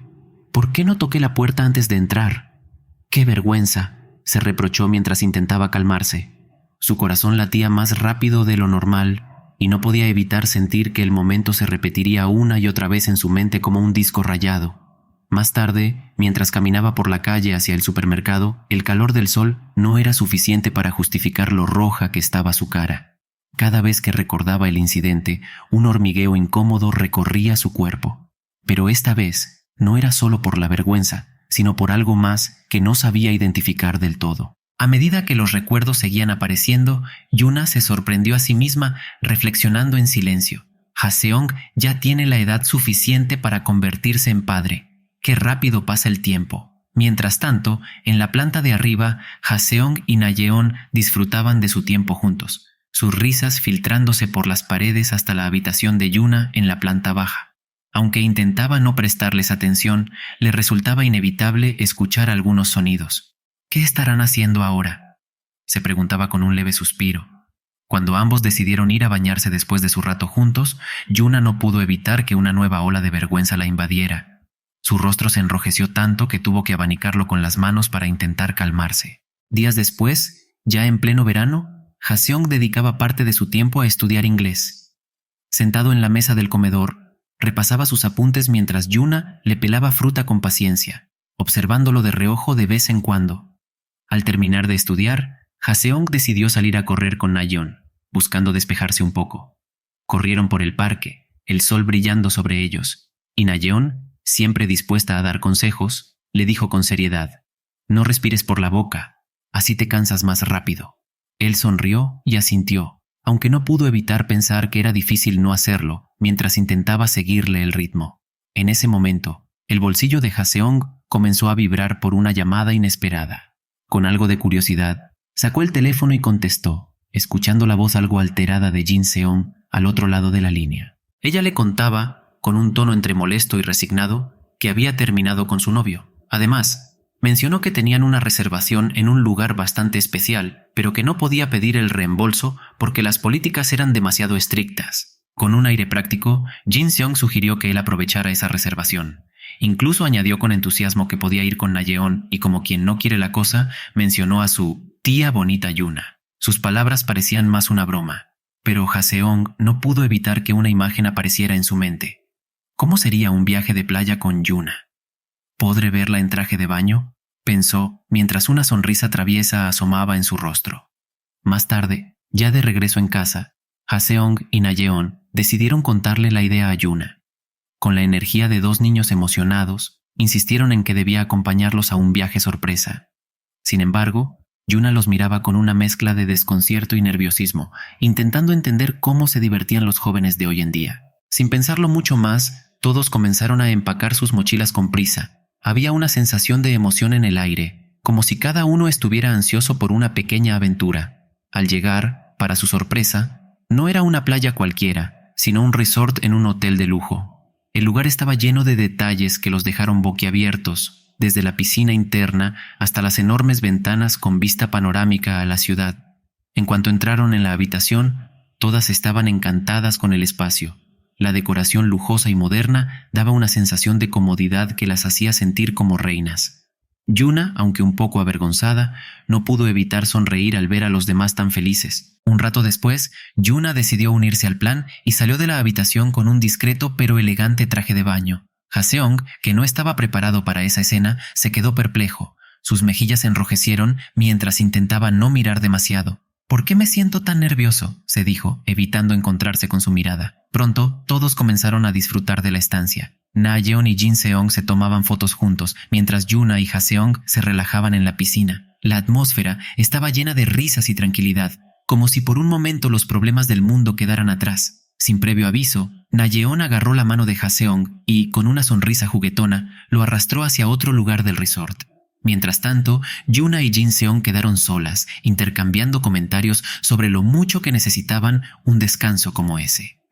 ¿Por qué no toqué la puerta antes de entrar? ¡Qué vergüenza!, se reprochó mientras intentaba calmarse. Su corazón latía más rápido de lo normal y no podía evitar sentir que el momento se repetiría una y otra vez en su mente como un disco rayado. Más tarde, mientras caminaba por la calle hacia el supermercado, el calor del sol no era suficiente para justificar lo roja que estaba su cara. Cada vez que recordaba el incidente, un hormigueo incómodo recorría su cuerpo. Pero esta vez no era solo por la vergüenza, sino por algo más que no sabía identificar del todo. A medida que los recuerdos seguían apareciendo, Yuna se sorprendió a sí misma reflexionando en silencio. Ha-seong ya tiene la edad suficiente para convertirse en padre. ¡Qué rápido pasa el tiempo! Mientras tanto, en la planta de arriba, Ha-seong y Na-yeon disfrutaban de su tiempo juntos, sus risas filtrándose por las paredes hasta la habitación de Yuna en la planta baja. Aunque intentaba no prestarles atención, le resultaba inevitable escuchar algunos sonidos. ¿Qué estarán haciendo ahora?, se preguntaba con un leve suspiro. Cuando ambos decidieron ir a bañarse después de su rato juntos, Yuna no pudo evitar que una nueva ola de vergüenza la invadiera. Su rostro se enrojeció tanto que tuvo que abanicarlo con las manos para intentar calmarse. Días después, ya en pleno verano, Ha-seong dedicaba parte de su tiempo a estudiar inglés. Sentado en la mesa del comedor, repasaba sus apuntes mientras Yuna le pelaba fruta con paciencia, observándolo de reojo de vez en cuando. Al terminar de estudiar, Ha-seong decidió salir a correr con Na-yeon, buscando despejarse un poco. Corrieron por el parque, el sol brillando sobre ellos, y Na-yeon, siempre dispuesta a dar consejos, le dijo con seriedad: «No respires por la boca, así te cansas más rápido». Él sonrió y asintió, aunque no pudo evitar pensar que era difícil no hacerlo mientras intentaba seguirle el ritmo. En ese momento, el bolsillo de Ha-seong comenzó a vibrar por una llamada inesperada. Con algo de curiosidad, sacó el teléfono y contestó, escuchando la voz algo alterada de Jin-seon al otro lado de la línea. Ella le contaba, con un tono entre molesto y resignado, que había terminado con su novio. Además, mencionó que tenían una reservación en un lugar bastante especial, pero que no podía pedir el reembolso porque las políticas eran demasiado estrictas. Con un aire práctico, Jin-seon sugirió que él aprovechara esa reservación. Incluso añadió con entusiasmo que podía ir con Na-yeon y, como quien no quiere la cosa, mencionó a su tía bonita Yuna. Sus palabras parecían más una broma, pero Ha-seong no pudo evitar que una imagen apareciera en su mente. ¿Cómo sería un viaje de playa con Yuna? ¿Podré verla en traje de baño?, pensó mientras una sonrisa traviesa asomaba en su rostro. Más tarde, ya de regreso en casa, Ha-seong y Na-yeon decidieron contarle la idea a Yuna. Con la energía de 2 niños emocionados, insistieron en que debía acompañarlos a un viaje sorpresa. Sin embargo, Yuna los miraba con una mezcla de desconcierto y nerviosismo, intentando entender cómo se divertían los jóvenes de hoy en día. Sin pensarlo mucho más, todos comenzaron a empacar sus mochilas con prisa. Había una sensación de emoción en el aire, como si cada uno estuviera ansioso por una pequeña aventura. Al llegar, para su sorpresa, no era una playa cualquiera, sino un resort en un hotel de lujo. El lugar estaba lleno de detalles que los dejaron boquiabiertos, desde la piscina interna hasta las enormes ventanas con vista panorámica a la ciudad. En cuanto entraron en la habitación, todas estaban encantadas con el espacio. La decoración lujosa y moderna daba una sensación de comodidad que las hacía sentir como reinas. Yuna, aunque un poco avergonzada, no pudo evitar sonreír al ver a los demás tan felices. Un rato después, Yuna decidió unirse al plan y salió de la habitación con un discreto pero elegante traje de baño. Haseong, que no estaba preparado para esa escena, se quedó perplejo. Sus mejillas se enrojecieron mientras intentaba no mirar demasiado. «¿Por qué me siento tan nervioso?», se dijo, evitando encontrarse con su mirada. Pronto, todos comenzaron a disfrutar de la estancia. Na-yeon y Jin-seong se tomaban fotos juntos, mientras Yuna y Haseong se relajaban en la piscina. La atmósfera estaba llena de risas y tranquilidad, como si por un momento los problemas del mundo quedaran atrás. Sin previo aviso, Na-yeon agarró la mano de Haseong y, con una sonrisa juguetona, lo arrastró hacia otro lugar del resort. Mientras tanto, Yuna y Jin-seong quedaron solas, intercambiando comentarios sobre lo mucho que necesitaban un descanso como ese.